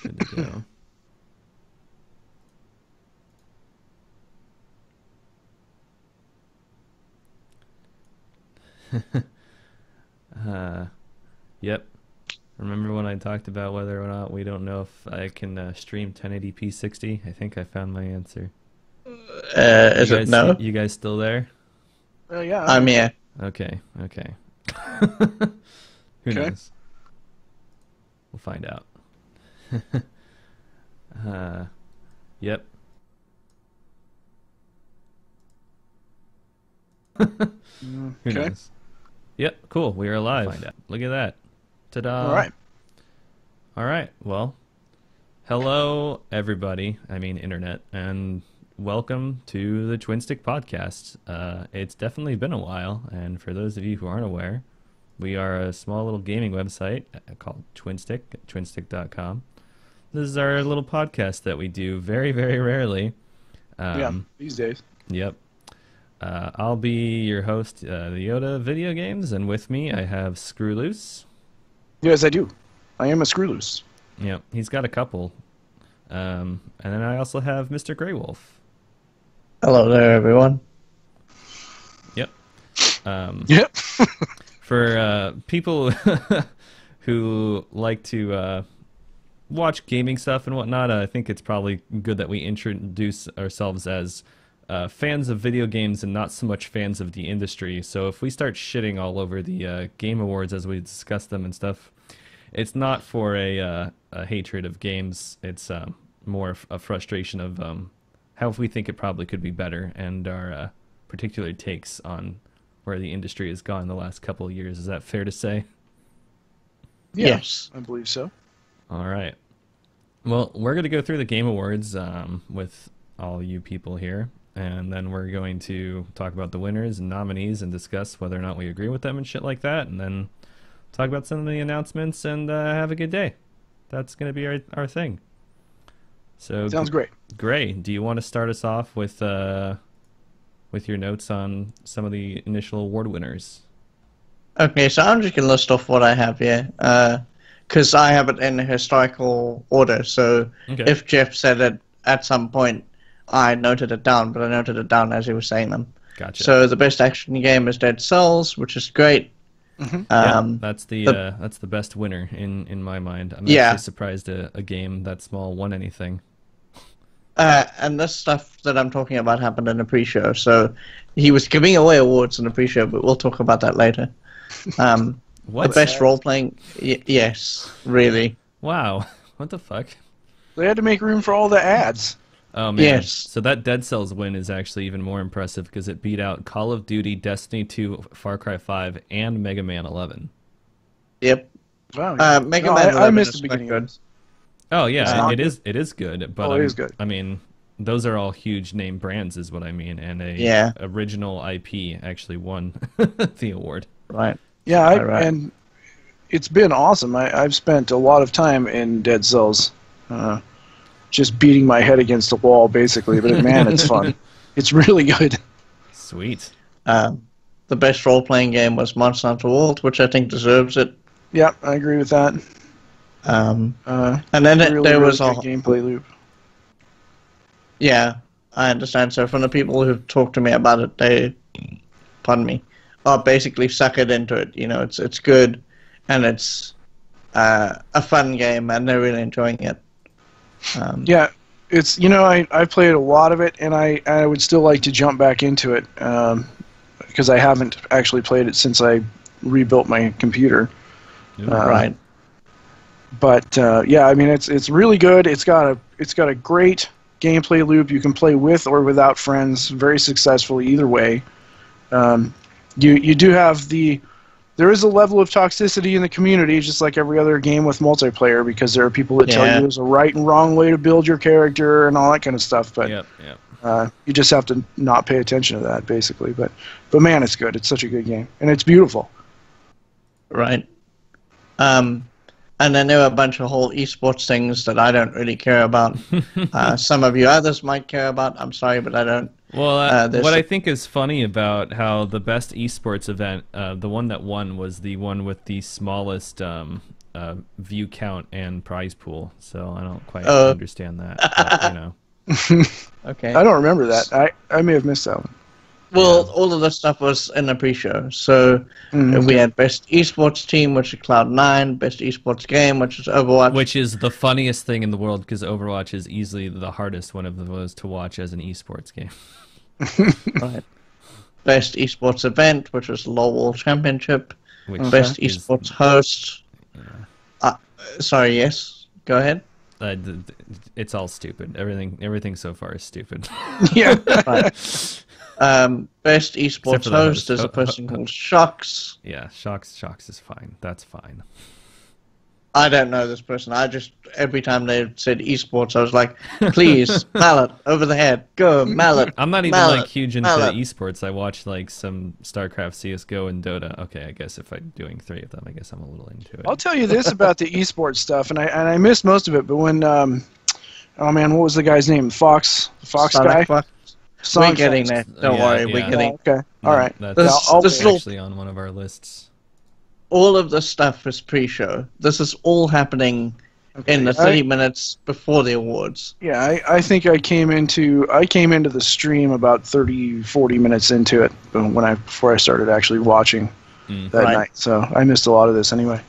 Good to go. Yep. Remember when I talked about whether or not we don't know if I can stream 1080p 60? I think I found my answer. Is it no? You guys still there? Yeah. I'm here. Okay. Who Okay. knows? We'll find out. Yep. Who Okay. knows? Yep, cool. We are alive. Find out. Look at that. Ta-da. All right. All right. Well, hello, everybody. I mean, internet. And welcome to the Twinstiq podcast. It's definitely been a while. And for those of you who aren't aware, we are a small little gaming website called Twinstiq, at twinstiq.com. This is our little podcast that we do very, very rarely. Yeah, these days. Yep. I'll be your host, the Yoda of Video Games, and with me I have Screw Loose. Yes, I do. I am a screw loose. Yep, he's got a couple. And then I also have Mr. Grey Wolf. Hello there, everyone. Yep. Yep. For people who like to watch gaming stuff and whatnot, I think it's probably good that we introduce ourselves as fans of video games and not so much fans of the industry. So if we start shitting all over the Game Awards as we discuss them and stuff, it's not for a hatred of games. It's more a frustration of how we think it probably could be better and our particular takes on where the industry has gone the last couple of years. Is that fair to say? Yeah, Yes. I believe so. All right. Well, we're going to go through the Game Awards with all you people here, and then we're going to talk about the winners and nominees and discuss whether or not we agree with them and shit like that, and then talk about some of the announcements and have a good day. That's going to be our thing. So Sounds great. Gray, do you want to start us off with your notes on some of the initial award winners? Okay, so I'm just going to list off what I have here, because I have it in historical order, so Okay. if Jeff said it at some point, I noted it down, but I noted it down as he was saying them. Gotcha. So the best action game is Dead Cells, which is great. Yeah, that's the best winner in my mind. I'm Yeah. actually surprised a game that small won anything. And this stuff that I'm talking about happened in the pre-show, so he was giving away awards in the pre-show, but we'll talk about that later. What? The best role-playing... yes, really. Wow. What the fuck? They had to make room for all the ads. Oh man. Yes. So that Dead Cells win is actually even more impressive because it beat out Call of Duty, Destiny 2, Far Cry 5, and Mega Man 11. Yep. Wow. Mega No, Man I 11 missed is the quite beginning. good. Of this. Oh It's yeah, not it is good, but Oh, it is good. I mean, those are all huge name brands, is what I mean, and Yeah. original IP actually won the award. Right. Yeah, Right. and it's been awesome. I've spent a lot of time in Dead Cells, just beating my head against a wall, basically. But man, it's fun. It's really good. Sweet. The best role-playing game was Monster Hunter World, which I think deserves it. Yeah, I agree with that. And then Really, there really was good a... gameplay loop. Yeah, I understand. So from the people who've talked to me about it, they, pardon me, are basically suckered into it. You know, it's good, and it's a fun game, and they're really enjoying it. Yeah, it's I played a lot of it, and I would still like to jump back into it because I haven't actually played it since I rebuilt my computer. Right. But yeah, I mean it's really good. It's got a great gameplay loop. You can play with or without friends very successfully either way. You do have there is a level of toxicity in the community, just like every other game with multiplayer, because there are people that tell you there's a right and wrong way to build your character and all that kind of stuff. But Yep. you just have to not pay attention to that, basically. But man, it's good. It's such a good game, and it's beautiful. Right. And then there are a bunch of whole esports things that I don't really care about. Some of you others might care about. I'm sorry, but I don't. Well, what I think is funny about how the best esports event, the one that won was the one with the smallest view count and prize pool, so I don't quite Oh. understand that. But, you know, Okay. I don't remember that. I may have missed that one. Well, Yeah. all of this stuff was in the pre-show. So Mm, we okay. had best esports team, which is Cloud9, best esports game, which is Overwatch. Which is the funniest thing in the world because Overwatch is easily the hardest one of those to watch as an esports game. Right. Best esports event, which was LoL World Championship. Which Okay. Best is, esports host. Sorry, yes. Go ahead. it's all stupid. Everything so far is stupid. Yeah. Right. Best Except esports for the host host. is a person called Shocks. Yeah, Shocks is fine. That's fine. I don't know this person. I just, every time they said esports, I was like, please, mallet, over the head, go, mallet. I'm not even mallet, like huge into mallet. esports. I watch like some StarCraft, CS:GO, and Dota. Okay, I guess if I'm doing 3 of them, I guess I'm a little into it. I'll tell you this about the esports stuff, and I missed most of it. But when oh man, what was the guy's name? The Fox Sonic guy. Fox. Sonic We're getting Fox. there. Don't Yeah, worry, we're yeah. getting. Oh, okay. All right. That's This is all- actually on one of our lists. All of this stuff is pre-show. This is all happening in the 30 minutes before the awards. Yeah, I think I came into the stream about 30, 40 minutes into it before I started actually watching that Right. night. So I missed a lot of this anyway.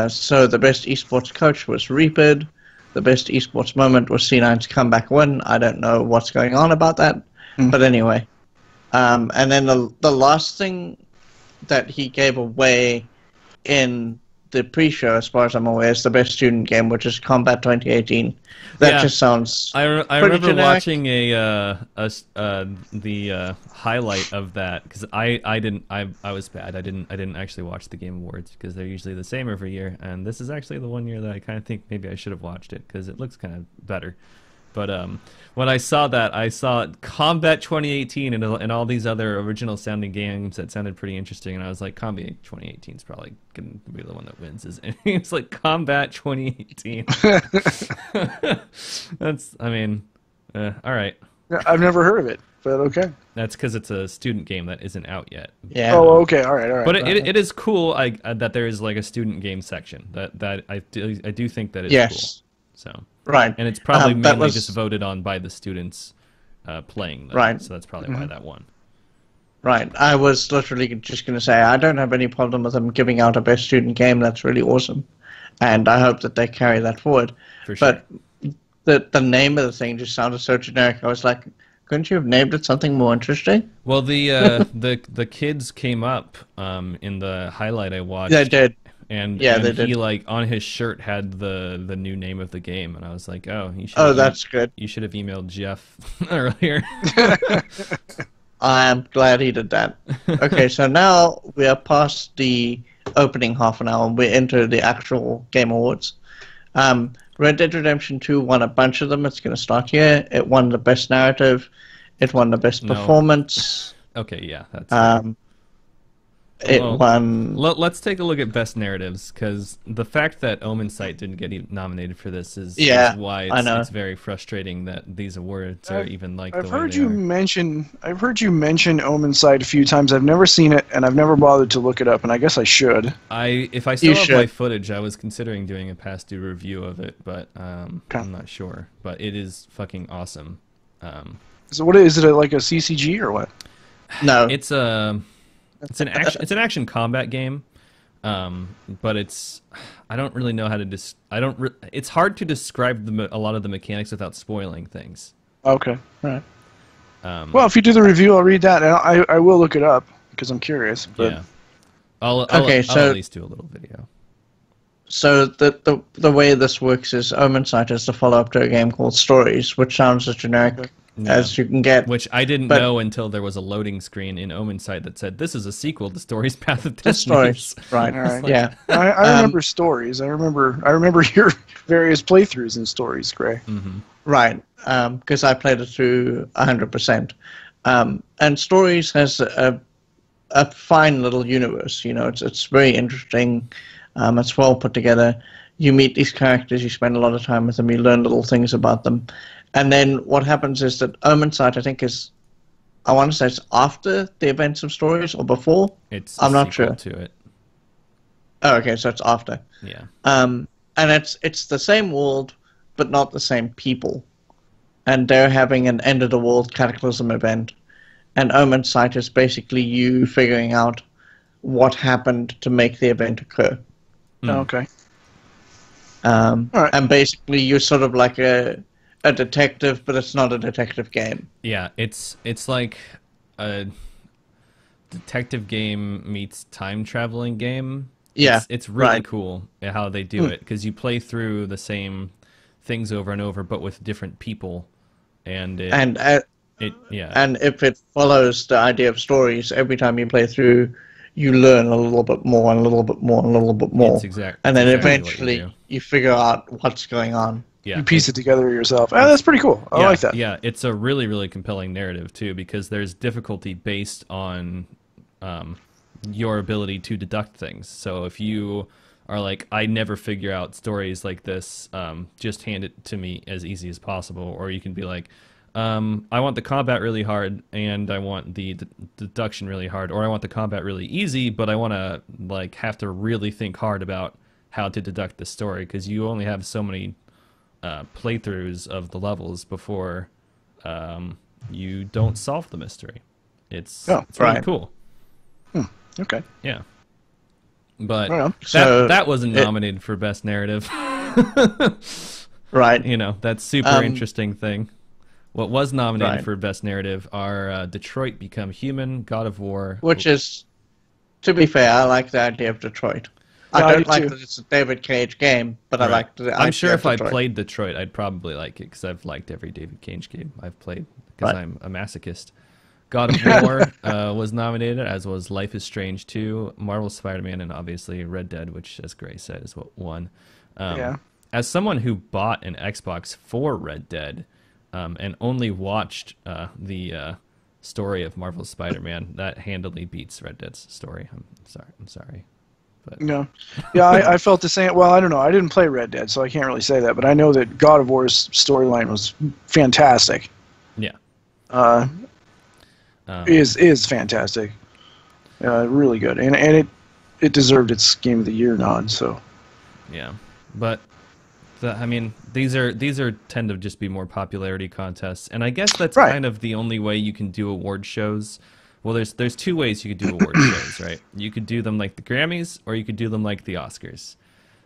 So the best esports coach was Reapered. The best esports moment was C9's comeback win. I don't know what's going on about that, but anyway. And then the last thing that he gave away in the pre-show, as far as I'm aware, is the best student game, which is Combat 2018. That Yeah. just sounds I pretty remember generic. watching the highlight of that because I was bad. I didn't actually watch the Game Awards because they're usually the same every year, and this is actually the one year that I kind of think maybe I should have watched it because it looks kind of better. But when I saw that, I saw Combat 2018 and all these other original sounding games that sounded pretty interesting, and I was like, Combat 2018 is probably gonna be the one that wins. And it's like Combat 2018. All right. Yeah, I've never heard of it, but okay. That's because it's a student game that isn't out yet. Yeah. Oh, okay. All right. But it is cool that there is like a student game section. That I do think that is Yes. cool. So. Right. And it's probably that mainly was- just voted on by the students playing them. Right. So that's probably why that won. Right. I was literally just going to say I don't have any problem with them giving out a best student game. That's really awesome, and I hope that they carry that forward. For sure. But the name of the thing just sounded so generic. I was like, couldn't you have named it something more interesting? Well, the the kids came up in the highlight I watched. They did. And, Yeah, and they he did. like on his shirt had the new name of the game, and I was like, oh, Oh, that's good. you should have emailed Jeff earlier. I am glad he did that. Okay, so now we are past the opening half an hour and we're into the actual Game Awards. Red Dead Redemption 2 won a bunch of them. It's going to start here. It won the best narrative. It won the best No. performance. Okay, yeah, that's. It Well, won. Let's take a look at best narratives because the fact that Omen Sight didn't get nominated for this is why I know. it's very frustrating that these awards are even like I've the way heard they you are. mention. I've heard you mention Omen Sight a few times. I've never seen it, and I've never bothered to look it up. And I guess I should. If I still You have my should. footage, I was considering doing a past due review of it, but I'm not sure. But it is fucking awesome. So what is it? Like a CCG or what? No. It's an action combat game, but I don't really know how to it's hard to describe a lot of the mechanics without spoiling things. Okay. All right. Well, if you do the review, I'll read that, and I will look it up because I'm curious. But Yeah, I'll Okay, I'll so- at least do a little video. So the way this works is Omen Sight is the follow-up to a game called Stories, which sounds as generic as you can get. Which I didn't But- know until there was a loading screen in Omen Sight that said, "This is a sequel to Stories Path of The Destiny." Stories, right? All right. Yeah. I remember stories. I remember your various playthroughs in stories, Gray. Right, because I played it through 100%. And Stories has a fine little universe. You know, it's very interesting. It's well put together. You meet these characters, you spend a lot of time with them, you learn little things about them. And then what happens is that Omen Sight, I think, I want to say it's after the events of Stories or before. It's a I'm not sequel sure. to it. Oh, okay, so it's after. Yeah. And it's the same world, but not the same people. And they're having an end of the world cataclysm event. And Omen Sight is basically you figuring out what happened to make the event occur. Okay. All right. And basically you're sort of like a detective, but it's not a detective game. Yeah, it's like a detective game meets time traveling game. Yeah, It's really right. cool how they do it because you play through the same things over and over, but with different people, and And yeah, and if it follows the idea of stories, every time you play through, you learn a little bit more and a little bit more and a little bit more, it's and it's then exactly what you do. eventually you figure out what's going on. Yeah, You piece it together yourself. Oh, that's pretty cool. I yeah, like that. Yeah, it's a really, really compelling narrative too because there's difficulty based on your ability to deduct things. So if you are like, I never figure out stories like this, just hand it to me as easy as possible. Or you can be like, I want the combat really hard and I want the deduction really hard, or I want the combat really easy, but I want to like have to really think hard about how to deduct the story because you only have so many playthroughs of the levels before you don't solve the mystery. It's really right. cool. Okay. Yeah. But Right on. So that wasn't nominated for best narrative. Right. You know, that's super interesting thing. What was nominated Right. for best narrative are Detroit Become Human, God of War. Which is, to be fair, I like the idea of Detroit. Yeah, I I don't do like too. that it's a David Cage game, but I Right. like the idea I'm sure of if I Detroit. played Detroit, I'd probably like it because I've liked every David Cage game I've played because Right. I'm a masochist. God of War was nominated, as was Life is Strange 2, Marvel's Spider-Man, and obviously Red Dead, which, as Gray said, is what won. Yeah. As someone who bought an Xbox for Red Dead and only watched the story of Marvel's Spider-Man, that handily beats Red Dead's story. I'm sorry. But No. Yeah, I felt the same. Well, I don't know. I didn't play Red Dead, so I can't really say that. But I know that God of War's storyline was fantastic. yeah. Is fantastic. Really good. And it deserved its Game of the Year nod, so. Yeah, but I mean, these are tend to just be more popularity contests, and I guess that's Right. kind of the only way you can do award shows. Well, there's two ways you could do award shows, right? You could do them like the Grammys, or you could do them like the Oscars.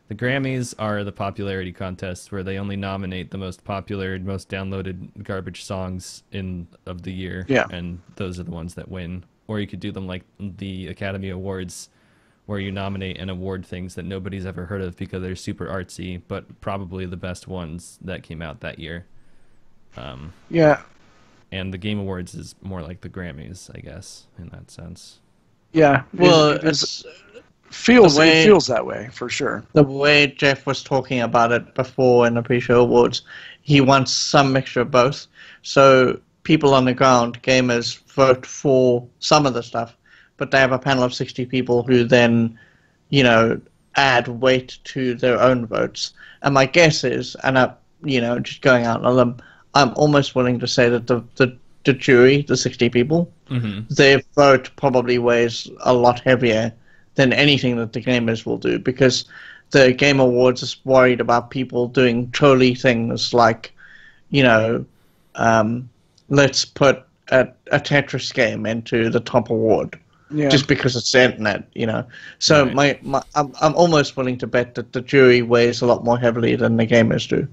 The Grammys are the popularity contests where they only nominate the most popular, most downloaded garbage songs of the year, Yeah. and those are the ones that win. Or you could do them like the Academy Awards, where you nominate and award things that nobody's ever heard of because they're super artsy, but probably the best ones that came out that year. Yeah. And the Game Awards is more like the Grammys, I guess, in that sense. Yeah. Well, it it's feels the way- it feels that way for sure. the way Jeff was talking about it before in the pre-show awards. He wants some mixture of both. So people on the ground, gamers, vote for some of the stuff, but they have a panel of 60 people who then, add weight to their own votes. And my guess is, and just going out on a limb, I'm almost willing to say that the jury, the 60 people, their vote probably weighs a lot heavier than anything that the gamers will do, because the Game Awards is worried about people doing trolly things like, let's put a Tetris game into the top award. Yeah. Just because it's the internet, So Right. I'm almost willing to bet that the jury weighs a lot more heavily than the gamers do.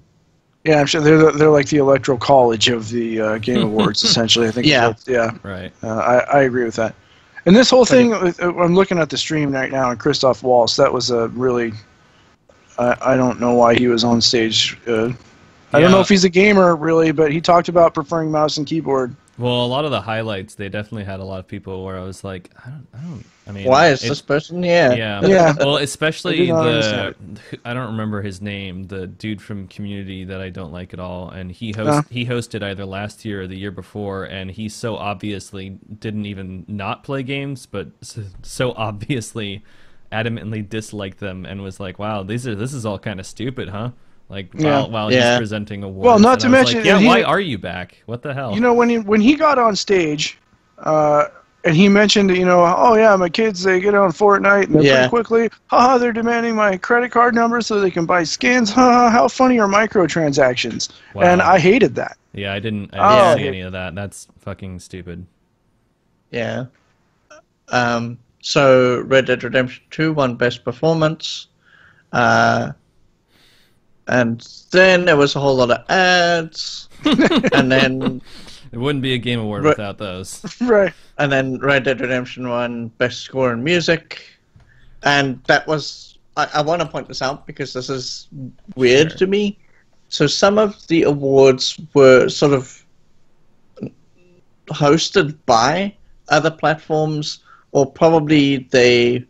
Yeah, I'm sure they're like the electoral college of the Game Awards, essentially. I think. Yeah. Yeah. Right. I agree with that. And this whole thing, I'm looking at the stream right now, and Christoph Waltz. That was a really. I don't know why he was on stage. I don't know Yeah. if he's a gamer really, but he talked about preferring mouse and keyboard. Well, a lot of the highlights, they definitely had a lot of people where I was like, I mean, Why is it's- this person here? Yeah. Yeah. Well, I especially do not understand I don't remember his name, the dude from Community that I don't like at all, and he hosted either last year or the year before, and he so obviously didn't even not play games, but so obviously adamantly disliked them and was like, "Wow, this is all kind of stupid, huh?" Like Yeah. while Yeah. he's presenting awards. Well, not And to I was mention like, yeah, he- why are you back? What the hell? You know, when he got on stage, And he mentioned, oh yeah, my kids, they get on Fortnite and they're pretty quickly, haha, they're demanding my credit card number so they can buy skins. Haha, how funny are microtransactions? Wow. And I hated that. Yeah, I didn't see any of that. That's fucking stupid. Yeah. So Red Dead Redemption 2 won Best Performance. And then there was a whole lot of ads. And then... It wouldn't be a Game Award without those. Right. And then Red Dead Redemption won Best Score in Music. And that was... I want to point this out because this is weird to me. So some of the awards were sort of hosted by other platforms, or probably they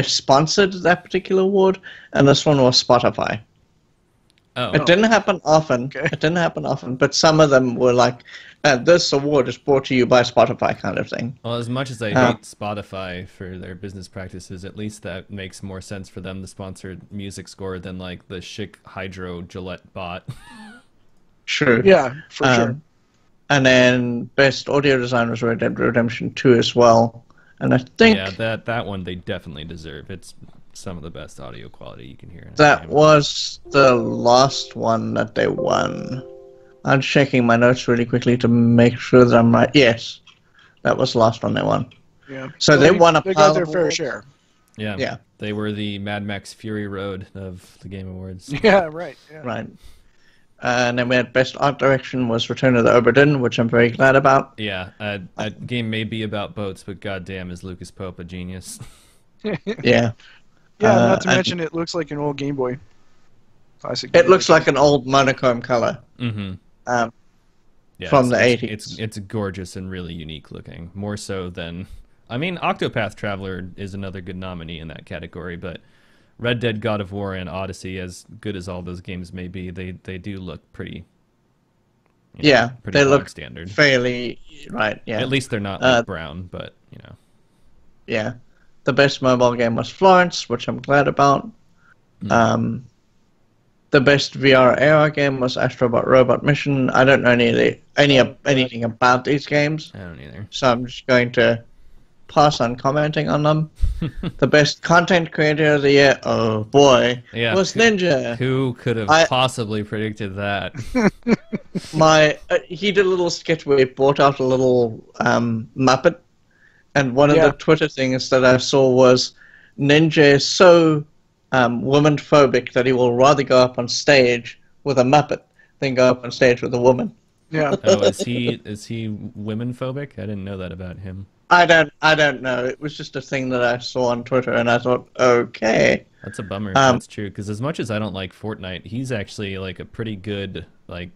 sponsored that particular award, and this one was Spotify. Oh. It didn't happen often. Okay. It didn't happen often, but some of them were like, this award is brought to you by Spotify kind of thing. Well, as much as I hate Spotify for their business practices, at least that makes more sense for them to sponsor music score than like the Schick Hydro Gillette bot. Sure. Yeah, for sure. And then Best Audio Design was Red Dead Redemption 2 as well. And I think... Yeah, that one they definitely deserve. It's some of the best audio quality you can hear in a That game. was the last one that they won. I'm checking my notes really quickly to make sure that I'm right. Yes, that was the last one they won. Yeah. So they won a They pile got their of fair awards. share. Yeah. They were the Mad Max Fury Road of the Game Awards. Yeah, right. Yeah. Right. And then we had Best Art Direction was Return of the Obra Dinn, which I'm very glad about. Yeah, a game may be about boats, but goddamn is Lucas Pope a genius. Yeah. Yeah, not to and mention it looks like an old Game Boy. Classic. it looks like an old monochrome color Mm-hmm. Yeah, from the it's 80s. It's gorgeous and really unique looking. More so than... I mean, Octopath Traveler is another good nominee in that category, but Red Dead, God of War, and Odyssey, as good as all those games may be, they do look pretty... pretty they bog look standard. fairly... Right, yeah. At least they're not like brown, but, Yeah. The best mobile game was Florence, which I'm glad about. The best VR AR game was Astrobot Robot Mission. I don't know anything about these games, I don't either. so I'm just going to pass on commenting on them. The best content creator of the year, oh boy, Yeah. was Ninja. Who could have possibly predicted that? He did a little sketch where he brought out a little Muppet, and one of the Twitter things that I saw was Ninja is so woman-phobic that he will rather go up on stage with a Muppet than go up on stage with a woman. Yeah. Oh, is he women phobic? I didn't know that about him. I don't know. It was just a thing that I saw on Twitter, and I thought, okay. That's a bummer if that's true, because as much as I don't like Fortnite, he's actually like a pretty good, like,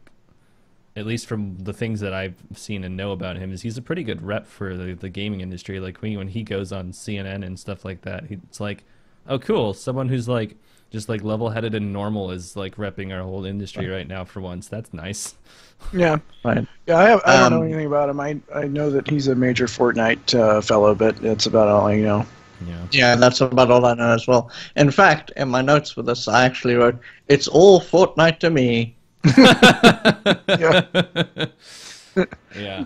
at least from the things that I've seen and know about him, is he's a pretty good rep for the gaming industry. Like when he goes on CNN and stuff like that, it's like, oh cool, someone who's like just like level-headed and normal is like repping our whole industry right now for once. That's nice. Yeah. Right. Yeah, I don't know anything about him. I know that he's a major Fortnite fellow, but that's about all I know. Yeah, that's about all I know as well. In fact, in my notes for this, I actually wrote, "It's all Fortnite to me." Yeah.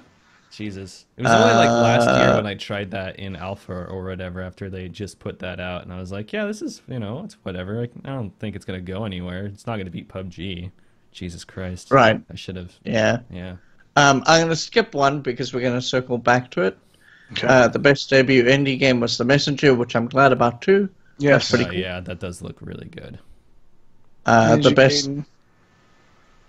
Jesus. It was only like last year when I tried that in alpha or whatever after they just put that out, and I was like, yeah, this is, it's whatever. Like, I don't think it's going to go anywhere. It's not going to beat PUBG. Jesus Christ. Right. I should have. Yeah. Yeah. I'm going to skip one because we're going to circle back to it. Okay. The best debut indie game was The Messenger, which I'm glad about too. Yes. Pretty cool. Yeah, that does look really good. The best... Educating.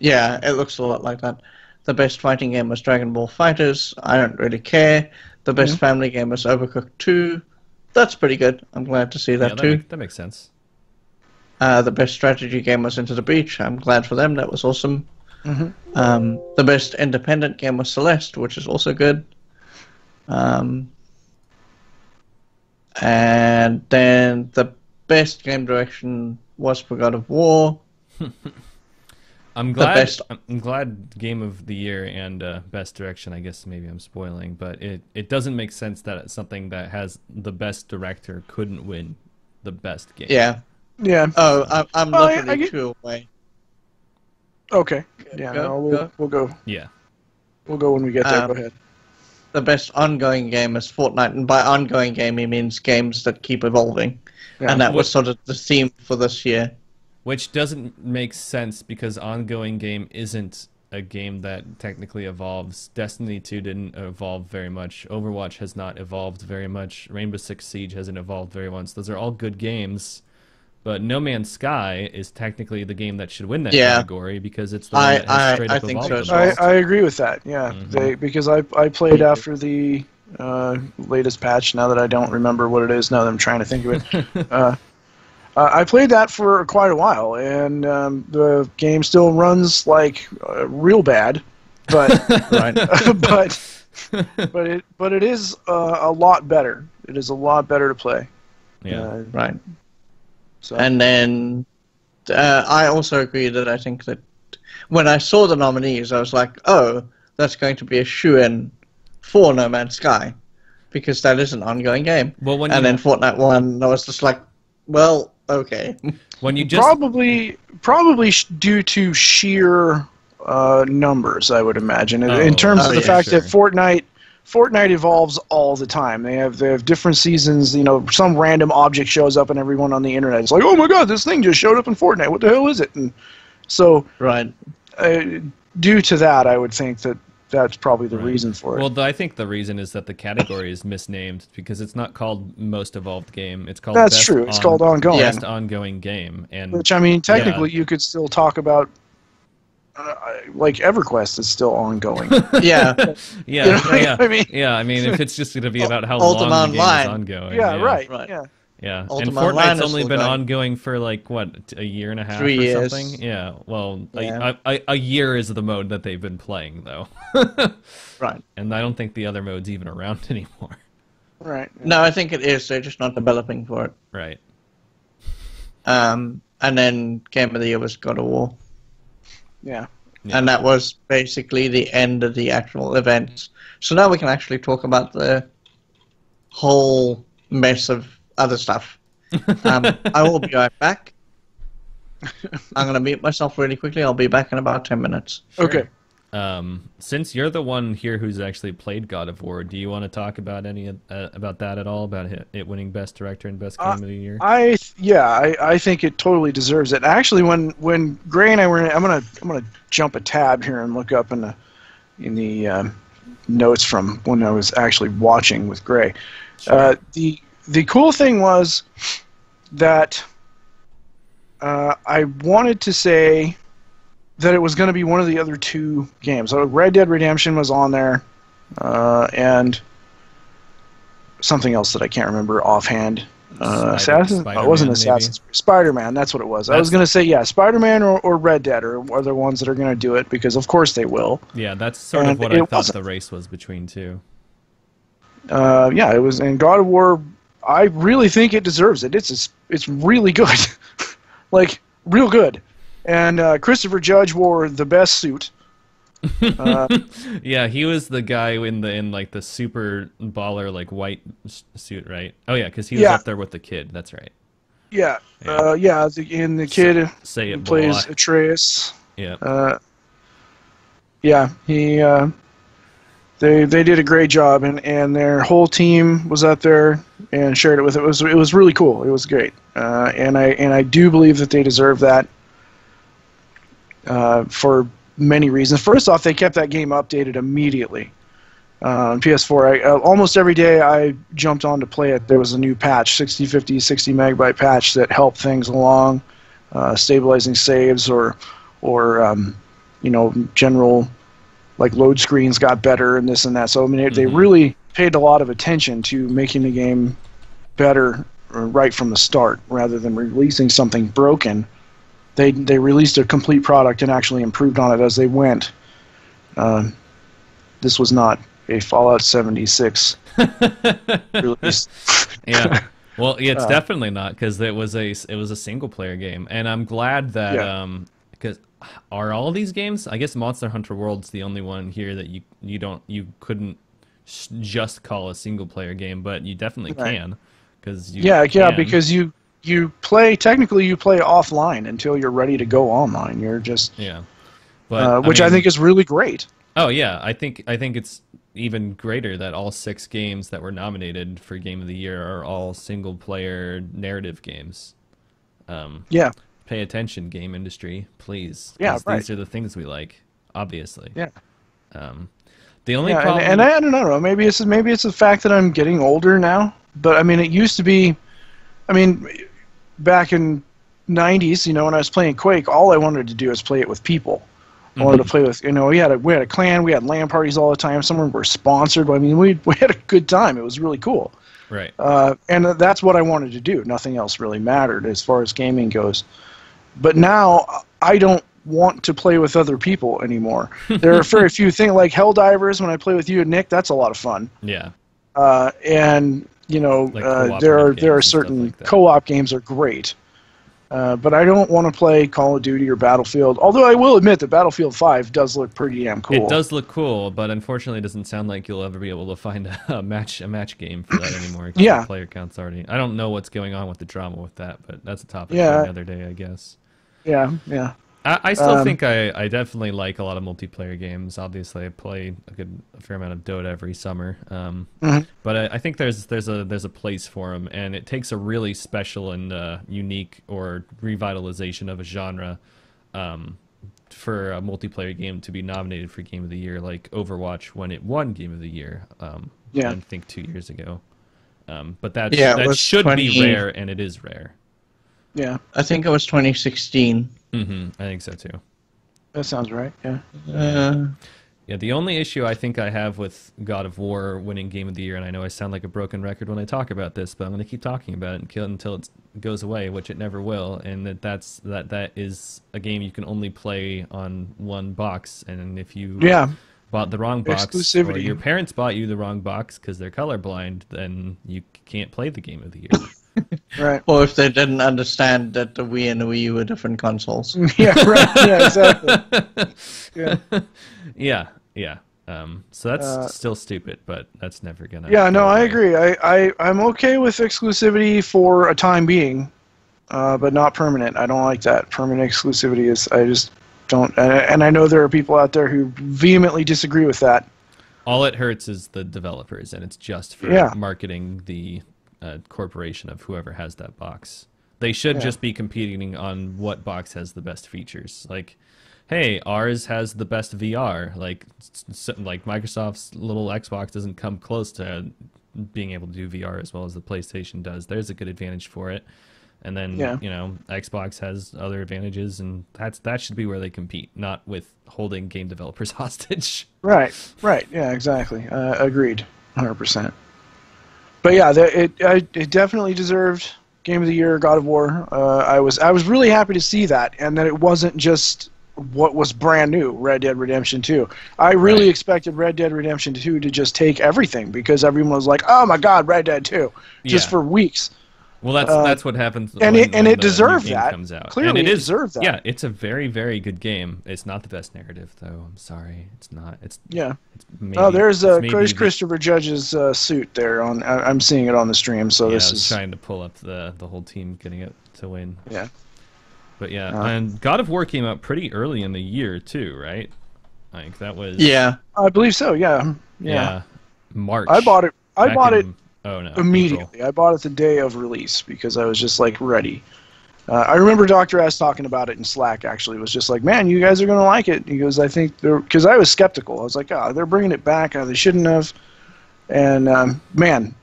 Yeah, it looks a lot like that. The best fighting game was Dragon Ball Fighters. I don't really care. The best family game was Overcooked 2. That's pretty good. I'm glad to see that too. That makes sense. The best strategy game was Into the Breach. I'm glad for them. That was awesome. The best independent game was Celeste, which is also good. And then the best game direction was for God of War. I'm glad Game of the Year and Best Direction, I guess maybe I'm spoiling, but it doesn't make sense that something that has the best director couldn't win the best game. Yeah. Yeah. Oh, I'm literally 2 away. Okay. Yeah. Go, No, go. we'll go. Yeah. We'll go when we get there. Go ahead. the best ongoing game is Fortnite, and by ongoing game he means games that keep evolving, Yeah. and that was sort of the theme for this year. Which doesn't make sense because ongoing game isn't a game that technically evolves. Destiny 2 didn't evolve very much. Overwatch has not evolved very much. Rainbow Six Siege hasn't evolved very much. Those are all good games, but No Man's Sky is technically the game that should win that category because it's the one that has straight up think evolved. so the as most. I agree with that. Yeah, because I played after the latest patch. Now that I don't remember what it is, now that I'm trying to think of it. I played that for quite a while, and the game still runs like real bad, but but it is a lot better. It is a lot better to play. Yeah. Right. So. And then I also agree that I think that when I saw the nominees, I was like, oh, that's going to be a shoo-in for No Man's Sky, because that is an ongoing game. Well, when and then Fortnite won, and I was just like, well, okay. when you just probably due to sheer numbers, I would imagine, in terms of the fact that Fortnite evolves all the time. They have different seasons. You know, some random object shows up, and everyone on the internet is like, "Oh my God, this thing just showed up in Fortnite. What the hell is it?" And so, right. Due to that, I would think that that's probably the reason for it. Well, I think the reason is that the category is misnamed because it's not called Most Evolved Game. It's called That's true. It's called Ongoing. Best Ongoing Game, and which I mean, technically, you could still talk about. Like EverQuest is still ongoing. Yeah. Yeah, You know, yeah. I mean- I mean, if it's just going to be about how Ultima long the game Online. is ongoing. Yeah, right. Right. Yeah. Yeah, and Ultima Online Fortnite's is only still been going. ongoing for like what, a year and a half 3 or years. something. Yeah, well, Yeah. a year is the mode that they've been playing though, Right. and I don't think the other mode's even around anymore. Right. No, I think it is. They're just not developing for it. Right. And then Game of the Year was God of War. Yeah. Yeah. And that was basically the end of the actual events. So now we can actually talk about the whole mess of other stuff. I will be right back. I'm going to mute myself really quickly. I'll be back in about 10 minutes. Sure. Okay. Since you're the one here who's actually played God of War, do you want to talk about about that at all? About it winning Best Director and Best Game of the Year? I think it totally deserves it. Actually, when Gray and I were, I'm gonna jump a tab here and look up in the notes from when I was actually watching with Gray. Sure. The cool thing was that I wanted to say that it was going to be one of the other two games. So Red Dead Redemption was on there, and something else that I can't remember offhand. Assassin? Oh, it wasn't Assassin's Creed. Spider-Man, that's what it was. I was going to say, yeah, Spider-Man or Red Dead are the ones that are going to do it, because of course they will. Yeah, that's sort of And what I it thought wasn't. the race was between two. Yeah, it was. And God of War, I really think it deserves it. It's really good. Like, real good. And Christopher Judge wore the best suit. Yeah, he was the guy in like the super baller like white suit, right? Oh yeah, because he was up there with the kid. That's right. Yeah, and the kid Say who it, plays boy. Atreus. Yeah. Yeah, they did a great job, and their whole team was up there and shared it with it. It was really cool. It was great, and I do believe that they deserve that for many reasons. First off, they kept that game updated immediately. On PS4, almost every day I jumped on to play it. There was a new patch, 60 megabyte patch that helped things along, stabilizing saves or general like load screens got better and this and that. So I mean, they really paid a lot of attention to making the game better right from the start, rather than releasing something broken. They released a complete product and actually improved on it as they went. This was not a Fallout 76 release. Yeah. Well, yeah, it's definitely not, because it was a single player game, and I'm glad that because are all these games? I guess Monster Hunter World's the only one here that you couldn't just call a single player game, but you definitely can, because because you play offline until you're ready to go online. You're just but which I think is really great. Oh yeah, I think it's even greater that all 6 games that were nominated for Game of the Year are all single-player narrative games. Yeah. Pay attention, game industry, please. Yeah, 'Cause right. these are the things we like, obviously. Yeah. The only Yeah, problem... and I don't know. Maybe it's the fact that I'm getting older now. But I mean, it used to be. I mean, back in '90s, when I was playing Quake, all I wanted to do was play it with people. I wanted to play with. We had a clan. We had LAN parties all the time. Some of them were sponsored. I mean, we had a good time. It was really cool. Right. And that's what I wanted to do. Nothing else really mattered as far as gaming goes. But now I don't want to play with other people anymore. There are very few things like Helldivers. When I play with you and Nick, that's a lot of fun. Yeah. And Like there cooperative games are and stuff certain like that. co-op games are great. But I don't want to play Call of Duty or Battlefield. Although I will admit that Battlefield 5 does look pretty damn cool. It does look cool, but unfortunately, it doesn't sound like you'll ever be able to find a match game for that anymore. 'Cause Yeah. the player count's already. I don't know what's going on with the drama with that, but that's a topic Yeah. for another day, I guess. Yeah. I still think I definitely like a lot of multiplayer games. Obviously, I play a fair amount of Dota every summer, but I think there's a place for them, and it takes a really special and unique or revitalization of a genre for a multiplayer game to be nominated for Game of the Year, like Overwatch when it won Game of the Year. Yeah. I think 2 years ago. But that Yeah, it that was should 20 be rare, and it is rare. Yeah. I think it was 2016. I think so too. That sounds right. Yeah. Yeah, the only issue I think I have with God of War winning Game of the Year, and I know I sound like a broken record when I talk about this, but I'm going to keep talking about it until it goes away, which it never will, and that is a game you can only play on one box, and if you bought the wrong box, Exclusivity. or your parents bought you the wrong box because they're colorblind, then you can't play the Game of the Year. Right. Or if they didn't understand that the Wii and the Wii U were different consoles. Yeah. Right. Yeah. Exactly. Yeah. Yeah. So that's still stupid, but that's never gonna. Yeah. No, go I away. agree. I'm okay with exclusivity for a time being, but not permanent. I don't like that. Permanent exclusivity I just don't. And I know there are people out there who vehemently disagree with that. All it hurts is the developers, and it's just for marketing the corporation of whoever has that box. They should just be competing on what box has the best features. Like, hey, ours has the best VR. Like Microsoft's little Xbox doesn't come close to being able to do VR as well as the PlayStation does. There's a good advantage for it. And then Xbox has other advantages, and that should be where they compete, not with holding game developers hostage. Right. Yeah. Exactly. Agreed. 100%. But yeah, it definitely deserved Game of the Year, God of War. I was really happy to see that, and that it wasn't just what was brand new, Red Dead Redemption 2. I really expected Red Dead Redemption 2 to just take everything, because everyone was like, "Oh my God, Red Dead 2!" just for weeks. Well, that's what happens. And when it the deserved new game that. comes out. Clearly, and it deserved that. Yeah, it's a very, very good game. It's not the best narrative, though. I'm sorry, it's not. It's maybe, there's maybe Christopher Judge's suit there on. I'm seeing it on the stream. So I this was is trying to pull up the whole team getting it to win. Yeah. But yeah, and God of War came out pretty early in the year too, right? Like that was. Yeah. I believe so. Yeah. March. I bought it. Oh no. Immediately. April. I bought it the day of release because I was just like ready. I remember Dr. S talking about it in Slack, actually. It was just like, man, you guys are going to like it. He goes, I think they're... Because I was skeptical. I was like, they're bringing it back. They shouldn't have. And, man,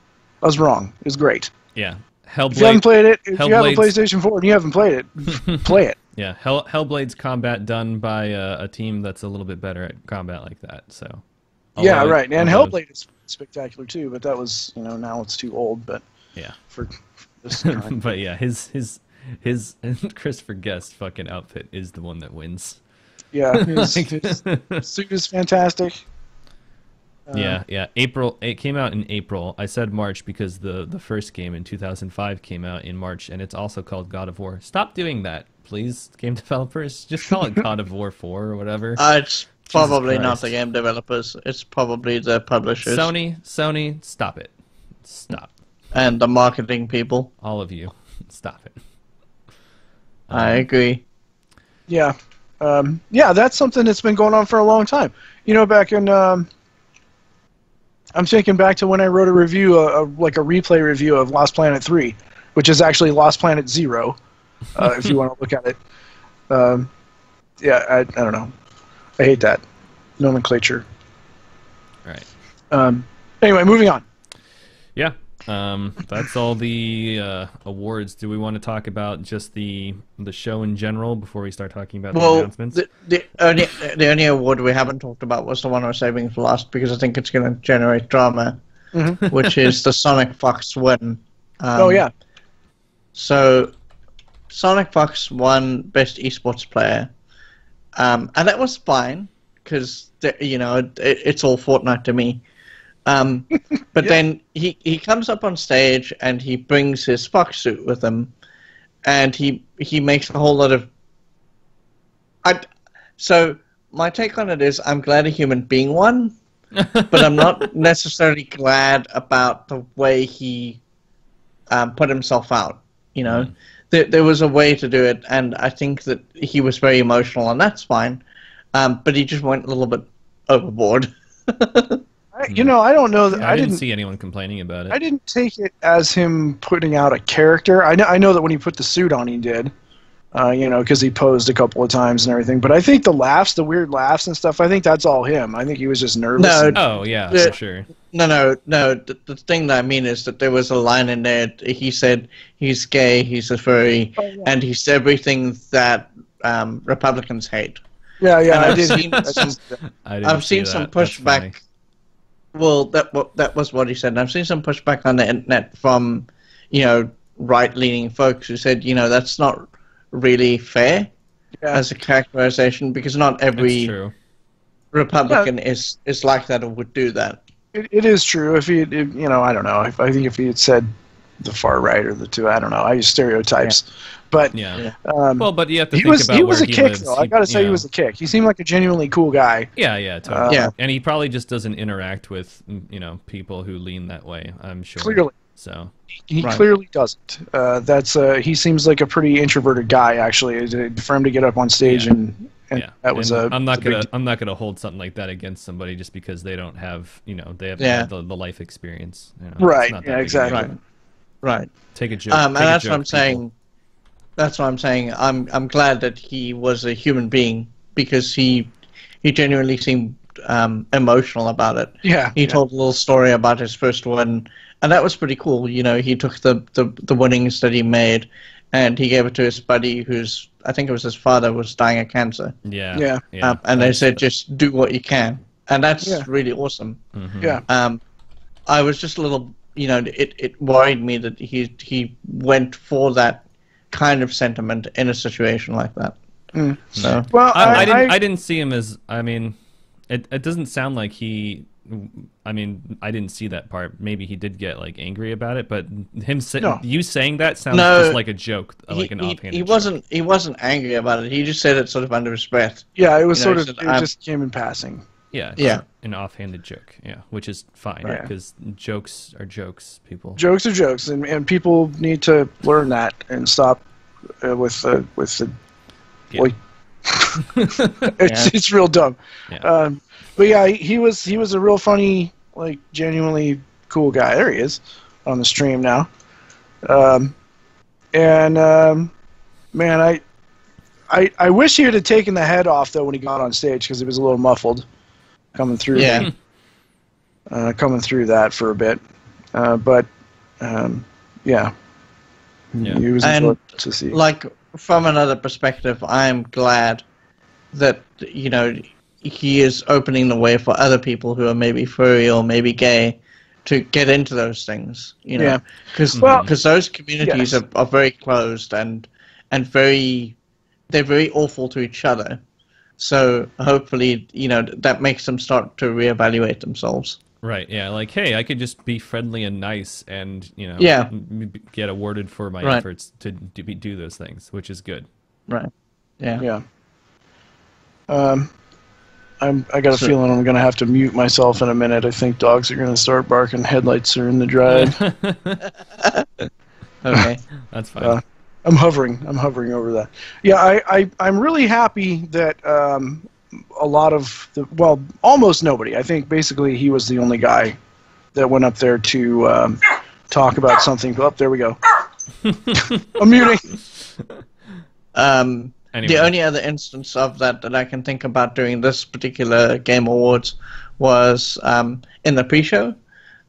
I was wrong. It was great. Yeah. If you haven't played it, if you have a PlayStation 4 and you haven't played it, play it. Yeah, Hellblade's combat done by a team that's a little bit better at combat like that. So. Yeah, right. And Hellblade is spectacular too, but that was, now it's too old. But yeah, for this kind. But yeah, his Christopher Guest fucking outfit is the one that wins. Yeah, his suit is fantastic. Yeah. April. It came out in April. I said March because the first game in 2005 came out in March, and it's also called God of War. Stop doing that, please, game developers. Just call it God of War 4 or whatever. It's probably not the game developers. It's probably the publishers. Sony, stop it. Stop. And the marketing people. All of you, stop it. I agree. Yeah. That's something that's been going on for a long time. Back in I'm thinking back to when I wrote a review, like a replay review of Lost Planet 3, which is actually Lost Planet 0, if you want to look at it. Yeah, I don't know. I hate that nomenclature. Right. Anyway, moving on. Yeah. That's all the awards. Do we want to talk about just the show in general before we start talking about the announcements? The only award we haven't talked about was the one we're saving for last because I think it's going to generate drama, which is the Sonic Fox win. Oh yeah. So, Sonic Fox won Best Esports Player, and that was fine because it's all Fortnite to me. But then he comes up on stage and he brings his fox suit with him, and he makes a whole lot of. So my take on it is I'm glad a human being won, but I'm not necessarily glad about the way he put himself out. There was a way to do it, and I think that he was very emotional, and that's fine. But he just went a little bit overboard. I don't know. I didn't see anyone complaining about it. I didn't take it as him putting out a character. I know that when he put the suit on, he did. Because he posed a couple of times and everything. But I think the weird laughs and stuff, I think that's all him. I think he was just nervous. Oh, yeah, for sure. No. The thing that I mean is that there was a line in there. He said he's gay, he's a furry, and he's everything that Republicans hate. Yeah, And I did. I've seen some pushback. Well, that was what he said. And I've seen some pushback on the internet from, right-leaning folks who said, that's not really fair as a characterization because not every Republican is like that or would do that. It is true. If he, I don't know. I think if he had said the far right or the two, I don't know. I use stereotypes, but well, but you have to think about he was where a kick, lives. though. I gotta say, he was a kick. He seemed like a genuinely cool guy. Yeah, totally. Yeah. And he probably just doesn't interact with people who lean that way. I'm sure. Clearly. So he clearly doesn't. He seems like a pretty introverted guy, actually. For him to get up on stage and that was I'm not gonna hold something like that against somebody just because they don't have they haven't had the life experience. Right. Yeah. Exactly. Right. Take a joke. And that's what I'm people. saying. That's what I'm saying. I'm glad that he was a human being because he genuinely seemed emotional about it. Yeah. He told a little story about his first win, and that was pretty cool. He took the winnings that he made, and he gave it to his buddy, who's I think it was his father was dying of cancer. Yeah. And they said just do what you can, and that's really awesome. Mm-hmm. Yeah. I was just a little. It worried me that he went for that kind of sentiment in a situation like that. So well, I didn't see him as. I mean, it doesn't sound like he. I mean, I didn't see that part. Maybe he did get angry about it, but you saying that sounds just like a joke, like an offhanded. He wasn't angry about it. He just said it sort of under his breath. Yeah, it was it just came in passing. Yeah, an offhanded joke. Yeah, which is fine because jokes are jokes. People. Jokes are jokes, and people need to learn that and stop with the. Yeah. It's real dumb. Yeah. But yeah, he was a real funny, genuinely cool guy. There he is on the stream now. Man, I wish he would have taken the head off though when he got on stage because he was a little muffled coming through. Yeah. Coming through that for a bit, yeah. He was enjoyable to see. From another perspective, I'm glad that he is opening the way for other people who are maybe furry or maybe gay to get into those things. Because those communities are very closed and they're very awful to each other. So hopefully, that makes them start to reevaluate themselves. Right, yeah, hey, I could just be friendly and nice and, get awarded for my efforts to do those things, which is good. Right, yeah. I got a feeling I'm going to have to mute myself in a minute. I think dogs are going to start barking. Headlights are in the drive. Okay. That's fine. I'm hovering over that. Yeah, I'm really happy that a lot of almost nobody. I think basically he was the only guy that went up there to talk about something. Oh, there we go. I'm muting. Anyway. The only other instance of that I can think about during this particular Game Awards was in the pre-show.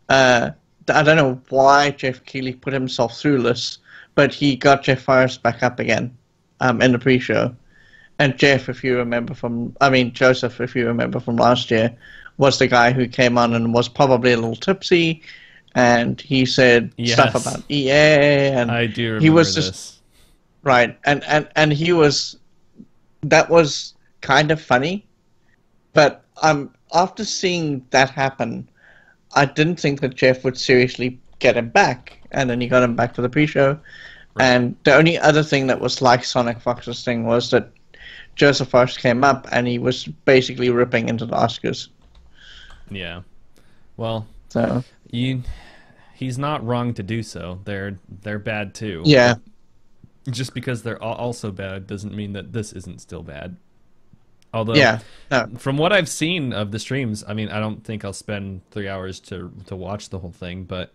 I don't know why Jeff Keighley put himself through this, but he got Jeff Forrest back up again in the pre-show. And Joseph, if you remember from last year, was the guy who came on and was probably a little tipsy, and he said stuff about EA, and I do remember he was this. just right, and he was, that was kind of funny, but after seeing that happen, I didn't think that Jeff would seriously get him back, and then he got him back for the pre-show. Right. And the only other thing that was like Sonic Fox's thing was that Joseph Forrest came up and he was basically ripping into the Oscars. Yeah. Well, so he's not wrong to do so. They're bad too. Yeah. Just because they're also bad doesn't mean that this isn't still bad. Although, from what I've seen of the streams, I mean, I don't think I'll spend 3 hours to watch the whole thing, but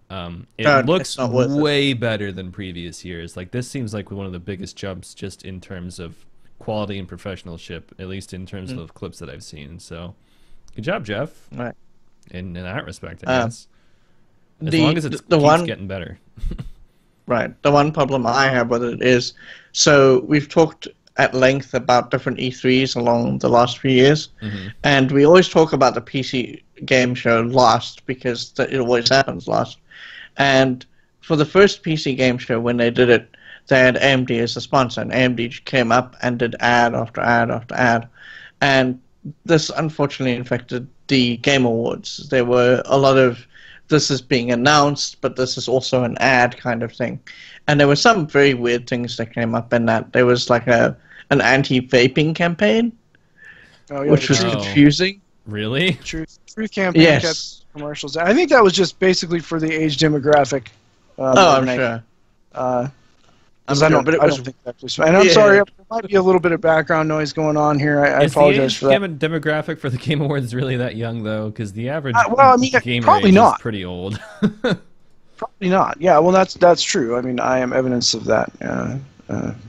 it looks way better than previous years. Like, this seems like one of the biggest jumps just in terms of quality and professionalship, at least in terms of clips that I've seen. So, good job, Jeff. Right. In that respect, I guess. As long as it keeps getting better. Right. The one problem I have with it is, so we've talked at length about different E3s along the last few years, and we always talk about the PC game show last because it always happens last. And for the first PC game show, when they did it, they had AMD as a sponsor, and AMD came up and did ad after ad after ad. And this unfortunately infected the Game Awards. There were a lot of, this is being announced, but this is also an ad kind of thing. And there were some very weird things that came up in that. There was like an anti-vaping campaign, which was confusing. Really? Truth campaign kept commercials. I think that was just basically for the age demographic. I'm sure. I don't think that was. And I'm sorry, there might be a little bit of background noise going on here. I apologize for that. Demographic for the Game Awards really that young, though? Because the average gamer probably age not. Is pretty old. Probably not. Yeah, well, that's true. I mean, I am evidence of that.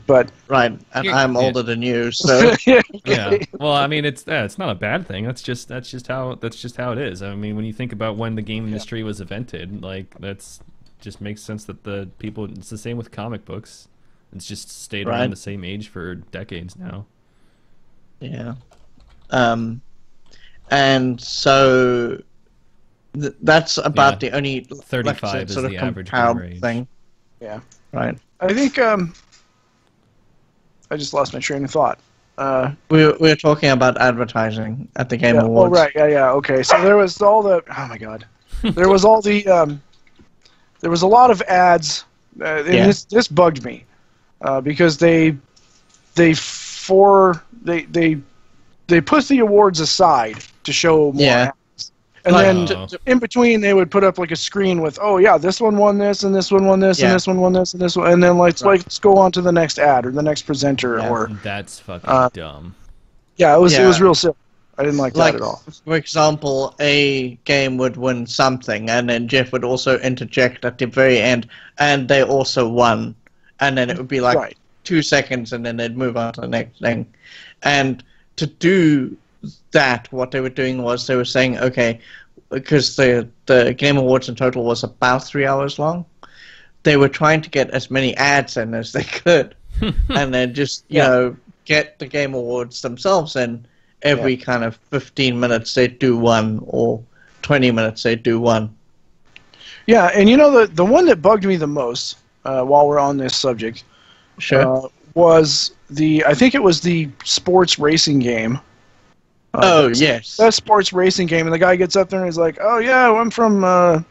But right, and I'm older than you, so yeah. Well, I mean, it's not a bad thing. That's just how it is. I mean, when you think about when the game industry was invented, like that's just makes sense that the people. It's the same with comic books. It's just stayed around the same age for decades now. Yeah, and so that's about the only 35 is sort of the average gamer age thing. Yeah, right. I think I just lost my train of thought. We were talking about advertising at the Game Awards. Oh right, yeah, okay. So there was all the there was all the there was a lot of ads. And this bugged me because they put the awards aside to show more ads. And then in between, they would put up like a screen with, this one won this, and this one won this, and this one won this, and this one, and then let's go on to the next ad or the next presenter. Or that's fucking dumb. Yeah, it was real silly. I didn't like that at all. For example, a game would win something, and then Jeff would also interject at the very end, and they also won, and then it would be like 2 seconds, and then they'd move on to the next thing. And to do that, what they were doing was they were saying, okay, because the Game Awards in total was about 3 hours long, they were trying to get as many ads in as they could, and then just get the Game Awards themselves in. Every kind of 15 minutes they'd do one, or 20 minutes they'd do one. Yeah, and the one that bugged me the most while we're on this subject was I think it was the sports racing game. Yes. That sports racing game, and the guy gets up there and he's like, I'm from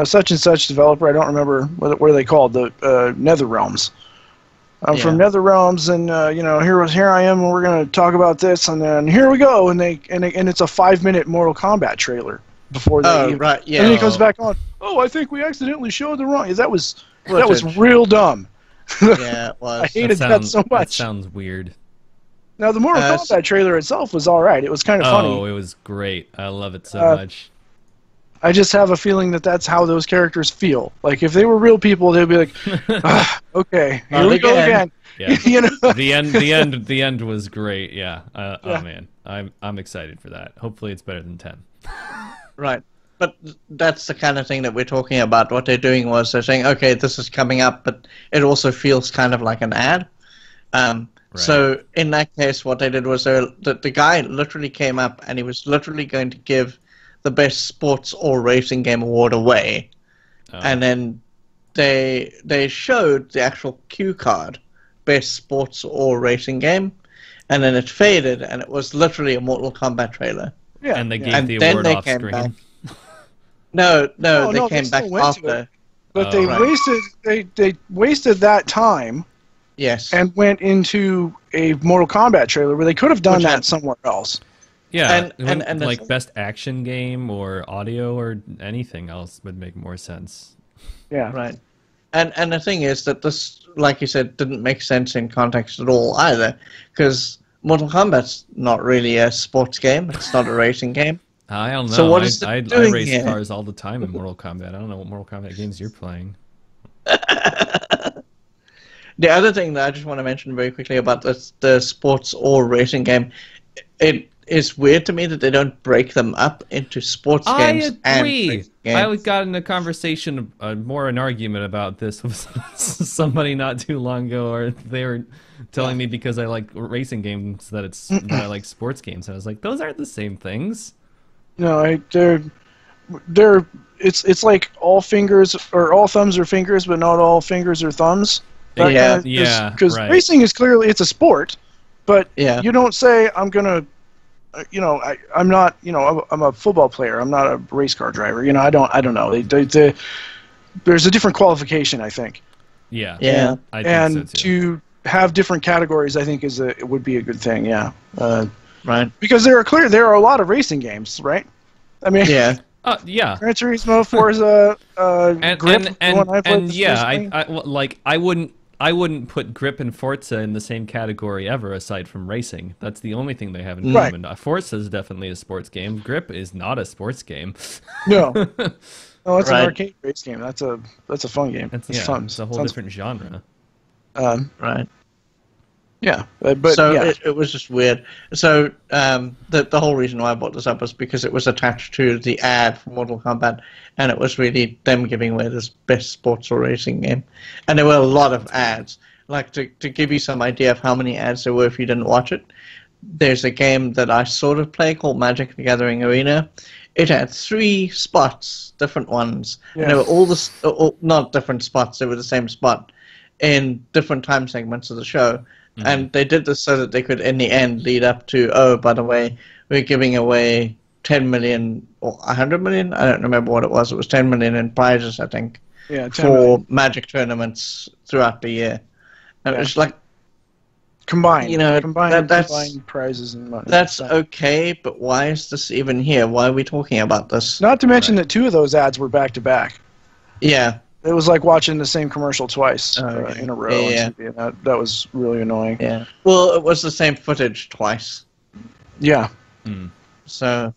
such and such developer. I don't remember what are they called, the NetherRealms. I'm from NetherRealms, and here I am, and we're gonna talk about this, and then here we go, and it's a 5-minute Mortal Kombat trailer before they. And then he comes back on. I think we accidentally showed the wrong. That was real dumb. Yeah, it was. I hated that so much. That sounds weird. Now the Mortal Kombat trailer itself was all right. It was kind of funny. Oh, it was great. I love it so much. I just have a feeling that that's how those characters feel. Like if they were real people, they'd be like, okay, here we go again. Yeah. You know? The end was great. Yeah. Oh man, I'm excited for that. Hopefully, it's better than 10. Right. But that's the kind of thing that we're talking about. What they're doing was they're saying, okay, this is coming up, but it also feels kind of like an ad. So in that case, what they did was the guy literally came up and he was literally going to give the best sports or racing game award away. And then they showed the actual cue card, best sports or racing game, and then it faded and it was literally a Mortal Kombat trailer. Yeah. And they gave the award off screen. Back. No, they came back after. But they wasted that time. Yes. And went into a Mortal Kombat trailer where they could have done that somewhere else. Yeah, and like best action game or audio or anything else would make more sense. Yeah. Right. And the thing is that this, like you said, didn't make sense in context at all either, because Mortal Kombat's not really a sports game. It's not a racing game. I don't know. So what is I doing race here? cars all the time in Mortal Kombat. I don't know what Mortal Kombat games you're playing. The other thing that I just want to mention very quickly about the sports or racing game, it is weird to me that they don't break them up into sports games and racing games. I got in a conversation, more an argument about this with somebody not too long ago, or they were telling me because I like racing games that I like sports games, and I was like, those aren't the same things. No, they're it's like all fingers or all thumbs are fingers, but not all fingers are thumbs. Because racing is clearly it's a sport, but you don't say I'm gonna, I'm not, I'm a football player. I'm not a race car driver. I don't know. There's a different qualification, I think. Yeah. I think and so too. To have different categories, I think it would be a good thing. Yeah. Right. Because there are a lot of racing games, right? I mean. Yeah. Yeah. Gran Turismo, Forza, Grip. I wouldn't put Grip and Forza in the same category ever, aside from racing. That's the only thing they have in common. Forza is definitely a sports game. Grip is not a sports game. No, it's an arcade race game. That's a fun game. It's fun. It's a whole different genre. Right. Yeah, but so it was just weird. So the whole reason why I brought this up was because it was attached to the ad for Mortal Kombat, and it was really them giving away this best sports or racing game. And there were a lot of ads. Like to give you some idea of how many ads there were if you didn't watch it, there's a game that I sort of play called Magic the Gathering Arena. It had 3 spots, different ones. Yeah. And they were all not different spots, they were the same spot in different time segments of the show. And they did this so that they could, in the end, lead up to, oh, by the way, we're giving away 10 million or 100 million? I don't remember what it was. It was 10 million in prizes, I think, for Magic tournaments throughout the year. And it was like... Combined. Combined prizes and money. That's okay, but why is this even here? Why are we talking about this? Not to mention that 2 of those ads were back-to-back. Yeah. It was like watching the same commercial twice in a row. Yeah. That was really annoying. Yeah. Well, it was the same footage twice. Yeah. So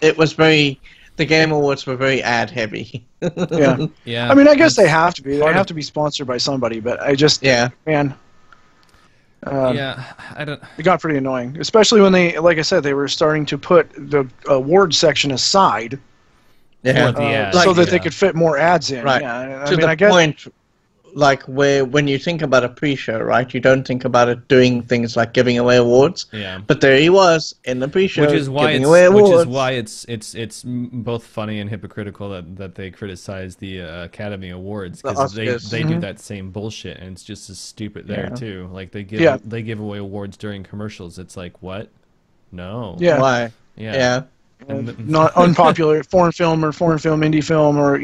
it was the Game Awards were very ad heavy. Yeah. I mean, I guess they have to be. They have to be sponsored by somebody, but I just, man. I don't. It got pretty annoying, especially when they, like I said, they were starting to put the award section aside. Yeah, so that they could fit more ads in. Right. Yeah, to the point, like when you think about a pre-show, right, you don't think about it doing things like giving away awards. Yeah. But there he was in the pre-show giving away awards. Which is why it's both funny and hypocritical that they criticize the Academy Awards, because they do that same bullshit, and it's just as stupid there too. Like they give away awards during commercials. It's like, what? No. Yeah. Why? Yeah. Not unpopular foreign film, indie film, or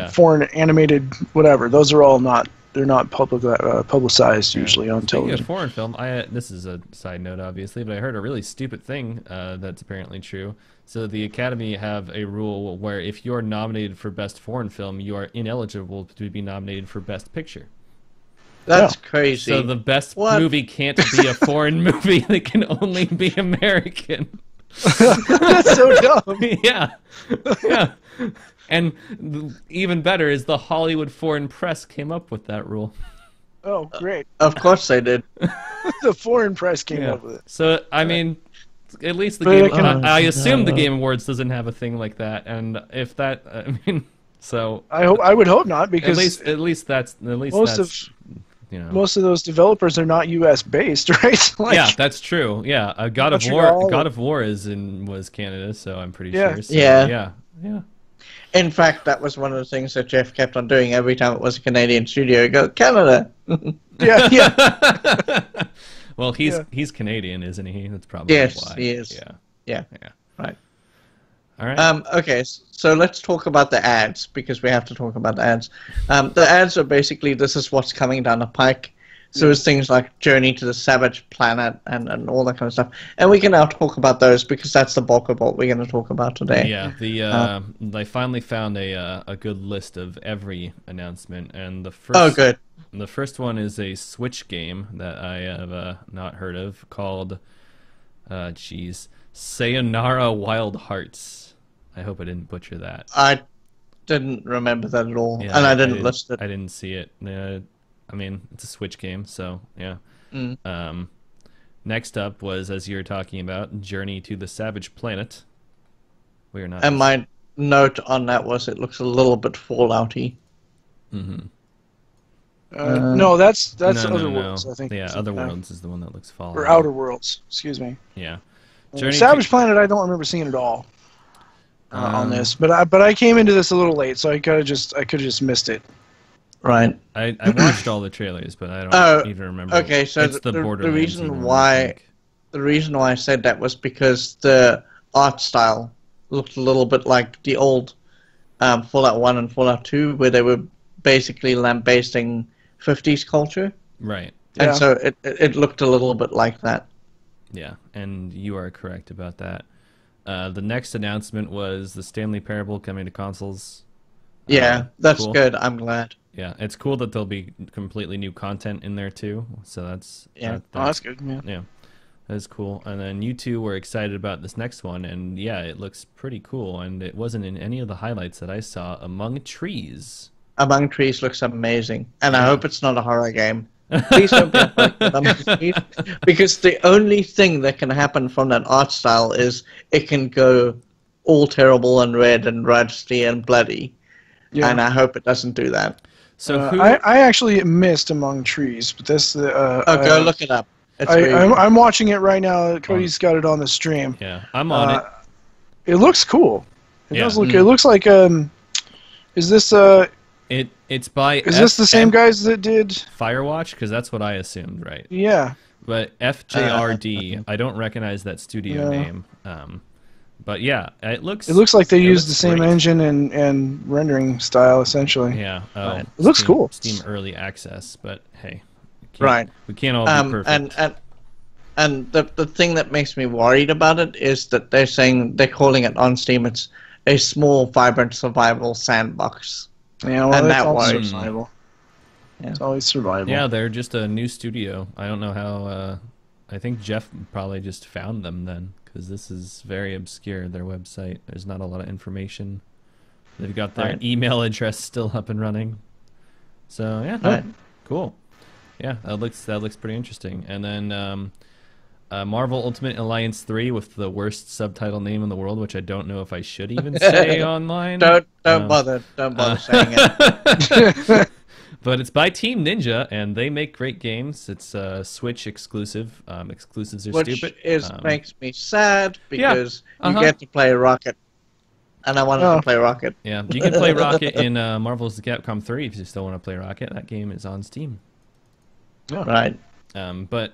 foreign animated whatever. Those are all not. They're not publicized usually on television. Foreign film. This is a side note, obviously, but I heard a really stupid thing that's apparently true. So the Academy have a rule where if you're nominated for best foreign film, you are ineligible to be nominated for best picture. That's crazy. So the best movie can't be a foreign movie; it can only be American. That's so dumb. Yeah, yeah. And even better is the Hollywood Foreign Press came up with that rule. Oh, great. Of course they did. The foreign press came Yeah. up with it. So I mean, at least the But game. it can- I assume the Game Awards doesn't have a thing like that, and if that, I mean, so I would hope not, because at least that's most that's, you know. most of those developers are not U.S. based, right? Like, Yeah, that's true. Yeah, God of War. Montreal. God of War was Canada, so I'm pretty Yeah. sure. So, Yeah. yeah. In fact, that was one of the things that Jeff kept on doing every time it was a Canadian studio. He'd go, Canada. yeah. Well, Yeah. he's Canadian, isn't he? That's probably Yes, why. he is. Yeah. Yeah. Yeah. Right. All right. Okay, so let's talk about the ads, because we have to talk about the ads. The ads are basically, this is what's coming down the pike. So it's things like Journey to the Savage Planet and all that kind of stuff. And we can now talk about those, because that's the bulk of what we're going to talk about today. Yeah, they finally found a good list of every announcement, and the first. Oh, good. The first one is a Switch game that I have not heard of called, Sayonara Wild Hearts. I hope I didn't butcher that. I didn't remember that at all, Yeah, and I didn't list it. I didn't see it. I mean, it's a Switch game, so yeah. Next up was, as you were talking about, Journey to the Savage Planet. We are not. And my note on that was it looks a little bit Fallout-y. No, that's No, Other Worlds, I think. Yeah, Other Worlds is the one that looks Fallout. Or Outer Worlds, excuse me. Yeah. Savage Planet, I don't remember seeing it all on this, but I came into this a little late, so I could have just missed it. Right. I watched all the trailers, but I don't even remember. Okay, so it's the Borderlands one, I think. the reason why I said that was because the art style looked a little bit like the old Fallout 1 and Fallout 2, where they were basically lambasting 50s culture. Right. And Yeah. so it looked a little bit like that. Yeah, and you are correct about that. The next announcement was the Stanley Parable coming to consoles. Yeah, that's cool. good. I'm glad. Yeah, it's cool that there'll be completely new content in there too. So that's Yeah. That's good. Yeah. yeah, that's cool. And then you two were excited about this next one, and yeah, it looks pretty cool. And it wasn't in any of the highlights that I saw. Among Trees. Among Trees looks amazing, and I hope it's not a horror game. Please don't be afraid of Among Trees, because the only thing that can happen from that art style is it can go all terrible and red and rusty and bloody, Yeah. and I hope it doesn't do that. So who? I actually missed Among Trees, but this. Go look it up. It's really I'm watching it right now. Cody's got it on the stream. Yeah, I'm on it. It looks cool. It Yeah. does look. It looks like. Is this It's by. Is this the same guys that did? Firewatch? Because that's what I assumed, right? Yeah. But FJRD, I don't recognize that studio Yeah. name. But yeah, it looks. It looks like they used the looks same great. engine and rendering style essentially. Yeah. Oh, Right. It looks cool. Steam early access, but hey, Right. We can't all be perfect. And the thing that makes me worried about it is that they're calling it on Steam. It's a small, vibrant survival sandbox. Yeah, well, And it's that all worries. survival. Yeah. It's always survival. Yeah, they're just a new studio. I don't know how. I think Jeff probably just found them then, because this is very obscure. Their website. There's not a lot of information. They've got their Right. email address still up and running. So yeah, Right. cool. Yeah, that looks pretty interesting. And then Marvel Ultimate Alliance 3 with the worst subtitle name in the world, which I don't know if I should even say online. Don't bother saying it. But it's by Team Ninja, and they make great games. It's Switch exclusive. Exclusives are Which stupid. makes me sad, because Yeah. you get to play Rocket, and I wanted to play Rocket. Yeah, you can play Rocket in Marvel's Capcom 3 if you still want to play Rocket. That game is on Steam. Right. But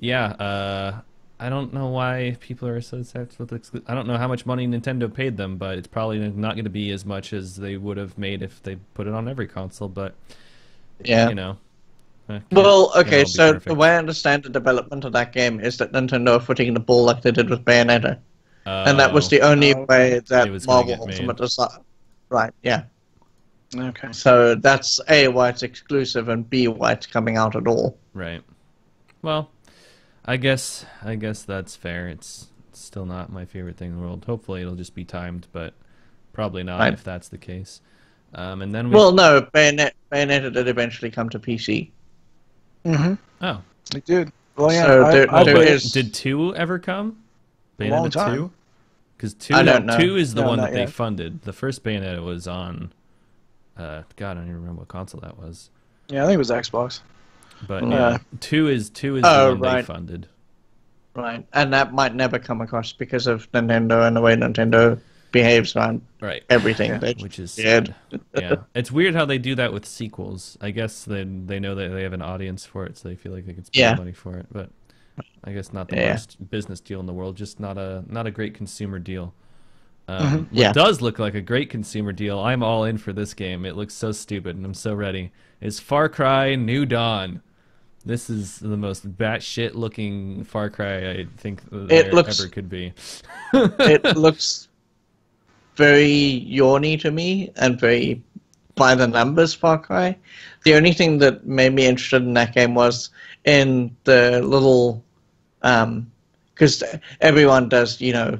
yeah, I don't know why people are so obsessed with I don't know how much money Nintendo paid them, but it's probably not going to be as much as they would have made if they put it on every console. But Yeah. you know. Well, can't okay, all be so perfect. the way I understand the development of that game is that Nintendo are footing the ball like they did with Bayonetta. And that was the only way It that was gonna Marvel get made. Ultimate decided. Right, yeah. Okay. So that's A, why it's exclusive, and B, why it's coming out at all. Right. Well, I guess that's fair. It's still not my favorite thing in the world. Hopefully it'll just be timed, but probably not Right. if that's the case. And then Well, no, Bayonetta did eventually come to PC. Mm-hmm. oh, They did. Well, yeah. So there but is- did 2 ever come? A long Bayonetta time. 2? Because I don't know. 2 is the No, one not that they yet. funded. The first Bayonetta was on. God, I don't even remember what console that was. Yeah, I think it was Xbox. But Yeah. yeah, 2 is the Oh, one they right. funded. Right, and that might never come across because of Nintendo and the way Nintendo behaves around Right. everything. Yeah, They Which is did. sad. Yeah, it's weird how they do that with sequels. I guess they know that they have an audience for it, so they feel like they can spend Yeah. money for it. But I guess not the Yeah. worst business deal in the world. Just not a great consumer deal. Mhm. What Yeah. does look like a great consumer deal? I'm all in for this game. It looks so stupid, and I'm so ready. Is Far Cry New Dawn? This is the most batshit looking Far Cry I think there looks- ever could be. It looks very yawny to me and very by the numbers Far Cry. The only thing that made me interested in that game was in the little, because everyone does,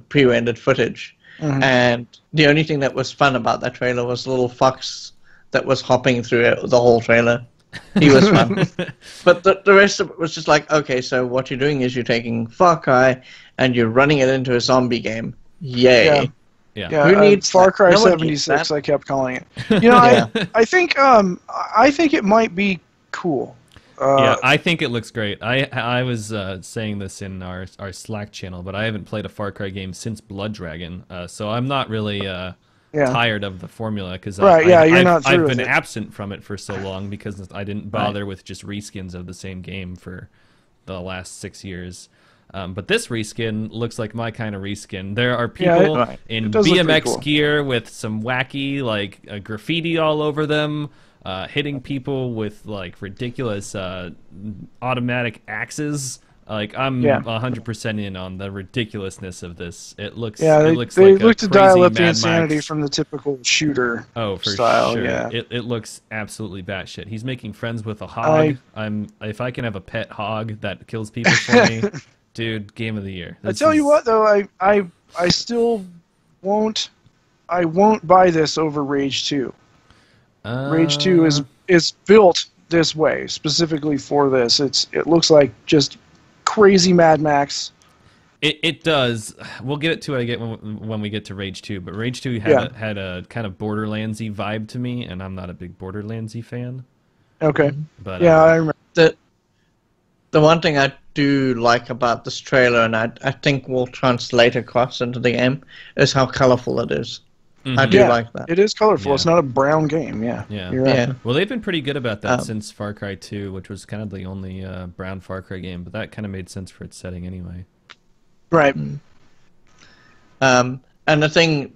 pre-rendered footage. Mhm. And the only thing that was fun about that trailer was the little fox that was hopping through the whole trailer. He was fun. But the rest of it was just like, okay, so what you're doing is you're taking Far Cry and you're running it into a zombie game. Yay. Yeah. Yeah. Yeah, Who needs Far that? Cry No one needs 76. that. I kept calling it. You know, Yeah. I think it might be cool. Yeah, I think it looks great. I was saying this in our Slack channel, but I haven't played a Far Cry game since Blood Dragon, so I'm not really yeah. tired of the formula because Right, yeah, you're not through I've with been it. absent from it for so long because I didn't bother with just reskins of the same game for the last 6 years. But this reskin looks like my kind of reskin. There are people Right. in It does look pretty BMX cool. gear with some wacky graffiti all over them, hitting people with like ridiculous automatic axes. Like I'm Yeah. 100% in on the ridiculousness of this. It looks Yeah, it they looks they like look a to crazy dial up the Mad insanity Max. from the typical shooter. Oh, for style, sure. yeah. It looks absolutely batshit. He's making friends with a hog. If I can have a pet hog that kills people for me, dude, game of the year. I tell you what, though, I still won't buy this over Rage 2. Rage 2 is built this way specifically for this. It looks like just crazy Mad Max. It does. We'll get it to it when we get to Rage 2, but Rage 2 had a kind of Borderlandsy vibe to me, and I'm not a big Borderlandsy fan. Okay. But Yeah, I remember. The one thing I do like about this trailer, and I think will translate across into the game, is how colorful it is. I do Yeah, like that. it is colorful. Yeah. It's not a brown game. Yeah. Yeah. You're right. Yeah. Well, they've been pretty good about that Um, since Far Cry 2, which was kind of the only brown Far Cry game, but that kind of made sense for its setting anyway. Right. And the thing,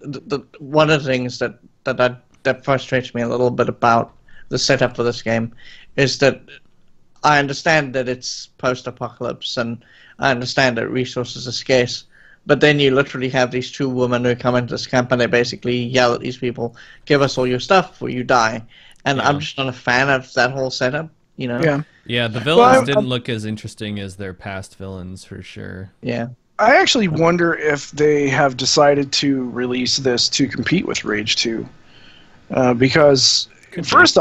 one of the things that frustrates me a little bit about the setup for this game is that I understand that it's post-apocalypse and I understand that resources are scarce, but then you literally have these two women who come into this camp and they basically yell at these people, "Give us all your stuff or you die." And Yeah. I'm just not a fan of that whole setup, you know? Yeah. Yeah, the villains Well, didn't look as interesting as their past villains for sure. Yeah. I actually wonder if they have decided to release this to compete with Rage 2, because Could be. first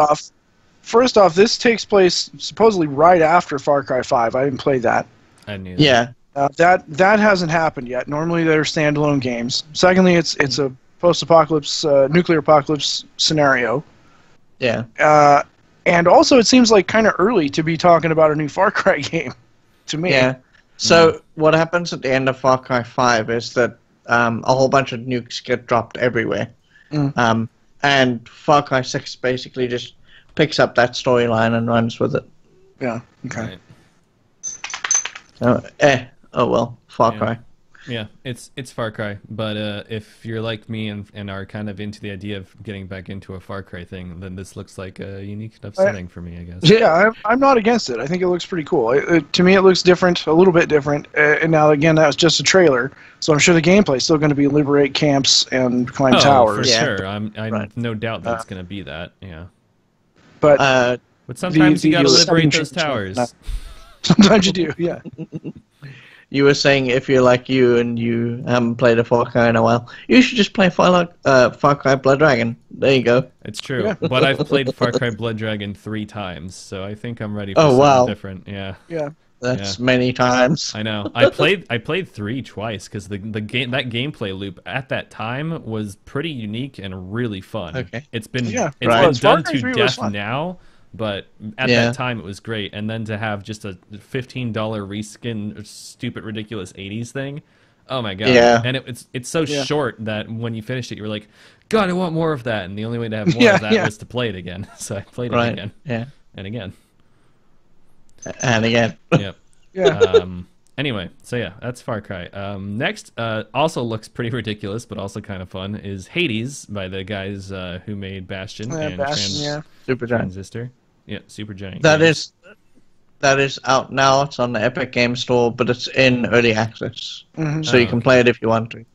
off, this takes place supposedly right after Far Cry 5. I didn't play that. I knew. Yeah. That hasn't happened yet. Normally they're standalone games. Secondly, it's a post-apocalypse, nuclear apocalypse scenario. Yeah. And also, it seems like kind of early to be talking about a new Far Cry game, to me. Yeah. So what happens at the end of Far Cry 5 is that a whole bunch of nukes get dropped everywhere. Mm. And Far Cry 6 basically just picks up that storyline and runs with it. Yeah. Okay. Right. Oh well, Far Yeah. Cry. Yeah, it's Far Cry, but if you're like me and are kind of into the idea of getting back into a Far Cry thing, then this looks like a unique enough setting for me, I guess. Yeah, I'm not against it. I think it looks pretty cool. To me, it looks different, a little bit different. And now, again, that was just a trailer, so I'm sure the gameplay is still going to be liberate camps and climb Oh, towers. for Yeah. sure. I'm Right. no doubt that it's going to be that. Yeah, But but sometimes you got to the liberate setting those change- towers. Sometimes you do, yeah. you were saying if you're like you and you haven't played a Far Cry in a while, you should just play Far Cry Blood Dragon. There you go. It's true, Yeah. but I've played Far Cry Blood Dragon 3 times, so I think I'm ready for Oh, something wow. different. Yeah, Yeah. That's many times. I know. I played 3 twice because the game that gameplay loop at that time was pretty unique and really fun. Okay. It's been Yeah, it's right. been Far done Cry to 3 was death fun. now, but at Yeah. that time it was great. And then to have just a $15 reskin, stupid, ridiculous '80s thing. Oh my god! Yeah. And it's so Yeah. short that when you finished it, you were like, God, I want more of that. And the only way to have more Yeah, of that yeah. was to play it again. So I played it Right. again Yeah. and again. And again. Yep. Yeah. Anyway, so yeah, that's Far Cry. Next, also looks pretty ridiculous, but also kind of fun, is Hades by the guys who made Bastion and Bastion, yeah. Super Giant. Transistor. Yeah, Super Giant. That Games. is out now. It's on the Epic Game Store, but it's in early access, Mhm. so you can play it if you want to.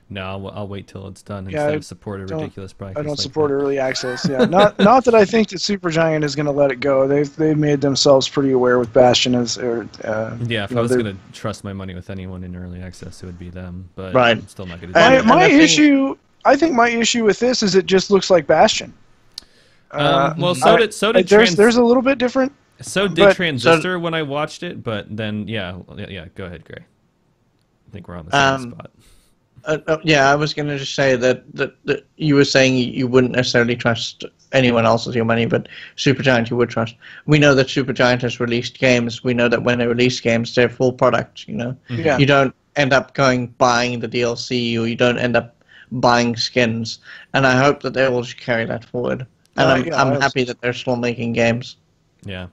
No, I'll wait till it's done Yeah, instead I of support a don't- ridiculous price. I don't like support that. early access. Yeah, not that I think that Supergiant is going to let it go. They've made themselves pretty aware with Bastion as Yeah, if you I know, was they're- going to trust my money with anyone in early access, it would be them. But Right. I'm still not going to do And- it. my I think- issue. I think my issue with this is it just looks like Bastion. Well, so did there's a little bit different. So did But- Transistor when I watched it, but then yeah. Go ahead, Gray. I think we're on the same spot. Yeah, I was going to just say that you were saying you wouldn't necessarily trust anyone else with your money, but Supergiant you would trust. We know that Supergiant has released games. We know that when they release games, they're full products. You know, Yeah. you don't end up buying the DLC, or you don't end up buying skins. And I hope that they will just carry that forward. And Yeah, I'm happy that they're still making games. Yeah.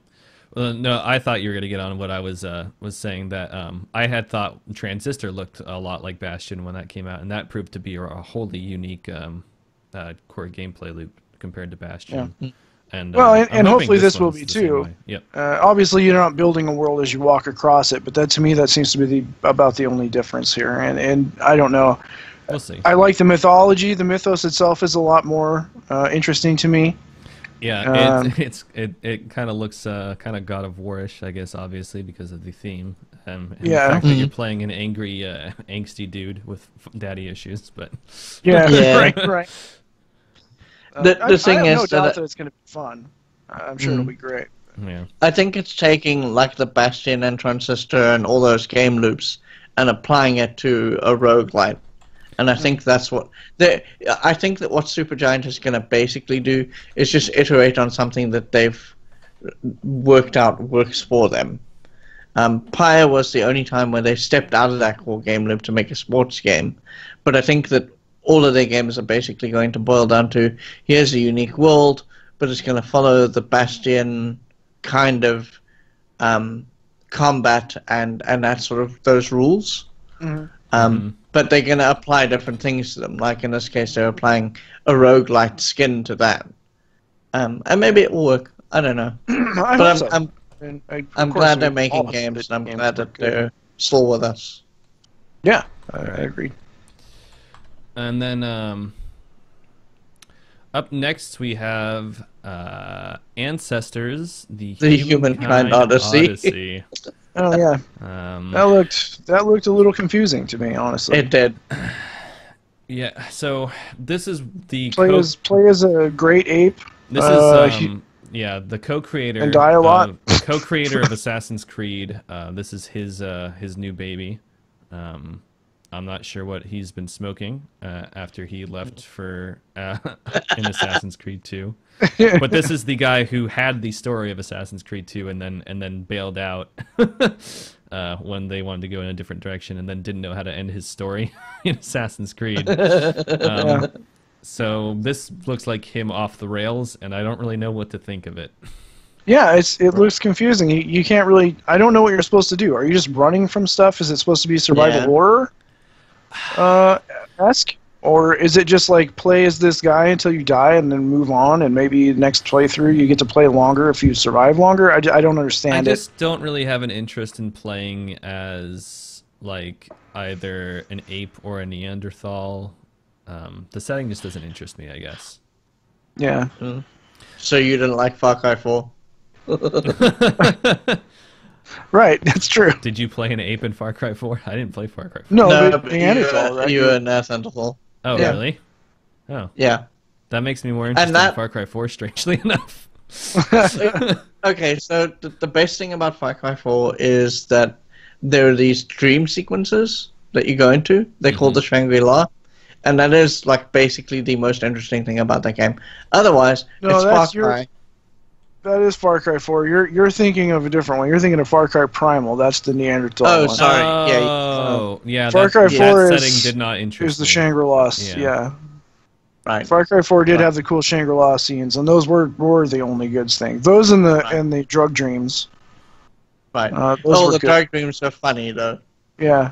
Well, no, I thought you were going to get on what I was saying, that I had thought Transistor looked a lot like Bastion when that came out, and that proved to be a wholly unique core gameplay loop compared to Bastion. Yeah. And Well, I'm and hoping hopefully this will one's be the same too. way. Yep. Obviously, you're not building a world as you walk across it, but to me that seems to be about the only difference here. And I don't know. We'll see. I like the mythology. The mythos itself is a lot more interesting to me. Yeah, it kind of looks kind of God of War-ish, I guess, obviously because of the theme. And Yeah. the fact that Mhm. you're playing an angry, angsty dude with daddy issues, but Yeah, Yeah. right. The thing I have is no doubt that- that it's going to be fun. I'm sure it'll be great. yeah. I think it's taking like the Bastion and Transistor and all those game loops and applying it to a roguelite. And I think that's I think that what Supergiant is going to basically do is just iterate on something that they've worked out works for them. Pyre was the only time where they stepped out of that core game loop to make a sports game. But I think that all of their games are basically going to boil down to, here's a unique world, but it's going to follow the Bastion kind of combat and that sort of those rules. Mhm. But they're going to apply different things to them. Like in this case, they're applying a roguelite skin to that. And maybe it will work. I don't know. I But hope so. I'm And of I'm course, glad they're we making all games, hope and I'm games glad look that good. they're still with us. Yeah, I agree. And then up next we have Ancestors, the Humankind Odyssey. Oh yeah, that looked a little confusing to me, honestly. It did. Yeah, so this is the Play as a great ape. this hu- is the co-creator and die a lot. the co-creator of Assassin's Creed. This is his new baby. I'm not sure what he's been smoking after he left for in Assassin's Creed 2. But this is the guy who had the story of Assassin's Creed 2 and then bailed out when they wanted to go in a different direction and then didn't know how to end his story in Assassin's Creed. So this looks like him off the rails, and I don't really know what to think of it. Yeah, it looks confusing. You can't really. I don't know what you're supposed to do. Are you just running from stuff? Is it supposed to be survival Yeah. horror? Esque? Or is it just like play as this guy until you die and then move on, and maybe next playthrough you get to play longer if you survive longer? I don't understand I it. just don't really have an interest in playing as like either an ape or a Neanderthal. The setting just doesn't interest me, I guess. Yeah. So you didn't like Far Cry 4? Right, that's true. Did you play an ape in Far Cry 4? I didn't play Far Cry 4. No, No, but but Neanderthal, right? you're a Neanderthal. Oh, Yeah. really? Oh, Yeah. that makes me more And interested in that- Far Cry 4, strangely enough. Okay, so the best thing about Far Cry 4 is that there are these dream sequences that you go into. They're called the Shangri-La. And that is, like, basically the most interesting thing about that game. Otherwise, No, it's Far that's Cry. That is Far Cry 4. You're thinking of a different one. You're thinking of Far Cry Primal. That's the Neanderthal Oh, one. sorry. Oh, yeah. Far that, Cry that 4 setting is- did not interest Is the me. Shangri-La, Yeah. yeah. Right. Far Cry 4 did Right. have the cool Shangri-La scenes, and those were the only good things. Those and the Right. and the drug dreams. Right. Those Oh, were the good. Dark Dreams are funny, though. Yeah.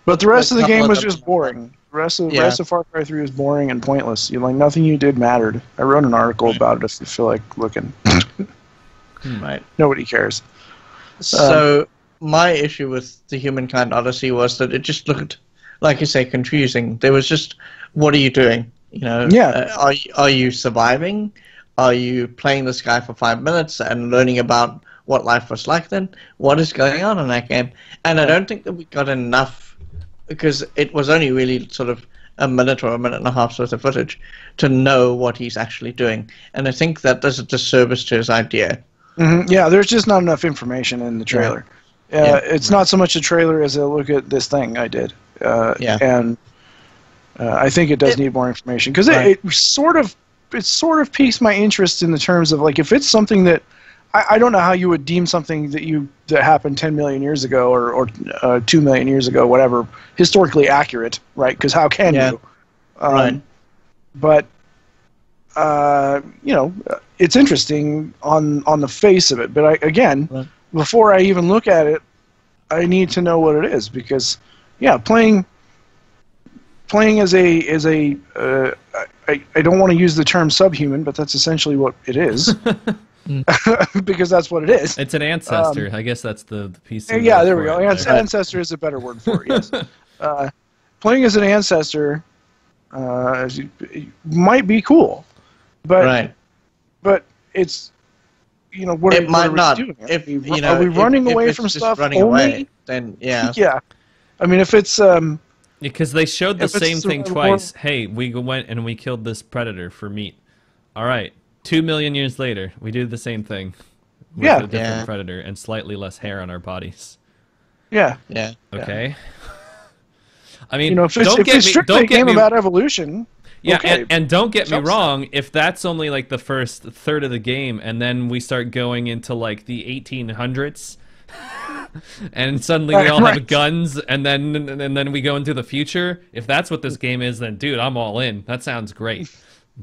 But the rest of the couple game was them just are boring. The rest Yeah. of Far Cry 3 was boring and pointless. Nothing you did mattered. I wrote an article Right. about it if you feel like looking. Right. Nobody cares. So my issue with the Humankind Odyssey was that it just looked, like you say, confusing. There was just, what are you doing? You know, Yeah. are you surviving? Are you playing this guy for 5 minutes and learning about what life was like then? What is going on in that game? And I don't think that we got enough, because it was only really sort of a minute or a minute and a half worth of footage to know what he's actually doing. And I think that does a disservice to his idea. Yeah, there's just not enough information in the trailer. Yeah, It's not so much a trailer as a look at this thing I did. Yeah. And I think it does need more information because Right. it sort of piques my interest in the terms of like if it's something that I don't know how you would deem something that happened 10 million years ago or 2 million years ago, whatever, historically accurate, right? Because how can Yeah. you? Right. But it's interesting on the face of it. But Right. before I even look at it, I need to know what it is because, yeah, playing as a I don't want to use the term subhuman, but that's essentially what it is. Because that's what it is. It's an ancestor. I guess that's the PC. Yeah, word there we for go. it there. Ancestor is a better word for it. Yes. Playing as an ancestor might be cool, but Right. but it's what It might are we not. doing? If are we, you know, are we running if away it's from just stuff running only? away, then yeah. Yeah, I mean if it's Because they showed the If it's same thing survival- twice. Hey, we went and we killed this predator for meat. All right, 2 million years later, we do the same thing with Yeah. a different Yeah. predator and slightly less hair on our bodies. yeah. Yeah. Okay. I mean, If it's, don't if get it's me. strictly Don't a get game me. about evolution, Yeah, okay. and don't get me Some wrong. If that's only like the first third of the game, and then we start going into like the 1800s, and suddenly we all have Right. guns, and then we go into the future. If that's what this game is, then dude, I'm all in. That sounds great.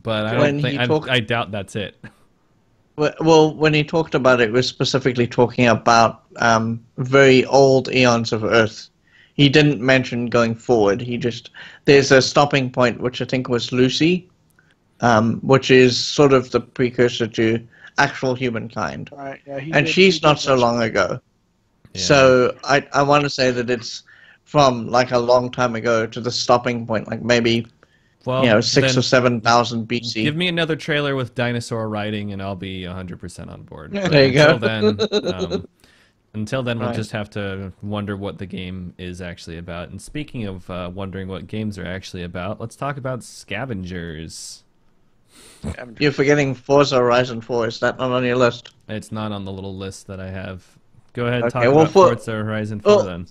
But I When don't think he I, talked- I doubt that's it. Well, when he talked about it, was specifically talking about very old eons of Earth. He didn't mention going forward. There's a stopping point, which I think was Lucy, which is sort of the precursor to actual humankind. right? Yeah, And she's not so long ago. Yeah. So I want to say that it's from like a long time ago to the stopping point, like maybe Well, 6 then or 7,000 BC. give me another trailer with dinosaur riding, and I'll be 100% on board. But There you go. Until then, we'll Right. just have to wonder what the game is actually about. And speaking of wondering what games are actually about, let's talk about scavengers. You're forgetting Forza Horizon 4. Is that not on your list? It's not on the little list that I have. Go ahead and Okay, talk well, about for- Forza Horizon 4 well, then.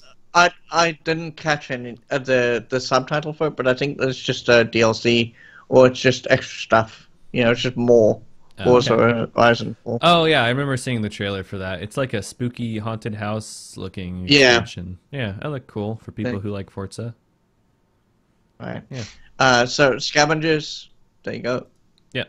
I didn't catch any the subtitle for it, but I think there's just a DLC or it's just extra stuff. It's just more Forza Horizon 4. Oh, yeah, I remember seeing the trailer for that. It's like a spooky haunted house looking Yeah. expansion. Yeah, that looked cool for people who like Forza. Right. Yeah. So Scavengers. There you go. Yeah.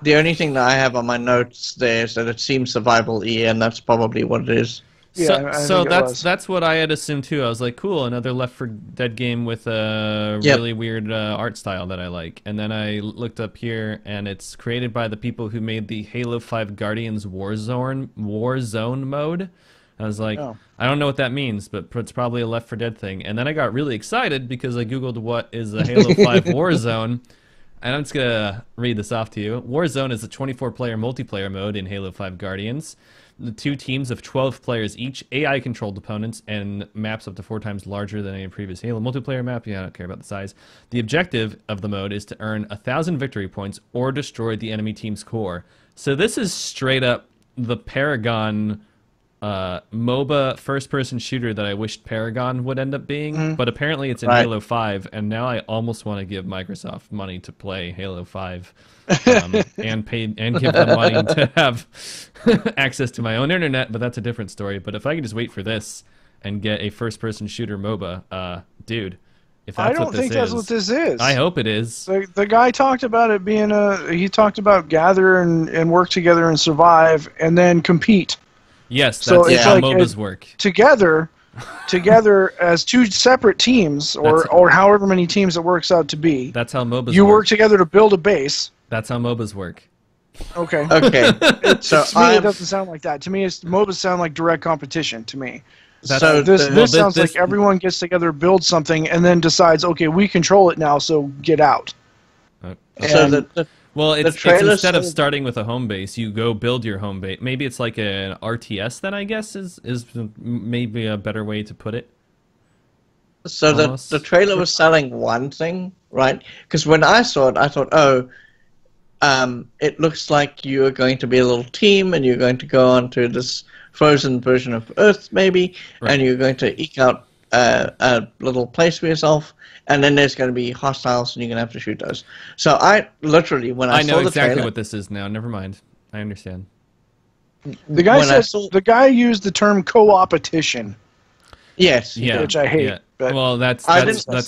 The only thing that I have on my notes there is that it seems survival-y, and that's probably what it is. Yeah, I So think it was. that's what I had assumed too. I was like, cool, another Left 4 Dead game with a Yep. really weird art style that I like. And then I looked up here, and it's created by the people who made the Halo 5 Guardians Warzone mode. I was like, Oh. I don't know what that means, but it's probably a Left 4 Dead thing. And then I got really excited because I googled what is a Halo 5 Warzone. and I'm just gonna read this off to you. Warzone is a 24-player multiplayer mode in Halo 5 Guardians. The 2 teams of 12 players each, AI-controlled opponents, and maps up to 4 times larger than any previous Halo multiplayer map. Yeah, I don't care about the size. The objective of the mode is to earn 1,000 victory points or destroy the enemy team's core. So this is straight up the Paragon MOBA first-person shooter that I wished Paragon would end up being, but apparently it's in Halo 5, and now I almost want to give Microsoft money to play Halo 5, and give them money to have access to my own internet, but that's a different story. But if I could just wait for this and get a first-person shooter MOBA, dude, if that's what this is... I don't think that's what this is. I hope it is. The guy talked about it being he talked about gather and work together and survive, and then compete. Yes, that's how MOBAs work. Together as 2 separate teams, or however many teams it works out to be. That's how MOBAs work. You work together to build a base. That's how MOBAs work. Okay. Okay. So to me, it doesn't sound like that. To me, MOBAs sound like direct competition to me. So this sounds like everyone gets together, builds something, and then decides, okay, we control it now, so get out. Well, it's instead of starting with a home base, you go build your home base. Maybe it's like an RTS then, I guess, is maybe a better way to put it. So the trailer was selling one thing, right? Because when I saw it, I thought, it looks like you are going to be a little team, and you're going to go onto this frozen version of Earth, maybe, and you're going to eke out a little place for yourself. And then there's going to be hostiles, and you're going to have to shoot those. So I literally, when I saw the trailer... I know exactly what this is now. Never mind. I understand. The guy the guy used the term co-opetition. Yes. Yeah. Which I hate. Yeah. But well, that's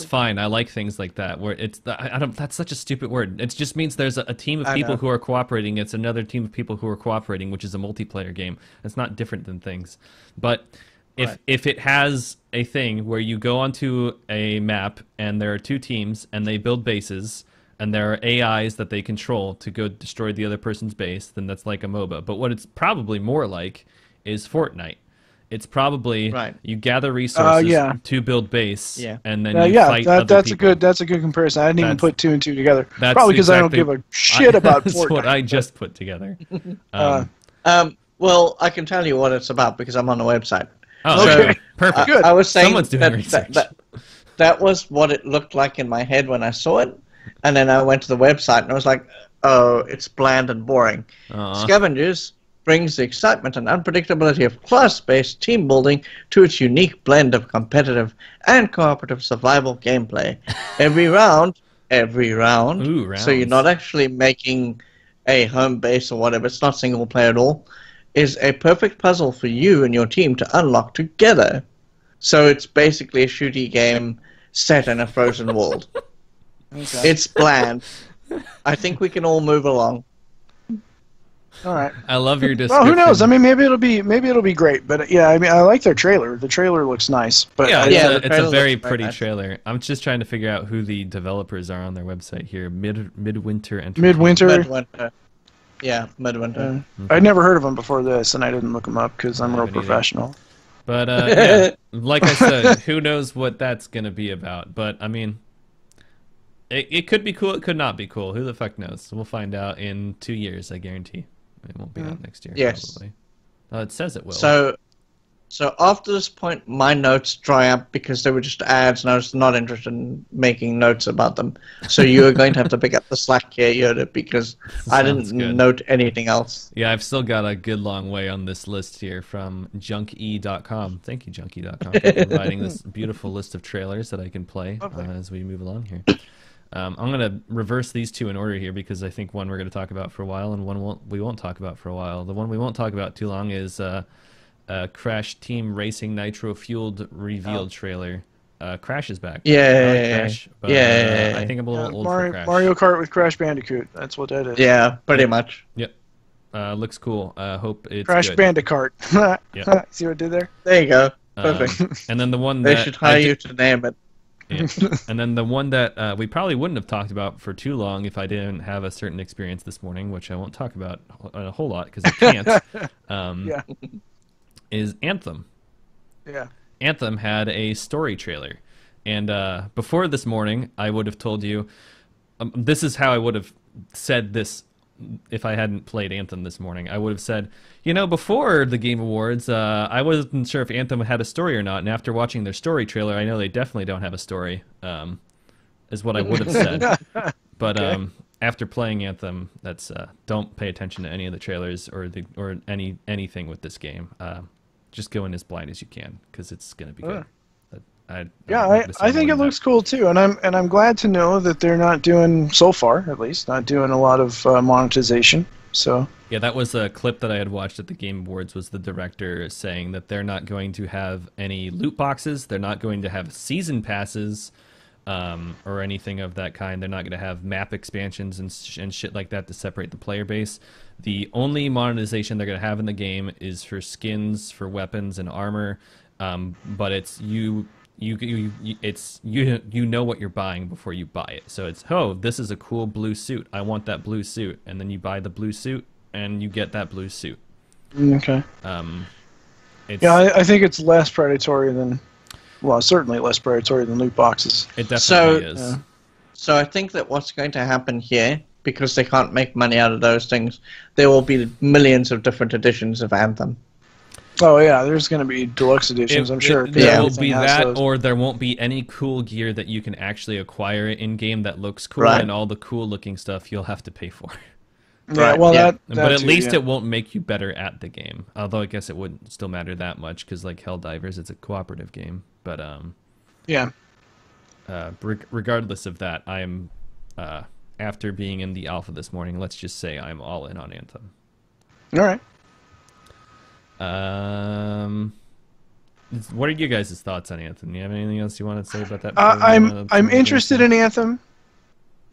fine. I like things like that. Where it's that's such a stupid word. It just means there's a team of people who are cooperating. It's another team of people who are cooperating, which is a multiplayer game. It's not different than things. But if it has a thing where you go onto a map and there are 2 teams and they build bases and there are AIs that they control to go destroy the other person's base, then that's like a MOBA. But what it's probably more like is Fortnite. It's probably you gather resources to build base, and then you fight other people. That's a good comparison. I didn't even put 2 and 2 together. Probably because I don't give a shit about Fortnite. That's what I just put together. Well, I can tell you what it's about because I'm on the website. Oh, okay. Perfect. Good. I was saying someone's doing research. That was what it looked like in my head when I saw it, and then I went to the website and I was like, oh, it's bland and boring. Scavengers brings the excitement and unpredictability of class-based team building to its unique blend of competitive and cooperative survival gameplay. Every round, Ooh, so you're not actually making a home base or whatever, it's not single player at all, is a perfect puzzle for you and your team to unlock together. So it's basically a shooty game set in a frozen world. Okay. It's bland. I think we can all move along. All right. I love your description. Well, who knows? I mean, maybe it'll be great. But yeah, I mean, I like their trailer. The trailer looks nice. But it's a very pretty trailer. I'm just trying to figure out who the developers are on their website here. Midwinter Entertainment. Midwinter. Yeah, Midwinter. I'd never heard of them before this, and I didn't look them up because I'm real professional. But yeah, like I said, who knows what that's gonna be about? But I mean, it could be cool. It could not be cool. Who the fuck knows? We'll find out in 2 years. I guarantee. It won't be out next year. Yes. Probably. It says it will. So after this point, my notes dry up because they were just ads, and I was not interested in making notes about them. So you are going to have to pick up the slack here, Yoda, because I didn't note anything else. Yeah, I've still got a good long way on this list here from junkie.com. Thank you, junkie.com, for providing this beautiful list of trailers that I can play as we move along here. I'm going to reverse these 2 in order here because I think one we're going to talk about for a while and one we won't talk about for a while. The one we won't talk about too long is Crash Team Racing Nitro Fueled reveal trailer. Crash is back. Yeah. Crash, but, I think I'm a little old for Crash. Mario Kart with Crash Bandicoot. That's what that is. Yeah, pretty much. Yep. Looks cool. Hope it's Crash good. Bandicoot. Yeah. See what I did there? There you go. Perfect. And then the one they should hire you to name it. Yeah. And then the one that we probably wouldn't have talked about for too long if I didn't have a certain experience this morning, which I won't talk about a whole lot because I can't, is Anthem. Yeah. Anthem had a story trailer. And before this morning, I would have told you, this is how I would have said this if I hadn't played Anthem this morning. I would have said, before the Game Awards, I wasn't sure if Anthem had a story or not, and after watching their story trailer, I know they definitely don't have a story, is what I would have said. But Okay. After playing Anthem, that's don't pay attention to any of the trailers or anything with this game. Just go in as blind as you can, because it's going to be good. I'm not gonna say I think more it than looks cool too, and I'm glad to know that they're not doing, so far at least, not doing a lot of monetization. So Yeah, that was a clip that I had watched at the Game Awards, was the director saying that they're not going to have any loot boxes, they're not going to have season passes, or anything of that kind. They're not going to have map expansions and shit like that to separate the player base. The only monetization they're going to have in the game is for skins, for weapons and armor, but it's you know what you're buying before you buy it. So it's, oh, this is a cool blue suit, I want that blue suit, and then you buy the blue suit and you get that blue suit. okay. It's, Yeah, I think it's less predatory than, well, certainly less predatory than loot boxes. it definitely is. Yeah. So I think that what's going to happen here, because they can't make money out of those things, there will be millions of different editions of Anthem. Oh yeah, there's going to be deluxe editions, I'm sure. 'cause There will everything be has that, those. or there won't be any cool gear that you can actually acquire in game that looks cool, Right. and all the cool looking stuff you'll have to pay for. Yeah, Right, well, yeah. that But at too, least yeah. it won't make you better at the game. Although I guess it wouldn't still matter that much, because like Helldivers, it's a cooperative game. But Yeah. regardless of that, I'm after being in the alpha this morning, let's just say I'm all in on Anthem. All right. What are you guys' thoughts on Anthem? You have anything else you want to say about that? before we move on to I'm the interested in Anthem,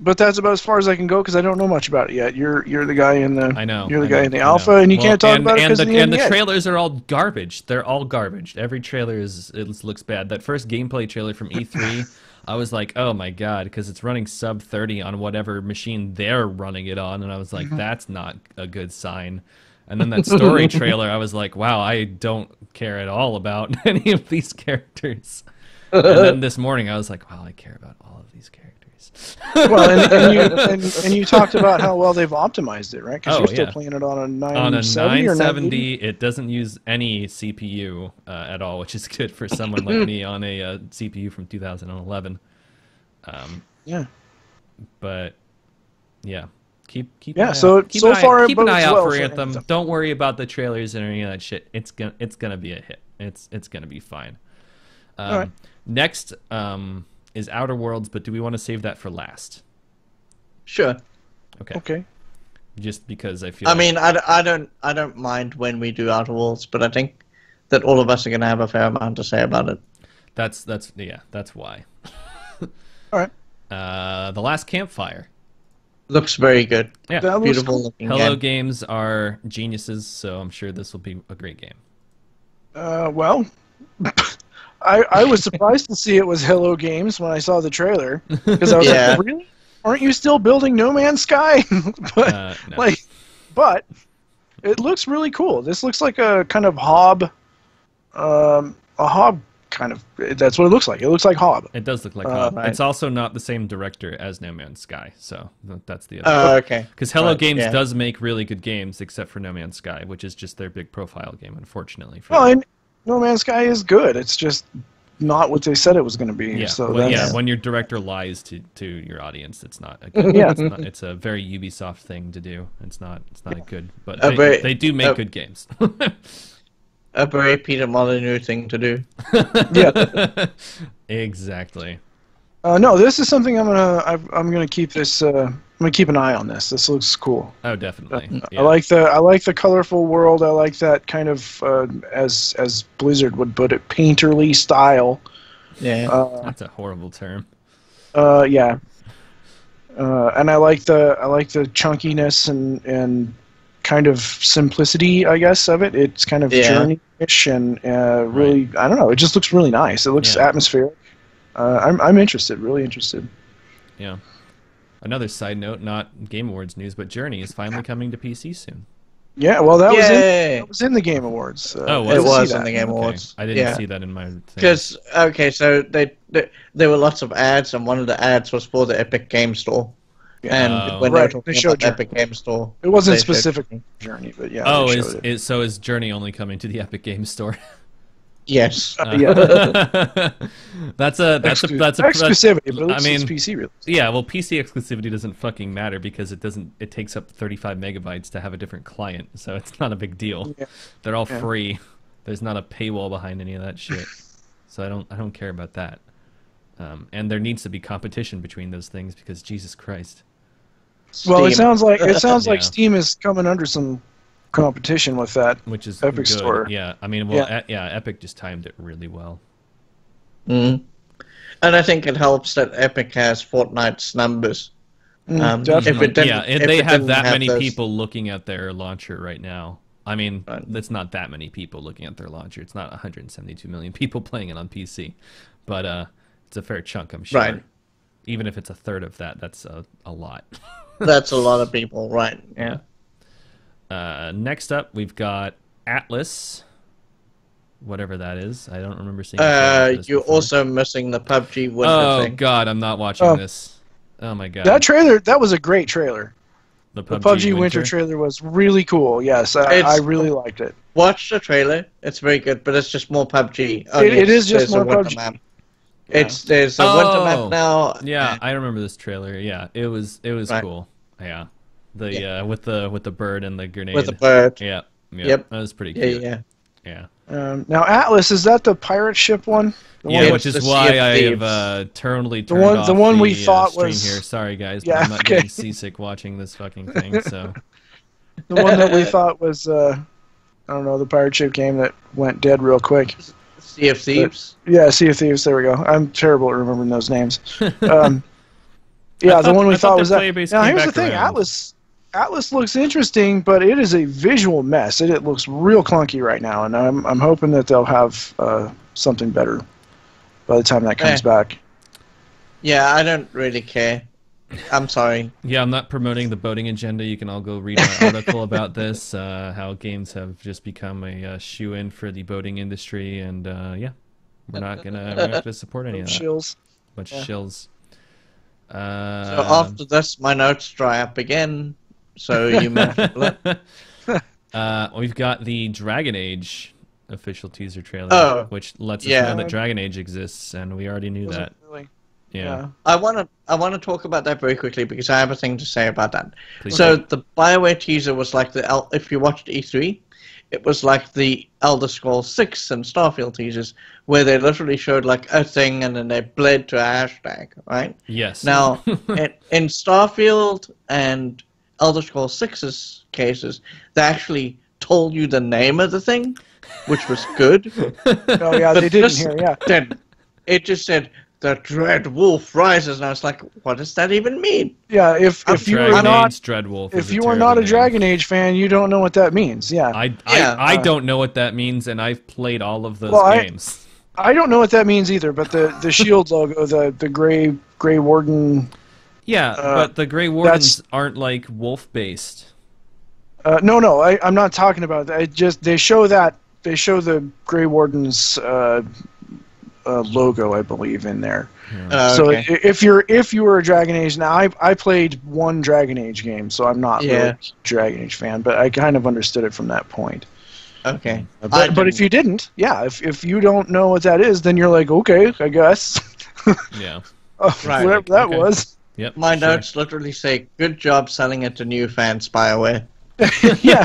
but that's about as far as I can go because I don't know much about it yet. You're the guy in the I know. you're the I guy know, in the I know. alpha, and you Well, can't talk about it because the, of the and the NDA. trailers are all garbage. They're all garbage. Every trailer looks bad. That first gameplay trailer from E3, I was like, oh my god, because it's running sub 30 on whatever machine they're running it on, and I was like, that's not a good sign. And then that story trailer, I was like, wow, I don't care at all about any of these characters. And then this morning, I was like, wow, I care about all of these characters. Well, and you talked about how well they've optimized it, right? Because Oh, you're still yeah. playing it on a 970 On a or 980. 970, it doesn't use any CPU at all, which is good for someone like me on a CPU from 2011. Yeah. But yeah, keep Yeah, an eye so- out. Keep so an eye- far it keep an eye bodes out well for for Anthem. Anthem. Don't worry about the trailers and any of that shit. It's gonna be a hit. It's gonna be fine. All right. Next is Outer Worlds, but do we want to save that for last? Sure. Okay. Okay. Just because I feel. I like- mean, I don't mind when we do Outer Worlds, but I think that all of us are going to have a fair amount to say about it. that's why. All right. The Last Campfire. Looks very good. Yeah. That looks Beautiful cool. looking Hello game. Games are geniuses, so I'm sure this will be a great game. Well, I was surprised to see it was Hello Games when I saw the trailer because I was Yeah. like, really? Aren't you still building No Man's Sky? But No. but it looks really cool. This looks like a kind of Hob, a Hob kind of. That's what it looks like. It looks like Hob. It does look like Hob. right. It's also not the same director as No Man's Sky, so that's the Oh, other. okay. Because Hello Right, Games yeah. does make really good games, except for No Man's Sky, which is just their big profile game, unfortunately. For Well, them. and No Man's Sky is good. It's just not what they said it was going to be. Yeah, So well, that's, yeah. When your director lies to your audience, it's not a good. Yeah. It's a very Ubisoft thing to do. It's not a good, but A they, very- they do make a- good games. A very Peter Molyneux thing to do. yeah. Exactly. No, this is something I'm gonna keep this. I'm gonna keep an eye on this. This looks cool. Oh, definitely. Yeah. I like the colorful world. I like that kind of as Blizzard would put it, painterly style. Yeah. That's a horrible term. Yeah. And I like the chunkiness and kind of simplicity, I guess, of it. It's kind of Yeah. journey-ish and really, I don't know. It just looks really nice. It looks Yeah. atmospheric. I'm interested, really interested. Yeah. Another side note, not Game Awards news, but Journey is finally coming to PC soon. Yeah, well, that Yay! was in the Game Awards. Oh, good was to It see was that. in the Game Okay. Awards. I didn't Yeah. see that in my thing. Because, okay, so there were lots of ads, and one of the ads was for the Epic Game Store. And when they were talking about the Epic Game Store, it wasn't specific Journey, but yeah. Oh, is Journey only coming to the Epic Game Store? Yes. Yeah. That's exclusivity, but it's PC release. Yeah, well, PC exclusivity doesn't fucking matter because it takes up 35 megabytes to have a different client, so it's not a big deal. Yeah. They're all free. There's not a paywall behind any of that shit, so I don't care about that. And there needs to be competition between those things because Jesus Christ. Well, it sounds like Steam is coming under some competition with that, which is Epic good. Store. Yeah, I mean, well, Epic just timed it really well. And I think it helps that Epic has Fortnite's numbers. They have that many people looking at their launcher right now. I mean, it's not that many people looking at their launcher. It's not 172 million people playing it on PC, but it's a fair chunk, I'm sure. Right. Even if it's a third of that, that's a lot. That's a lot of people, right? Yeah. Next up, we've got Atlas, whatever that is. I don't remember seeing. You're also missing the PUBG winter thing. Oh God, I'm not watching this. Oh my God. That was a great trailer. The PUBG winter trailer was really cool. Yes, I really liked it. Watch the trailer. It's very good, but it's just more PUBG. It is just more PUBG. Map. Yeah. There's a winter map now. Yeah, I remember this trailer. Yeah, it was cool. Yeah. With the bird and the grenade. With the bird. Yeah. Yep. That was pretty cute. Yeah. Now Atlas, is that the pirate ship one? Which is why I have totally turned off the one we thought stream was here. Sorry guys, but I'm not getting seasick watching this fucking thing. So the one that we thought was I don't know, the pirate ship game that went dead real quick. Sea of Thieves. Sea of Thieves. There we go. I'm terrible at remembering those names. The one we thought was that. Now here's the thing, Atlas looks interesting, but it is a visual mess. It looks real clunky right now, and I'm hoping that they'll have something better by the time that comes back. Yeah, I don't really care. I'm sorry. Yeah, I'm not promoting the boating agenda. You can all go read my article about this, how games have just become a shoe-in for the boating industry, and we're not gonna support any of that. Shills. Bunch of shills. So after this, my notes dry up again. So you mentioned we've got the Dragon Age official teaser trailer, which lets us know that Dragon Age exists, and we already knew that. Really? Yeah. I want to talk about that very quickly because I have a thing to say about that. Please. So the BioWare teaser was like if you watched E3, it was like the Elder Scrolls 6 and Starfield teasers, where they literally showed like a thing and then they bled to a hashtag, right? Yes. Now, in Starfield and Elder Scrolls 6's cases, they actually told you the name of the thing, which was good. Oh yeah, they did here. Yeah. Then it just said the Dread Wolf rises, and I was like, what does that even mean? Yeah, if you are not Dreadwolf, if you are not a Dragon Age fan, you don't know what that means. Yeah. I don't know what that means, and I've played all of those games. I don't know what that means either, but the shield logo, the Grey Warden. Yeah, but the Grey Wardens aren't like wolf based. No, I'm not talking about that. They show the Grey Warden's logo, I believe, in there. So if you were a Dragon Age, now I played one Dragon Age game, so I'm not really a Dragon Age fan, but I kind of understood it from that point. Okay. But if you didn't, if you don't know what that is, then you're like, okay, I guess. Yeah. Whatever that was. Yep. My notes literally say, "Good job selling it to new fans, BioWare." Yeah.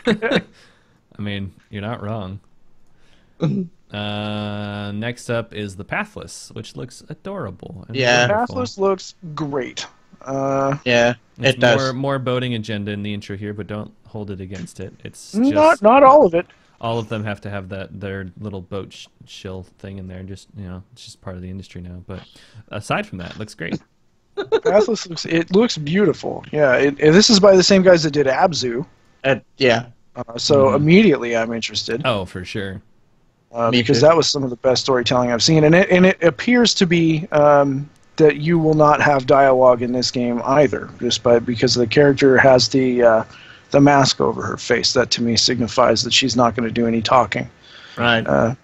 I mean, you're not wrong. Next up is the Pathless, which looks adorable. And Pathless looks great. It does. More boating agenda in the intro here, but don't hold it against it. It's not all of it. All of them have to have their little boat shill thing in there. Just it's just part of the industry now. But aside from that, it looks great. Pathless looks beautiful. Yeah, this is by the same guys that did Abzu. So immediately I'm interested. Oh, for sure. Because that was some of the best storytelling I've seen, and it appears to be that you will not have dialogue in this game either, because the character has the mask over her face. That to me signifies that she's not going to do any talking. Right.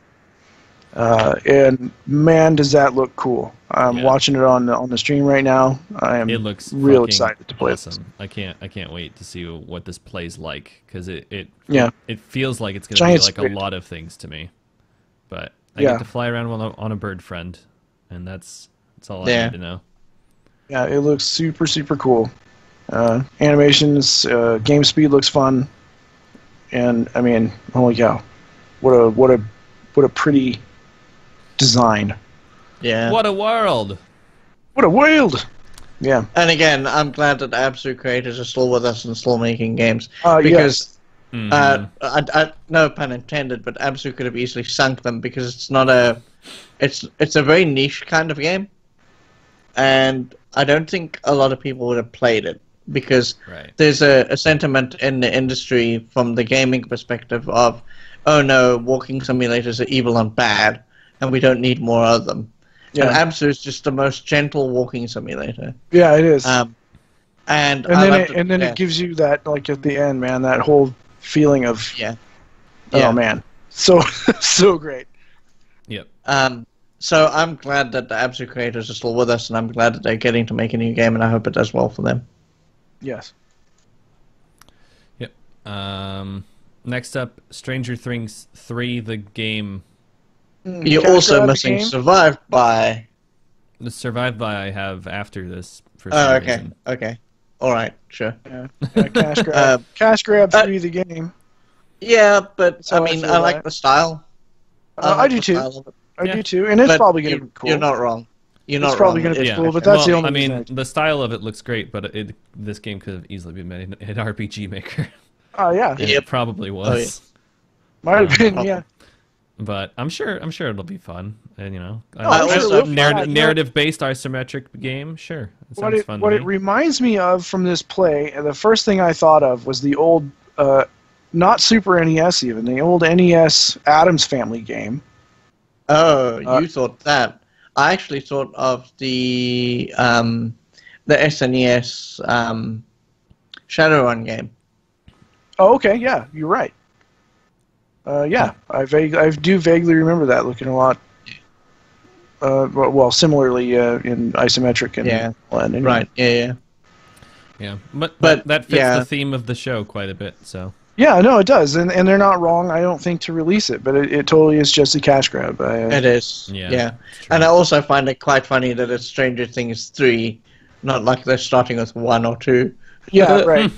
And man, does that look cool! I'm Yeah. watching it on the stream right now. I am It looks real fucking excited to play this. awesome. I can't wait to see what this plays like, because Yeah. it feels like it's gonna be Giant like a squid. lot of things to me. But I Yeah. get to fly around on a bird friend, and that's all I Yeah. need to know. Yeah, it looks super super cool. Animations, game speed looks fun, and I mean, holy cow, what a pretty design. Yeah. What a world! What a world! Yeah. And again, I'm glad that the Absolute creators are still with us and still making games. Yes. Because, Mhm. no pun intended, but Absolute could have easily sunk them because it's not a... It's a very niche kind of game. And I don't think a lot of people would have played it. Because Right. there's a sentiment in the industry from the gaming perspective of, oh no, walking simulators are evil and bad, and we don't need more of them. Yeah. And Absolute is just the most gentle walking simulator. Yeah, it is. And and I then loved it yeah. gives you that, like, at the end, man, that whole feeling of Yeah. oh Yeah. man, so so great. Yep. So I'm glad that the Absolute creators are still with us, and I'm glad that they're getting to make a new game, and I hope it does well for them. Yes. Yep. Next up, Stranger Things 3, the game. You're Cash also grab missing game? Survived by... The Survived by I have after this for Oh, some okay. reason. Okay. Alright, sure. Yeah, cash grab. Cash grab 3 the game. Yeah, but That's how I I feel I like about the style. I like do the too. style of it. I Yeah. do too, and it's But probably gonna be cool. You're not wrong. You're not It's probably wrong. gonna be Yeah. cool, but that's the Well, only I reason mean, the style of it looks great, but this game could have easily been made in RPG Maker. Oh yeah, And Yep. it probably was. might have been. probably. Yeah, But I'm sure it'll be fun. And I'm sure it will be fun. narrative-based isometric game. Sure, it sounds fun to what me. it reminds me of from this play, and the first thing I thought of was the old, not Super NES even, the old NES Addams Family game. Oh, you thought that. I actually thought of the SNES Shadowrun game. Oh, okay, yeah, you're right. Yeah, I do vaguely remember that looking a lot. Well, similarly in isometric and Yeah. and Right, yeah. Yeah, but But, that fits yeah. the theme of the show quite a bit. So Yeah, no, it does, and they're not wrong. I don't think to release it, but it totally is just a cash grab. It is. Yeah, Yeah. it's true. And I also find it quite funny that it's Stranger Things 3, not like they're starting with 1 or 2. Yeah, right.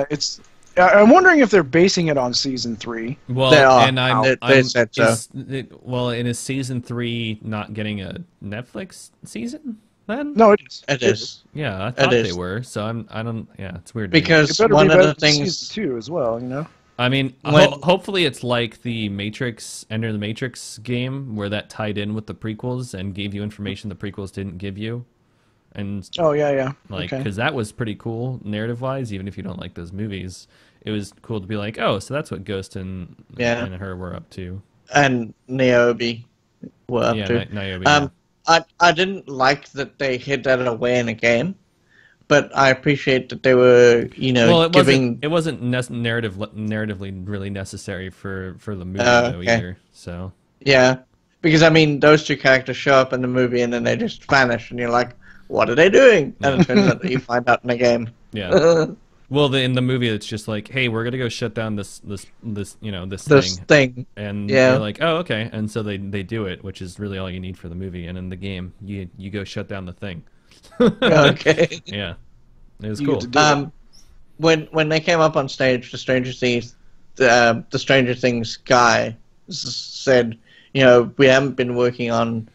It's. I'm wondering if they're basing it on season 3. well, They are. and They said so. And is season 3 not getting a Netflix season then? No, it is. It is. Yeah, I thought they is. were. So I don't. Yeah, it's weird. to me. It Because better one be of better the than things... season 2 as well. You know. I mean, When- hopefully it's like the Matrix, Enter the Matrix game, where that tied in with the prequels and gave you information the prequels didn't give you, and Oh yeah. like Okay. because that was pretty cool narrative-wise. Even if you don't like those movies, it was cool to be like, oh, so that's what Ghost and her were up to. And Niobe were up Yeah, to. Niobe. I didn't like that they hid that away in a game, but I appreciate that they were, well, it giving... wasn't narratively really necessary for the movie Oh, though okay. either. So Yeah, because I mean, those two characters show up in the movie and then they just vanish, and you're like, "What are they doing?" And it turns out that you find out in the game. yeah. Well, in the movie, it's just like, hey, we're gonna go shut down this This thing, thing. and Yeah. you're like, oh, okay, and so they do it, which is really all you need for the movie. And in the game, you go shut down the thing. Okay. Yeah, it was You cool. get to do it. When they came up on stage, the Stranger Things, the Stranger Things guy said, we haven't been working on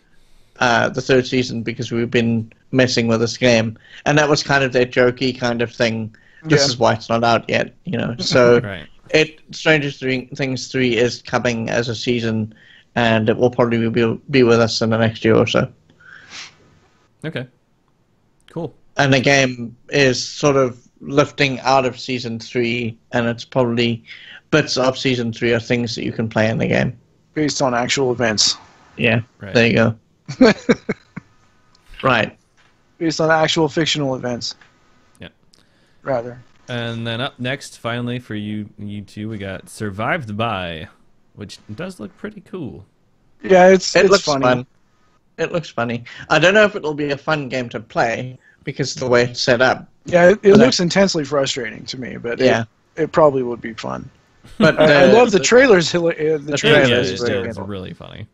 the third season because we've been messing with this game, and that was kind of their jokey kind of thing. This Yeah. is why it's not out yet, So Right. Stranger Things 3 is coming as a season, and it will probably be with us in the next year or so. Okay. Cool. And the game is sort of lifting out of season 3, and it's probably bits of season 3 are things that you can play in the game. Based on actual events. Yeah, Right. there you go. Right. Based on actual fictional events. Yeah. Rather. And then up next, finally for you two, we got Survived by, which does look pretty cool. Yeah, It it's looks funny. fun. It looks funny. I don't know if it'll be a fun game to play because of the way it's set up. Yeah, it But looks intensely frustrating to me, but Yeah, it probably would be fun. but I love the the trailers. The Yeah, trailers yeah, are is very it's hysterical. really funny.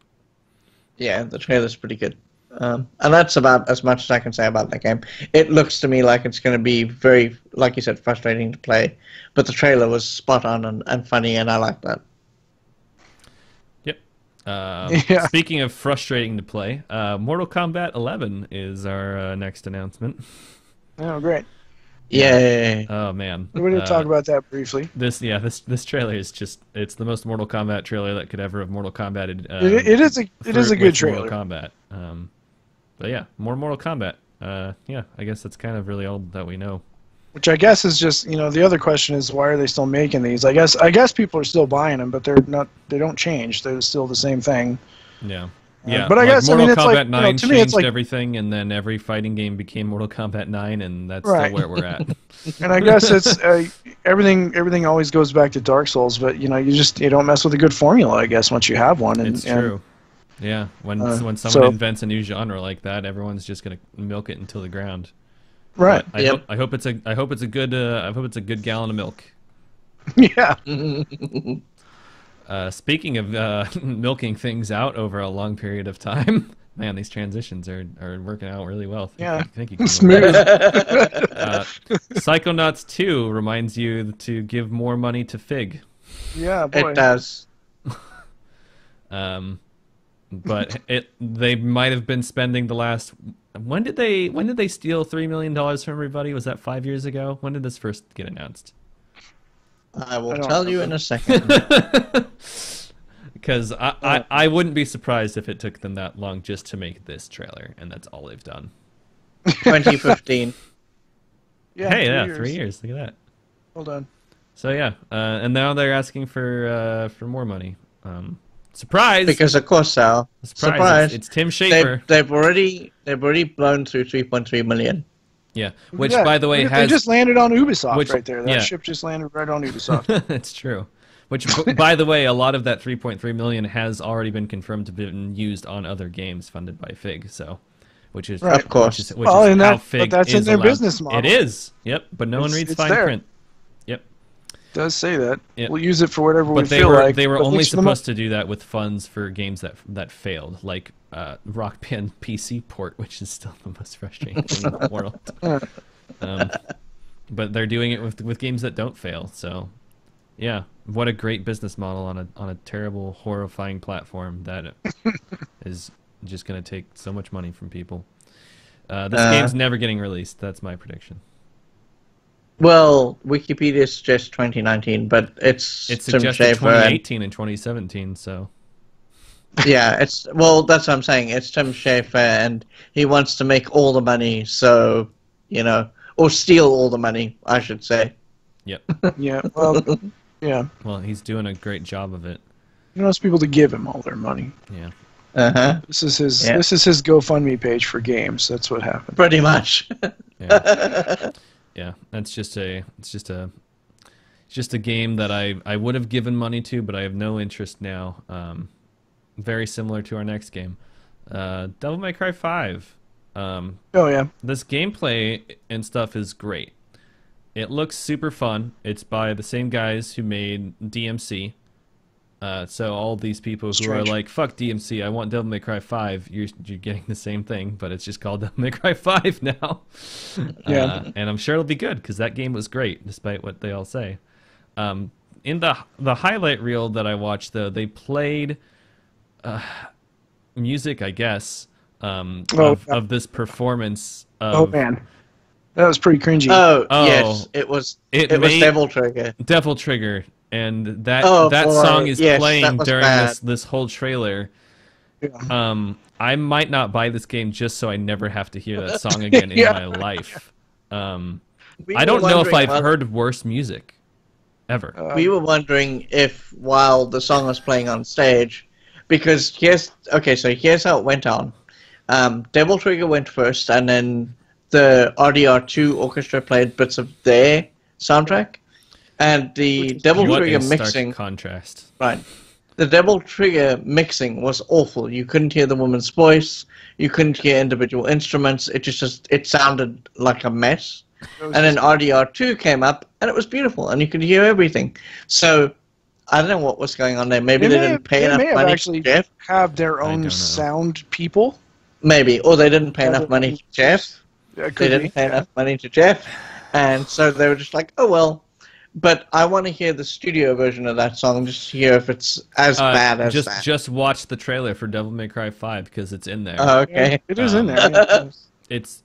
yeah, the trailer's pretty good. And that's about as much as I can say about that game. It looks to me like it's going to be very, like you said, frustrating to play. But the trailer was spot on and funny, and I like that. Yep. Yeah. Speaking of frustrating to play, Mortal Kombat 11 is our next announcement. Oh, great. Yay. Oh man. We're going to talk about that briefly. This trailer is just—it's the most Mortal Kombat trailer that could ever have Mortal Kombated. It is a good with trailer. Mortal Kombat. But yeah, more Mortal Kombat. Yeah, I guess that's kind of really all that we know. Which I guess is just, the other question is, why are they still making these? I guess people are still buying them, but they're not. They don't change. They're still the same thing. Yeah. Yeah, but I guess, Mortal it's Kombat like, 9 to me, it's changed like, everything, and then every fighting game became Mortal Kombat 9, and that's Right. still where we're at. and I guess it's everything always goes back to Dark Souls, but you don't mess with a good formula. I guess once you have one, and It's true. Yeah, when someone so- invents a new genre like that, everyone's just gonna milk it until the ground. right? But I hope it's a good gallon of milk. Yeah. Speaking of milking things out over a long period of time, man, these transitions are working out really well. Yeah. Thank you. Smooth. Psychonauts 2 reminds you to give more money to Fig. Yeah, boy. It does. But they might have been spending the last. When did they steal $3 million from everybody? Was that 5 years ago? When did this first get announced? I will I don't tell you in a second. Because I wouldn't be surprised if it took them that long just to make this trailer, and that's all they've done. 2015. Yeah, Hey, 3 yeah, years. 3 years. Look at that. Hold on. So yeah, and now they're asking for more money. Surprise! Because of course, Sal. Surprise! It's Tim Schafer. They've already blown through 3.3 million. Yeah, which Yeah, by the way they just landed on Ubisoft right there. That yeah. ship just landed right on Ubisoft. It's true. Which, by the way, a lot of that 3.3 million has already been confirmed to be used on other games funded by Fig. So, which is Right. Of course. which Well, is and how that- Fig but that's in is their allowed- business model. It is. Yep. But no one It's- reads it's fine there. print. Yep. Does say that. Yeah. We'll use it for whatever we But they feel were like. they were but only thanks to the supposed to do that with funds for games that failed, like Rock Band PC port, which is still the most frustrating thing in the world. But they're doing it with games that don't fail. So, yeah, what a great business model on a terrible, horrifying platform that is just going to take so much money from people. This game's never getting released. That's my prediction. Well, Wikipedia suggests 2019, but it's It Tim suggested Schafer. 2018 and 2017. So. Yeah, that's what I'm saying. It's Tim Schafer, and he wants to make all the money. So, or steal all the money, I should say. Yep. Yeah. Well. Yeah. Well, he's doing a great job of it. He wants people to give him all their money. Yeah. Uh-huh. This is his. Yeah. This is his GoFundMe page for games. That's what happened. Pretty much. Yeah. Yeah. It's just a game that I would have given money to, but I have no interest now. Very similar to our next game, Devil May Cry 5. Oh yeah. This gameplay and stuff is great. It looks super fun. It's by the same guys who made DMC. So all these people who Strange. are like, fuck DMC, I want Devil May Cry 5, you're getting the same thing, but it's just called Devil May Cry 5 now. Yeah. And I'm sure it'll be good, because that game was great, despite what they all say. In the highlight reel that I watched, though, they played music, I guess, of this performance. Oh man. That was pretty cringy. Oh, Oh. yes, it was. It It was made- Devil Trigger. Devil Trigger, and that Oh, that boy. song is Yes, playing that was during bad. this whole trailer. Yeah. I might not buy this game just so I never have to hear that song again Yeah. in my life. We I were don't know if wondering I've heard worse music ever. We were wondering if, while the song was playing on stage, because here's how it went on. Devil Trigger went first, and then the RDR2 orchestra played bits of their soundtrack, and the Devil What Trigger a stark mixing. contrast. Right. the Devil Trigger mixing was awful. You couldn't hear the woman's voice. You couldn't hear individual instruments. It sounded like a mess. And then RDR2 came up, and it was beautiful, and you could hear everything. So I don't know what was going on there. Maybe they didn't pay enough money actually to Jeff. Have their own sound people. Maybe, or they didn't pay enough money to Jeff. Yeah, they didn't pay enough money to Jeff, and so they were just like, "Oh well." But I want to hear the studio version of that song, just to hear if it's as bad as that. Just watch the trailer for Devil May Cry 5 because it's in there. Oh, okay, yeah, it is in there. Yeah. It's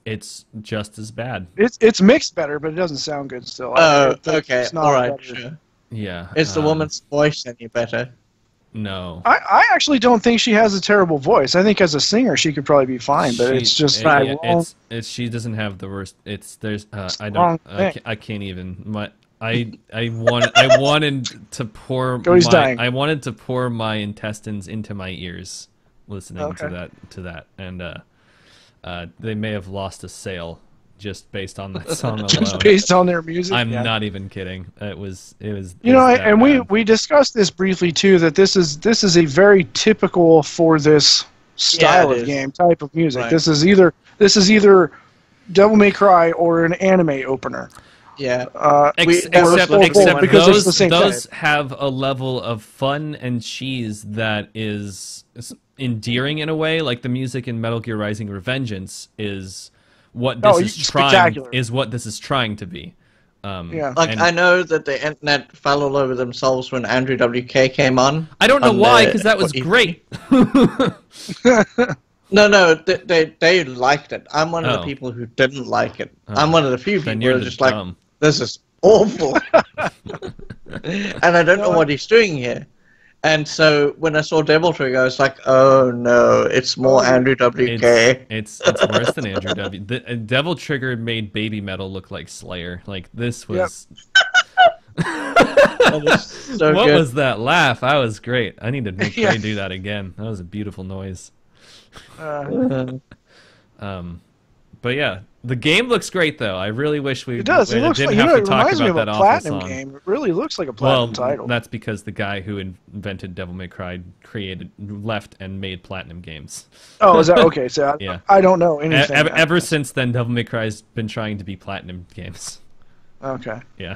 just as bad. It's mixed better, but it doesn't sound good still. Oh, okay, all right, sure. Yeah. Is the woman's voice any better? No. I actually don't think she has a terrible voice. I think as a singer she could probably be fine, but it's just she doesn't have the worst. I can't even. I wanted to pour I wanted to pour my intestines into my ears listening to that, and they may have lost a sale just based on that song alone. Just based on their music. I'm not even kidding. It was. We discussed this briefly too. That this is a very typical for this style of game type of music. Right. This is either Devil May Cry or an anime opener. Yeah. Except because it's the same those have a level of fun and cheese that is endearing in a way. Like the music in Metal Gear Rising: Revengeance is what this is trying to be. I know that the internet fell all over themselves when Andrew WK came on. I don't know why, because that was great. No, they liked it. I'm one of the people who didn't like it. I'm one of the few people who are just dumb. Like, this is awful. And I don't know what he's doing here. And so when I saw Devil Trigger, I was like, oh no, it's more Andrew WK. It's worse than Andrew W. Devil Trigger made Baby Metal look like Slayer. Like, this was... So what good. was that laugh? I was great. I need to make Trey do that again. That was a beautiful noise. But yeah, the game looks great though. I really wish we didn't have to talk about that awful song. Game. It really looks like a platinum title. That's because the guy who invented Devil May Cry left and made platinum games. Oh, is that okay? So I don't know anything. Ever since then, Devil May Cry's been trying to be platinum games. Okay. Yeah,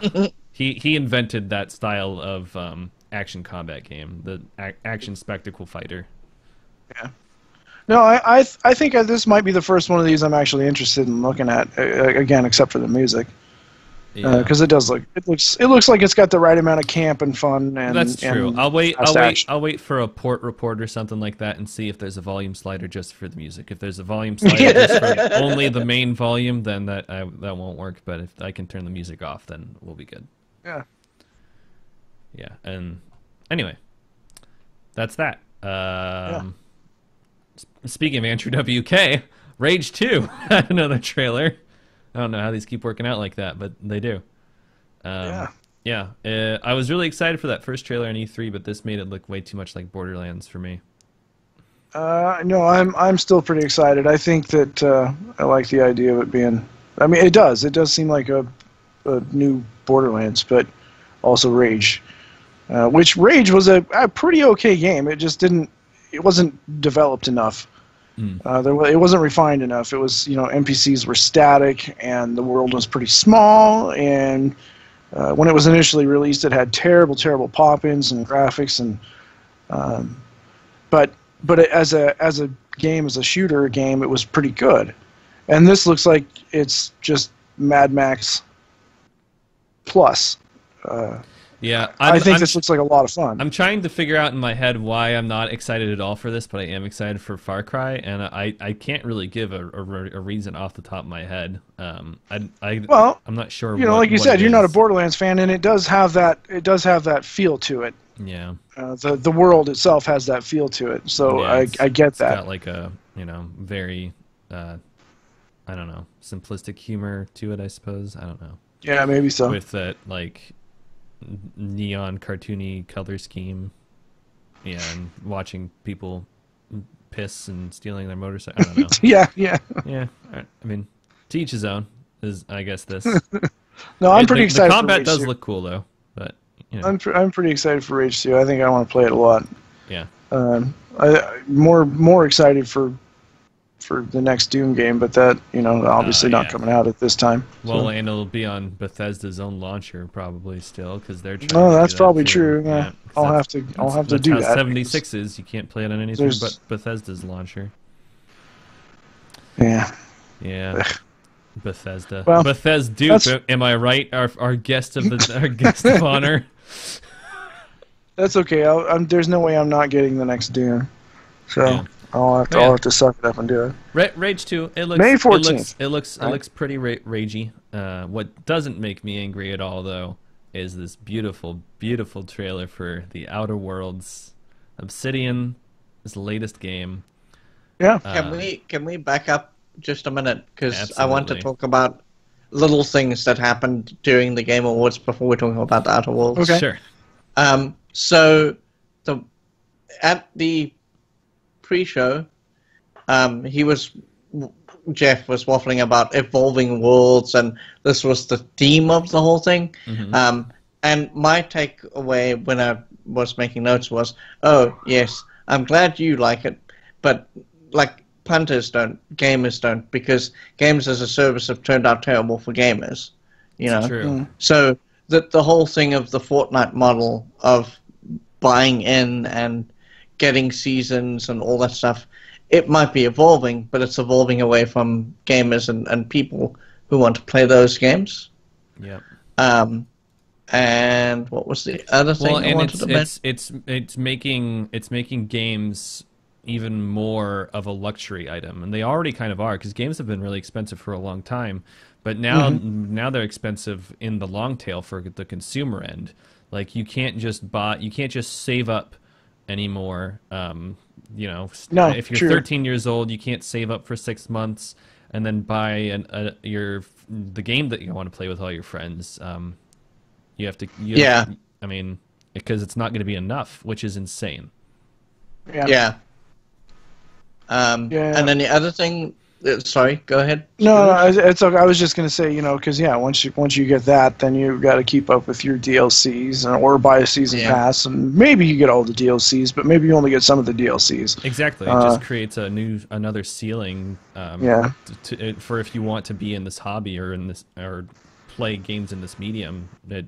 he invented that style of action combat game, the action spectacle fighter. Yeah. No, I think this might be the first one of these I'm actually interested in looking at again, except for the music, because it looks like it's got the right amount of camp and fun. And that's true. And I'll wait for a port report or something like that and see if there's a volume slider just for the music. If there's a volume slider just for only the main volume, then that won't work. But if I can turn the music off, then we'll be good. Yeah. Yeah, and anyway, that's that. Speaking of Andrew WK, Rage 2 had another trailer. I don't know how these keep working out like that, but they do. I was really excited for that first trailer on E3, but this made it look way too much like Borderlands for me. No, I'm still pretty excited. I think that I like the idea of it being... I mean, it does seem like a new Borderlands, but also Rage. Which Rage was a pretty okay game. It just didn't... It wasn't developed enough. It wasn't refined enough. It was, NPCs were static, and the world was pretty small. And when it was initially released, it had terrible pop-ins and graphics. And but as a game, as a shooter game, it was pretty good. And this looks like it's just Mad Max plus. Yeah, I think this looks like a lot of fun. I'm trying to figure out in my head why I'm not excited at all for this, but I am excited for Far Cry, and I can't really give a reason off the top of my head. I'm not sure. Like you said, you're not a Borderlands fan, and it does have that feel to it. Yeah. The world itself has that feel to it, so I get that. It's got like a very I don't know, simplistic humor to it, I suppose. I don't know. Yeah, maybe so. With that like neon cartoony color scheme, and watching people piss and stealing their motorcycle. I don't know. yeah. I mean, to each his own is, I guess, this. No, I'm pretty excited. The combat does look cool though, but I'm pretty excited for Rage 2. I think I want to play it a lot. Yeah. More excited for the next Doom game, but that obviously not Yeah. coming out at this time. Well, So. and it'll be on Bethesda's own launcher probably still, because they're trying No, to that's do that probably too. true. Yeah, 'Cause I'll have to that's do how that. 76 is. You can't play it on anything There's- but Bethesda's launcher. Yeah. Yeah. Ugh. Bethesda. Well, Bethesda. that's- Am I right? Our guest of our guest of honor. That's okay. There's no way I'm not getting the next Doom, so Yeah. I'll have to suck it up and do it. Rage 2. It looks May It 14th, looks pretty ragey. What doesn't make me angry at all though is this beautiful, beautiful trailer for the Outer Worlds, Obsidian's latest game. Yeah. Can we back up just a minute, because I want to Absolutely. talk about little things that happened during the Game Awards before we're talking about the Outer Worlds. Okay. Sure. So at the pre-show, Jeff was waffling about evolving worlds, and this was the theme of the whole thing. Mhm. And my takeaway when I was making notes was, oh yes, I'm glad you like it, but like punters don't, gamers don't, because games as a service have turned out terrible for gamers. You know, It's true. so the whole thing of the Fortnite model of buying in and getting seasons and all that stuff, it might be evolving, but it's evolving away from gamers and people who want to play those games. Yep. And what was the other thing Well, I and wanted to mention? it's making games even more of a luxury item, and they already kind of are, because games have been really expensive for a long time, but now they're expensive in the long tail for the consumer end. Like you can't just save up anymore. No, if you're true. 13 years old, you can't save up for 6 months and then buy the game that you want to play with all your friends. You have to. I mean, because it's not going to be enough, which is insane. Yeah. And then the other thing. Sorry, go ahead. No, it's okay. I was just gonna say, because once you get that, then you got to keep up with your DLCs or buy a season pass, and maybe you get all the DLCs, but maybe you only get some of the DLCs. Exactly, it just creates another ceiling. For if you want to be in this hobby or play games in this medium, it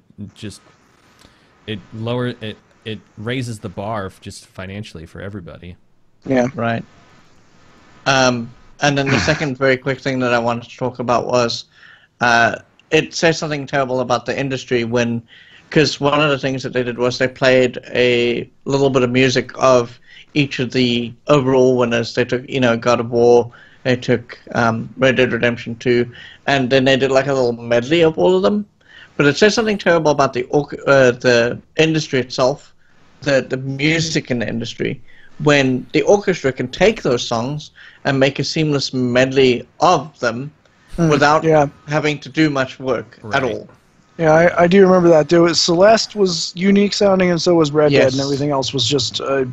raises the bar just financially for everybody. Yeah. Right. And then the second very quick thing that I wanted to talk about was it says something terrible about the industry because one of the things that they did was they played a little bit of music of each of the overall winners. They took, God of War, they took Red Dead Redemption 2, and then they did like a little medley of all of them. But it says something terrible about the industry itself, the music in the industry, when the orchestra can take those songs and make a seamless medley of them without having to do much work at all. Yeah, I do remember that. Celeste was unique sounding, and so was Red Dead, and everything else was just a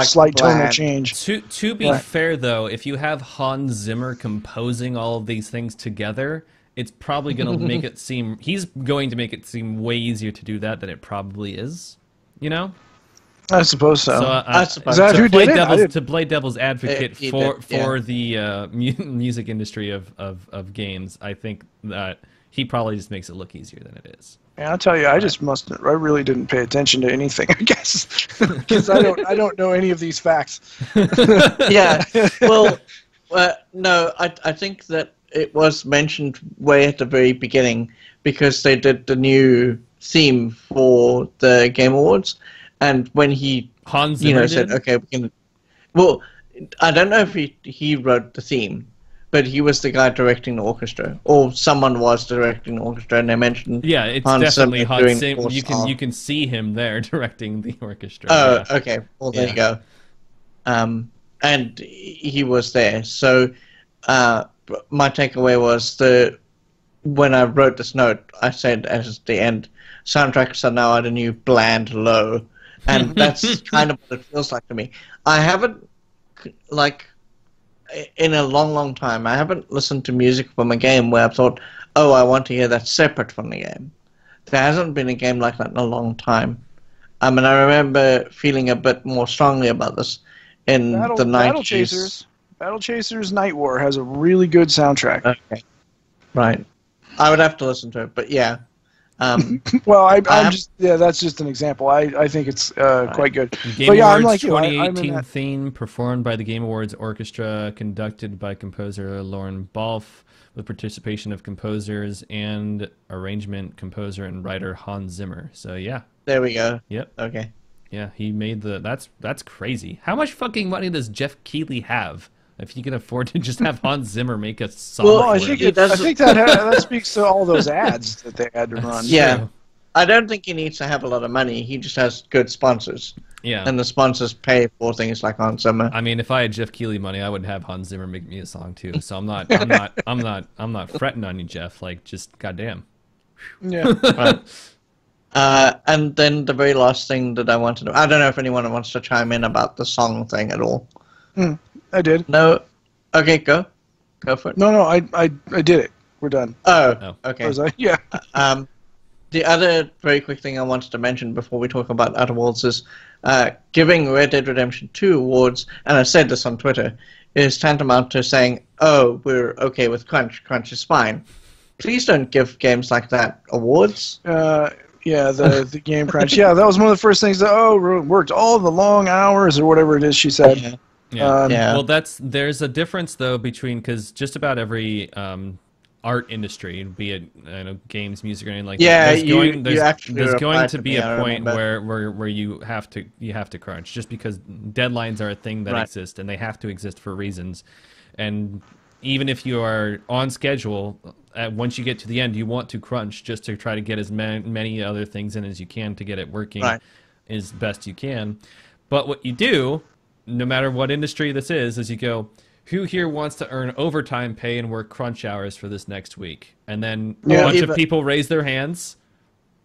slight tonal change. To be fair, though, if you have Hans Zimmer composing all of these things together, it's probably going to make it seem... He's going to make it seem way easier to do that than it probably is, I suppose so. I suppose is that who did it? To play devil's advocate for the music industry of games, I think that he probably just makes it look easier than it is. Yeah, I'll tell you, I really didn't pay attention to anything, I guess, because I don't know any of these facts. Yeah, well, no, I think that it was mentioned way at the very beginning because they did the new theme for the Game Awards. And when Hans Zimmer said, did? okay, we can... Well, I don't know if he wrote the theme, but he was the guy directing the orchestra, or someone was directing the orchestra, and they mentioned it's Hans definitely Zimmer Hans doing Zimmer. the You can see him there directing the orchestra. Oh, okay. Well, there you go. And he was there. So my takeaway was when I wrote this note, I said at the end, soundtracks are now at a new bland low. And that's kind of what it feels like to me. I haven't, in a long, long time, I haven't listened to music from a game where I've thought, oh, I want to hear that separate from the game. There hasn't been a game like that in a long time. And I remember feeling a bit more strongly about this in the Battle 90s. Battle Chasers Night War has a really good soundtrack. Okay, right. I would have to listen to it, but yeah. Well, I'm I'm just that's just an example. I think it's quite good. Game But yeah, I'm Awards like you. I'm in 2018 that. theme performed by the Game Awards Orchestra, conducted by composer Lauren Balfe, with participation of composers and arrangement composer and writer Hans Zimmer. So yeah, There we go. yep, Okay. yeah, he made the. That's crazy. How much fucking money does Jeff Keighley have? If he can afford to just have Hans Zimmer make a song Well, for I him. think He does- I think that speaks to all those ads that they had to run. Yeah. True. I don't think he needs to have a lot of money. He just has good sponsors, Yeah. and the sponsors pay for things like Hans Zimmer. I mean, if I had Jeff Keighley money, I would have Hans Zimmer make me a song too. So I'm not fretting on you, Jeff. Like, just goddamn. Yeah. And then the very last thing that I wanted to... I don't know if anyone wants to chime in about the song thing at all. I did. No? Okay, go. Go for it. No, I did it. We're done. Oh, okay. Was I? Yeah. The other very quick thing I wanted to mention before we talk about Outer Worlds is giving Red Dead Redemption 2 awards, and I said this on Twitter, is tantamount to saying, oh, we're okay with crunch. Crunch is fine. Please don't give games like that awards. Yeah, the game crunch. Yeah, that was one of the first things that worked all the long hours or whatever it is she said. Yeah. Yeah. Yeah. Well, there's a difference though between, because just about every art industry, be it games, music, or anything like Yeah, that, there's going replied to to be me, I a point remember. where you have to crunch, just because deadlines are a thing that Right. exist and they have to exist for reasons. And even if you are on schedule, once you get to the end, you want to crunch just to try to get as many other things in as you can to get it working Right. as best you can. But what you do, no matter what industry this is you go, who here wants to earn overtime pay and work crunch hours for this next week? And then a Yeah. bunch of Even- people raise their hands,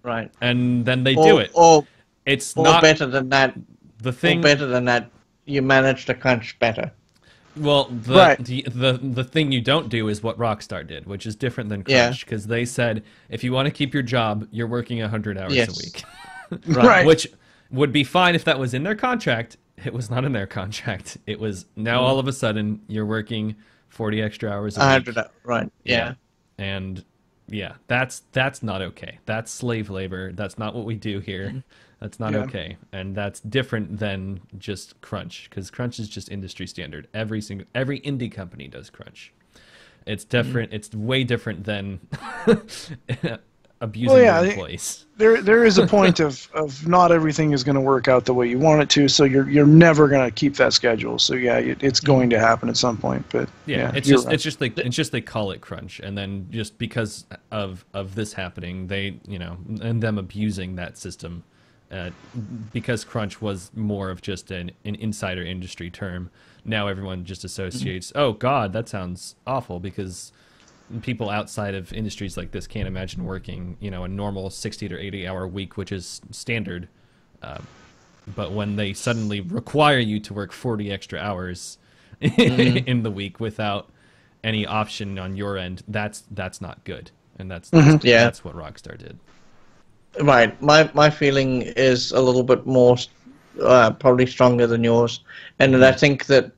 Right. and then they do it. Or It's or not better than that. the thing. Or better than that, you manage to crunch better. Well, Right. the thing you don't do is what Rockstar did, which is different than Yeah. crunch, because they said if you want to keep your job, you're working 100 hours Yes. a week, Right. which would be fine if that was in their contract. It was not in their contract. It was now all of a sudden you're working 40 extra hours a week. 100. Right. Yeah. And yeah, that's not okay. That's slave labor. That's not what we do here. That's not Yeah. okay. And that's different than just crunch, because crunch is just industry standard. Every indie company does crunch. It's different. It's way different than abusing Well, yeah, your employees. There is a point of not everything is going to work out the way you want it to, so you're never going to keep that schedule. So yeah, it's going to happen at some point. But Yeah, it's you're just right. it's just they call it crunch, and then just because of this happening, they and them abusing that system, because crunch was more of just an insider industry term. Now everyone just associates, oh God, that sounds awful, because people outside of industries like this can't imagine working a normal 60 to 80 hour week, which is standard. But when they suddenly require you to work 40 extra hours in the week without any option on your end, that's not good, and that's Yeah. that's what Rockstar did. Right. My feeling is a little bit more, probably stronger than yours, and I think that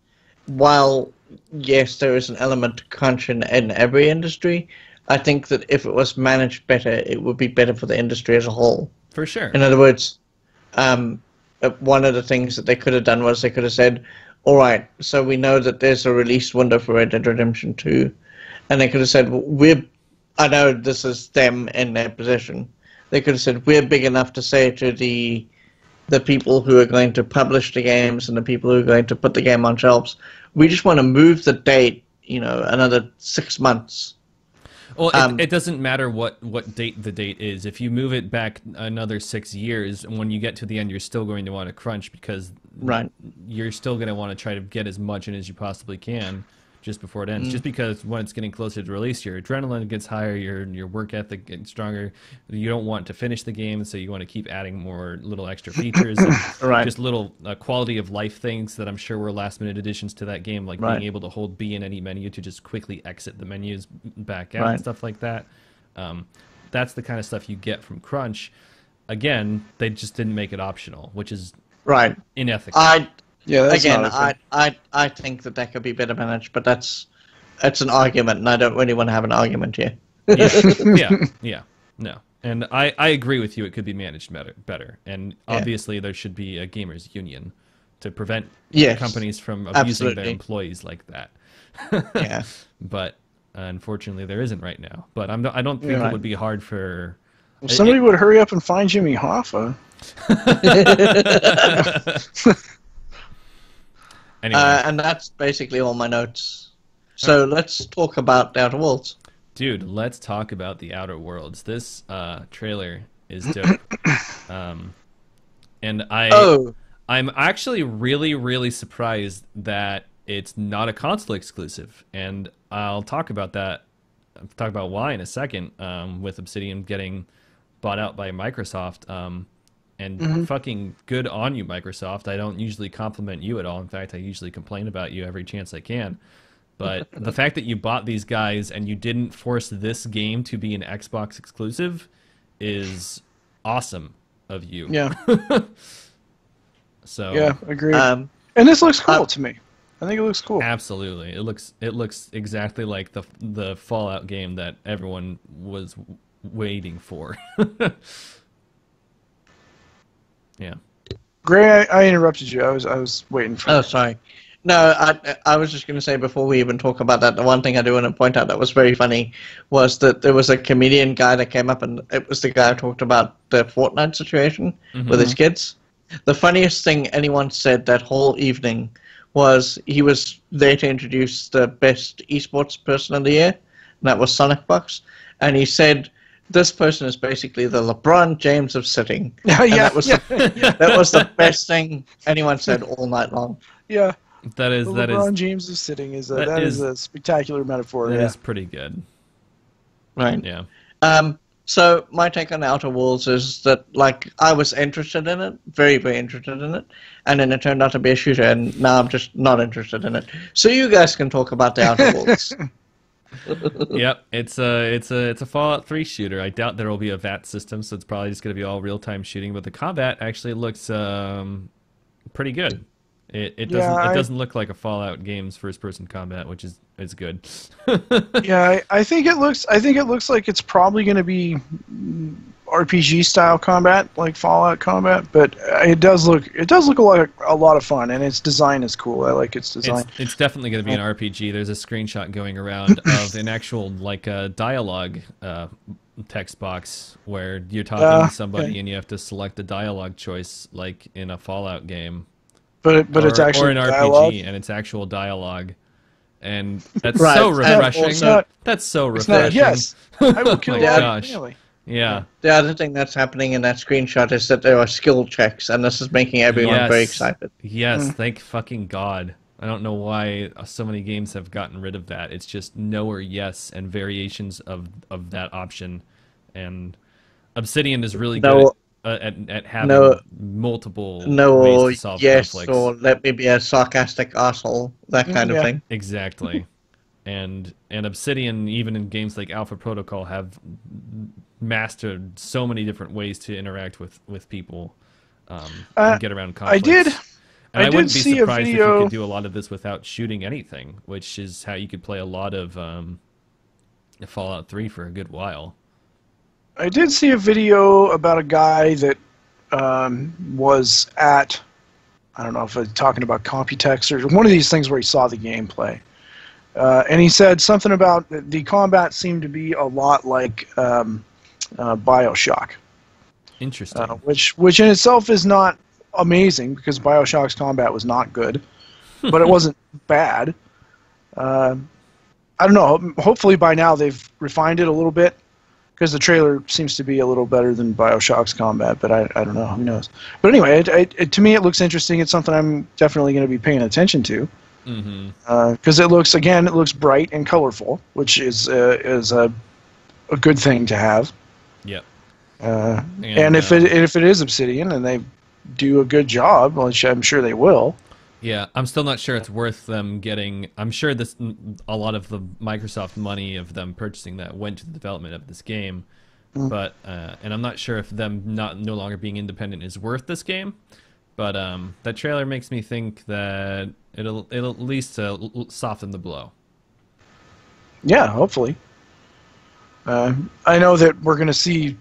while yes, there is an element to crunch in every industry, I think that if it was managed better, it would be better for the industry as a whole. For sure. In other words, one of the things that they could have done was they could have said, all right, so we know that there's a release window for Red Dead Redemption 2, and they could have said, I know this is them in their position. They could have said, we're big enough to say to the people who are going to publish the games and the people who are going to put the game on shelves, we just want to move the date, another 6 months. Well, it doesn't matter what date the date is. If you move it back another 6 years, when you get to the end, you're still going to want to crunch, because Right. you're still going to want to try to get as much in as you possibly can just before it ends. Just because when it's getting closer to release, your adrenaline gets higher, your work ethic gets stronger. You don't want to finish the game, so you want to keep adding more little extra features, and Right. just little quality of life things that I'm sure were last minute additions to that game, like Right. being able to hold B in any menu to just quickly exit the menus back out Right. and stuff like that. That's the kind of stuff you get from crunch. again, they just didn't make it optional, which is Right. unethical. Yeah, that's Again, not a thing. I think that could be better managed, but that's an argument, and I don't really want to have an argument here. Yeah. No. And I agree with you. It could be managed better. And obviously, there should be a gamers union to prevent Yes, companies from abusing their absolutely. employees like that. Yeah. But unfortunately, there isn't right now. But I don't think Yeah. it would be hard for. Well, somebody would hurry up and find Jimmy Hoffa. Anyway, And that's basically all my notes. So let's talk about the Outer Worlds. dude, let's talk about the Outer Worlds. This trailer is dope. And I'm actually really, really surprised that it's not a console exclusive, and I'll talk about that. I'll talk about why in a second. With Obsidian getting bought out by Microsoft, and fucking good on you, Microsoft. I don't usually compliment you at all. In fact, I usually complain about you every chance I can. But the fact that you bought these guys and you didn't force this game to be an Xbox exclusive is awesome of you. Yeah. So Yeah, agreed. Um, And this looks cool to me. I think it looks cool. absolutely, it looks exactly like the Fallout game that everyone was waiting for. Yeah. Gray, I interrupted you. I was waiting for. Oh, sorry. No, I was just going to say before we even talk about that, the one thing I do want to point out that was very funny was that there was a comedian guy that came up, and it was the guy who talked about the Fortnite situation with his kids. The funniest thing anyone said that whole evening was he was there to introduce the best esports person of the year, and that was Sonic Box, and he said, this person is basically the LeBron James of sitting. Yeah, And yeah, that was the best thing anyone said all night long. Yeah. That is LeBron James is sitting is that is a spectacular metaphor. that Yeah. is pretty good. Right. Yeah. So my take on Outer Worlds is that, like, I was interested in it, very, very interested in it, and then it turned out to be a shooter, and now I'm just not interested in it. So you guys can talk about the Outer Worlds. Yep, it's a Fallout 3 shooter. I doubt there will be a VAT system, so it's probably just going to be all real-time shooting. But the combat actually looks pretty good. It doesn't look like a Fallout game's first-person combat, which is good. Yeah, I think it looks like it's probably going to be RPG style combat, like Fallout combat, but it does look like a lot of fun, and its design is cool. I like its design. It's definitely going to be an RPG. There's a screenshot going around of an actual dialogue text box where you're talking to somebody okay. and you have to select a dialogue choice, like in a Fallout game. But it's actually or an dialogue. RPG, and it's actual dialogue, and that's Right, so and refreshing. also- That's so It's not, refreshing. yes, I will kill Oh you. my gosh. Really. Yeah. The other thing that's happening in that screenshot is that there are skill checks, and this is making everyone very excited. Yes, thank fucking God. I don't know why so many games have gotten rid of that. It's just no or yes and variations of that option, and Obsidian is really good at having multiple ways to solve yes, conflicts. or let me be a sarcastic asshole, that kind of thing. Exactly. And Obsidian, even in games like Alpha Protocol, have mastered so many different ways to interact with people and get around conflicts. I wouldn't be see a surprised if video. you could do a lot of this without shooting anything, which is how you could play a lot of Fallout 3 for a good while. I did see a video about a guy that was at, I don't know if it's talking about Computex or one of these things where he saw the gameplay. And he said something about the combat seemed to be a lot like Bioshock. Interesting. Which in itself is not amazing because Bioshock's combat was not good, but it wasn't bad. I don't know. Hopefully by now they've refined it a little bit because the trailer seems to be a little better than Bioshock's combat, but I don't know. Who knows? But anyway, to me it looks interesting. It's something I'm definitely going to be paying attention to. Because it looks bright and colorful, which is a good thing to have. Yep. And if it is Obsidian and they do a good job, which I'm sure they will. Yeah, I'm still not sure it's worth them getting. I'm sure a lot of the Microsoft money of them purchasing that went to the development of this game, but and I'm not sure if them no longer being independent is worth this game. But that trailer makes me think that it'll at least soften the blow. Yeah, hopefully. I know that we're going to see.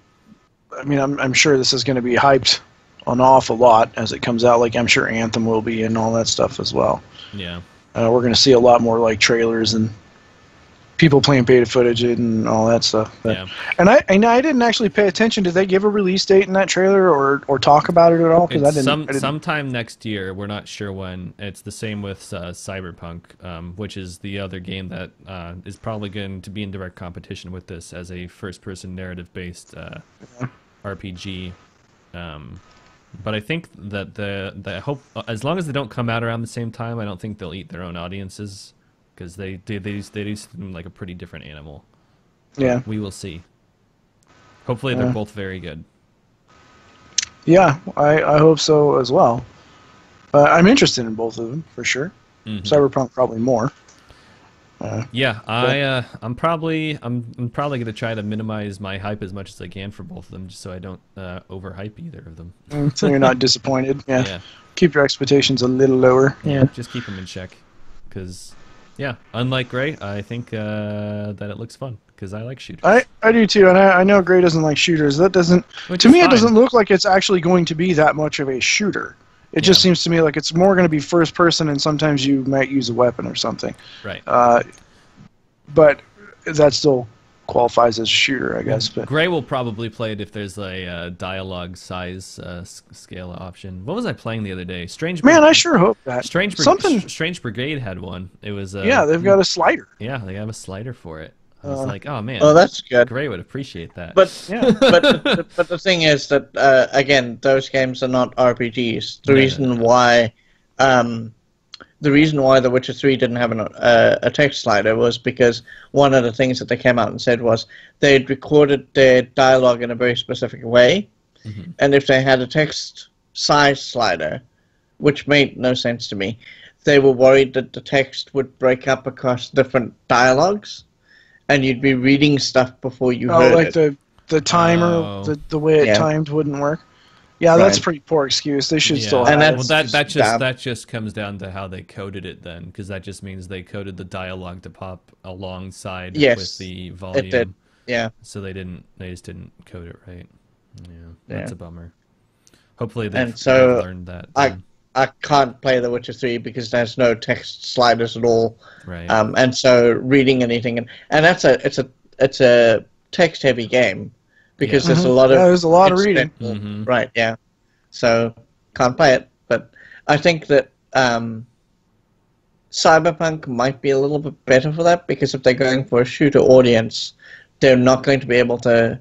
I mean, I'm sure this is going to be hyped an awful lot as it comes out. Like I'm sure Anthem will be and all that stuff as well. Yeah. We're going to see a lot more like trailers and people playing beta footage and all that stuff. But, Yeah. And I didn't actually pay attention. Did they give a release date in that trailer or talk about it at all? Because I didn't. Sometime next year. We're not sure when. It's the same with Cyberpunk, which is the other game that is probably going to be in direct competition with this as a first-person narrative-based RPG. But I think that the hope, as long as they don't come out around the same time, I don't think they'll eat their own audiences. Because they do seem like a pretty different animal. Yeah. We will see. Hopefully they're both very good. Yeah, I hope so as well. I'm interested in both of them for sure. Mm-hmm. Cyberpunk probably more. Yeah, I'm probably going to try to minimize my hype as much as I can for both of them, just so I don't overhype either of them. So you're not disappointed. Yeah. Yeah. Keep your expectations a little lower. Yeah. Just keep them in check, because. Yeah, unlike Gray, I think that it looks fun because I like shooters. I do too, and I know Gray doesn't like shooters. That doesn't. To me, it doesn't look like it's actually going to be that much of a shooter. It just seems to me like it's more going to be first person, and sometimes you might use a weapon or something. Right. But that still qualifies as a shooter, I guess. But Gray will probably play it if there's a dialogue size scale option. What was I playing the other day? Man, I sure hope that. Strange Brigade had one. It was yeah, they've got a slider. Yeah, they have a slider for it. I was like, oh man, oh, that's good. Gray would appreciate that. But but the thing is that again, those games are not RPGs. The reason why The Witcher 3 didn't have a text slider was because one of the things that they came out and said was they'd recorded their dialogue in a very specific way, and if they had a text size slider, which made no sense to me, they were worried that the text would break up across different dialogues, and you'd be reading stuff before you heard like it. the timer, the way it timed wouldn't work. Yeah, that's a pretty poor excuse. They should still have it. Well, that just comes down to how they coded it then, because that just means they coded the dialogue to pop alongside with the volume. It did. Yeah. So they just didn't code it right. Yeah, that's a bummer. Hopefully they've learned that. I can't play The Witcher 3 because there's no text sliders at all. Right. And so reading anything and it's a text heavy game. Because there's a lot of reading. Right, yeah. So, can't play it. But I think that Cyberpunk might be a little bit better for that, because if they're going for a shooter audience, they're not going to be able to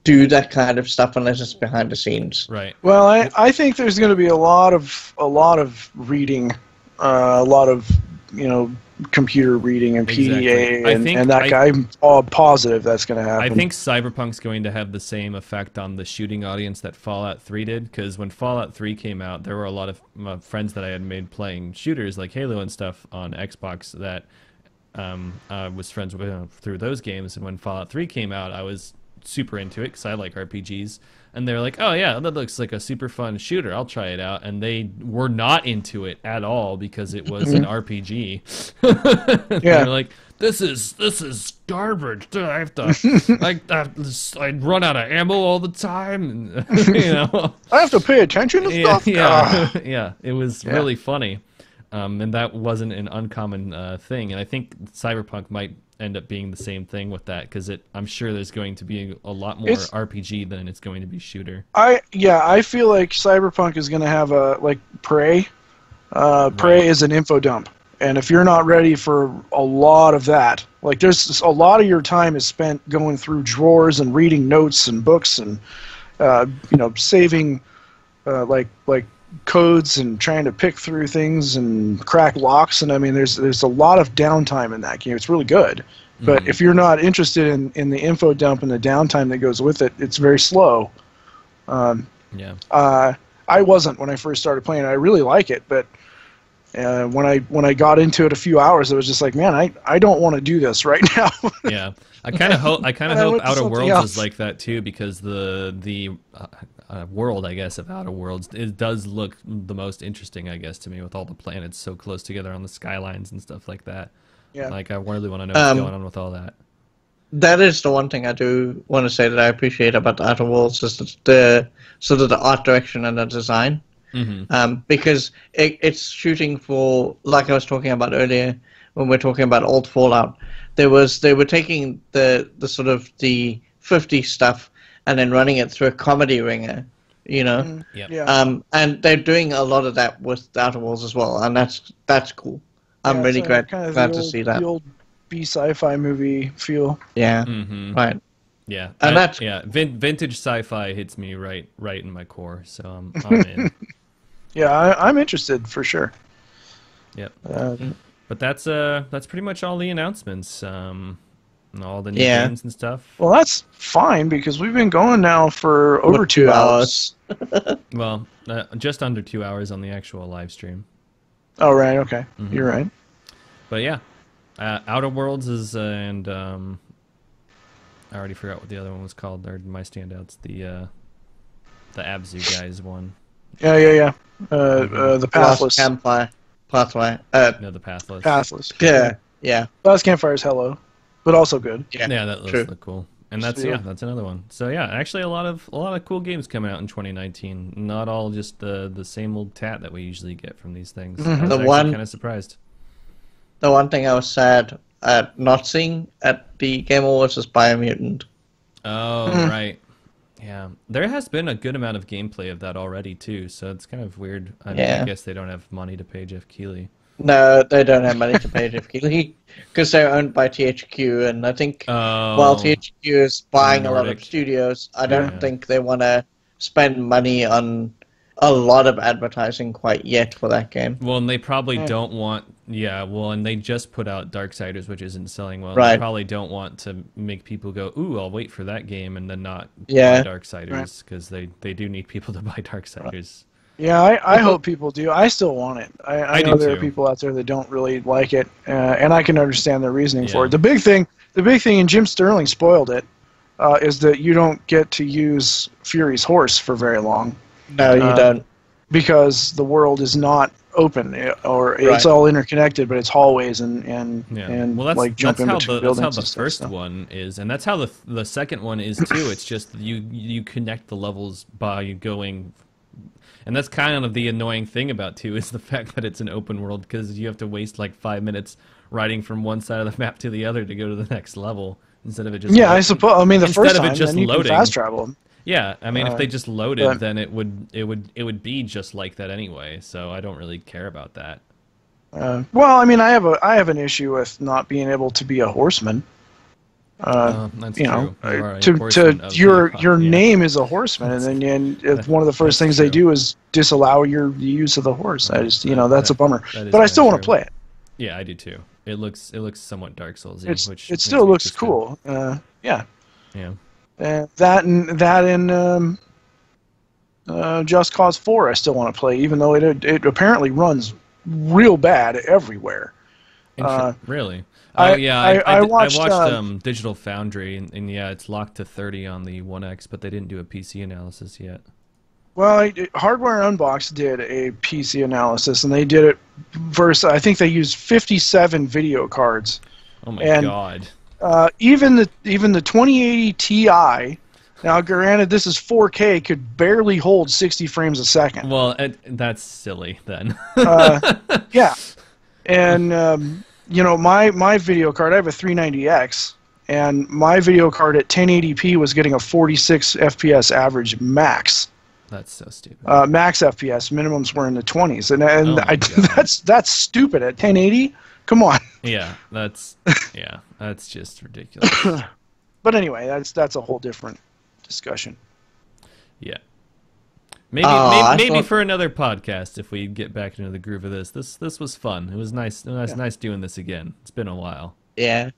do that kind of stuff unless it's behind the scenes. Right. Well, I think there's going to be a lot of reading, a lot of, computer reading and PDA, and that guy. I'm all positive that's going to happen. I think Cyberpunk's going to have the same effect on the shooting audience that Fallout 3 did, because when Fallout 3 came out, there were a lot of friends that I had made playing shooters like Halo and stuff on Xbox that I was friends with through those games, and when Fallout 3 came out, I was super into it because I like RPGs. And they're like, oh yeah, that looks like a super fun shooter. I'll try it out. And they were not into it at all because it was an RPG. They're like, this is garbage. I have to, I run out of ammo all the time. And, I have to pay attention to stuff. Yeah, it was really funny. And that wasn't an uncommon thing. And I think Cyberpunk might end up being the same thing with that, because I'm sure there's going to be a lot more RPG than it's going to be shooter. I feel like Cyberpunk is going to have like Prey. Prey is an info dump, and if you're not ready for a lot of that, like there's a lot of your time is spent going through drawers and reading notes and books and saving like codes and trying to pick through things and crack locks, and I mean there's a lot of downtime in that game. It's really good, but if you're not interested in the info dump and the downtime that goes with it, it's very slow. I wasn't when I first started playing. I really like it, but When I got into it a few hours, it was just like, man, I don't want to do this right now. Yeah, I kind of hope went to Outer something Worlds else. is like that too, because the world, I guess, of Outer Worlds, it does look the most interesting, I guess, to me, with all the planets so close together on the skylines and stuff like that. Yeah. Like, I really want to know what's going on with all that. That is the one thing I do want to say that I appreciate about the Outer Worlds is the sort of the art direction and the design. Because it's shooting for, like I was talking about earlier when we are talking about old Fallout, they were taking the sort of the 50s stuff and then running it through a comedy ringer, you know. Yep. Yeah. And they're doing a lot of that with the Outer Worlds as well, and that's cool. I'm Yeah, really it's, glad kind of to the see that. The old B sci-fi movie feel. Yeah, right. Yeah, And that's vintage sci-fi hits me right in my core, so I'm in. Yeah, I'm interested for sure. Yep. Uh, But that's pretty much all the announcements, and all the new Yeah. games and stuff. well, that's fine because we've been going now for over 2 hours. Well, just under 2 hours on the actual live stream. Oh, right. Okay. You're right. But yeah, Outer Worlds is, and I already forgot what the other one was called. They're my standouts. The Abzu guys one. Yeah. The Last Pathless. Campfire, Pathway. No, the Pathless. Pathless. Yeah. Last Campfire is Hello, but also good. Yeah. Yeah, that true. looks cool. And that's Sweet. that's another one. So yeah, actually a lot of cool games coming out in 2019. Not all just the same old tat that we usually get from these things. I was The actually one- kind of surprised. The one thing I was sad at not seeing at the Game Awards was Biomutant. Oh, right. Yeah. There has been a good amount of gameplay of that already, too, so it's kind of weird. I guess they don't have money to pay Jeff Keighley. No, they don't have money to pay Jeff Keighley because they're owned by THQ, and I think while THQ is buying a lot of Nordic. studios, I don't Yeah. think they want to spend money on a lot of advertising quite yet for that game. Well, and they probably don't want... Yeah, well, and they just put out Darksiders, which isn't selling well. They Right. probably don't want to make people go, ooh, I'll wait for that game, and then not Yeah. buy Darksiders, because they do need people to buy Darksiders. Yeah, I hope people do. I still want it. I know do there too. are people out there that don't really like it, and I can understand their reasoning for Yeah. it. The big thing, and Jim Sterling spoiled it, is that you don't get to use Fury's horse for very long No, you don't. because the world is not open, or it's Right. all interconnected, but it's hallways and Yeah. Well, that's like jumping how between the buildings and stuff, first so. one is, and that's how the second one is too. It's just you connect the levels by going, and that's kind of the annoying thing about 2 is the fact that it's an open world, because you have to waste like 5 minutes riding from one side of the map to the other to go to the next level instead of it just Yeah, I suppose. I mean, the instead first of it time, just then you loading. can fast travel. Yeah, I mean, if they just loaded, but- then it would be just like that anyway. So I don't really care about that. Well, I mean, I have an issue with not being able to be a horseman. That's You true. know, You are a horseman of your the- your yeah. name is a horseman, and then one of the first That's things they true. do is disallow your use of the horse. I just that's a bummer. that is But I very still want to true. play it. Yeah, I do too. It looks somewhat Dark Souls-y, which It makes still me looks interested. cool. Yeah, Yeah. that and Just Cause 4 I still want to play, even though it apparently runs real bad everywhere. Really? I- Oh yeah, I watched, Digital Foundry, and yeah, it's locked to 30 on the One X, but they didn't do a PC analysis yet. Well, Hardware Unboxed did a PC analysis, and they did it versus, I think they used 57 video cards. Oh my And- god. Even the 2080 Ti, now granted this is 4K, could barely hold 60 frames a second. Well, that's silly then. Yeah, and my video card, I have a 390X, and my video card at 1080p was getting a 46 FPS average max. That's so stupid. Max FPS, minimums were in the 20s, and Oh my God. that's stupid at 1080. Come on. Yeah, that's just ridiculous. But anyway, that's a whole different discussion. Yeah. Maybe I maybe thought- for another podcast if we get back into the groove of this. This was fun. It was nice doing this again. It's been a while. Yeah.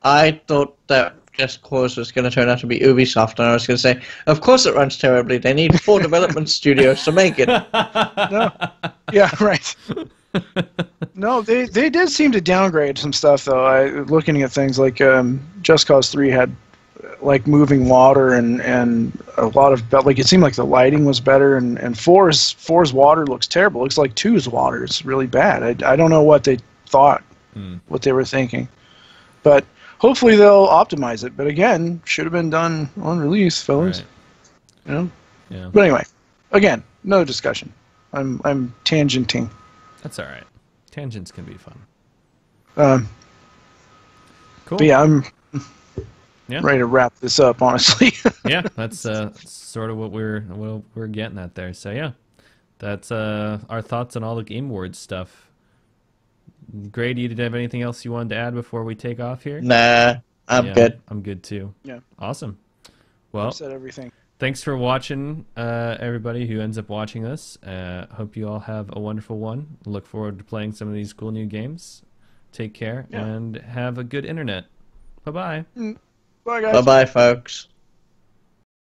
I thought that Just Cause was going to turn out to be Ubisoft, and I was going to say, of course it runs terribly. They need 4 development studios to make it. No. Yeah, right. No, they did seem to downgrade some stuff though. Looking at things like Just Cause 3 had like moving water and a lot of like it seemed like the lighting was better and four's water looks terrible. It looks like two's water. It's really bad. I don't know what they thought, what they were thinking, but hopefully they'll optimize it. But again, should have been done on release, fellas. Right. You know. Yeah. But anyway, again, no discussion. I'm tangenting. That's all right. Tangents can be fun. Cool. But yeah, I'm Yeah. ready to wrap this up, honestly. Yeah, that's sort of what we're getting at there. So yeah, that's our thoughts on all the Game Awards stuff. Grady, you did have anything else you wanted to add before we take off here? Nah, I'm good. I'm good too. Yeah. Awesome. Well, I've said everything. thanks for watching, everybody who ends up watching this. Hope you all have a wonderful one. Look forward to playing some of these cool new games. Take care and have a good internet. Bye-bye. Bye, guys. Bye bye, folks.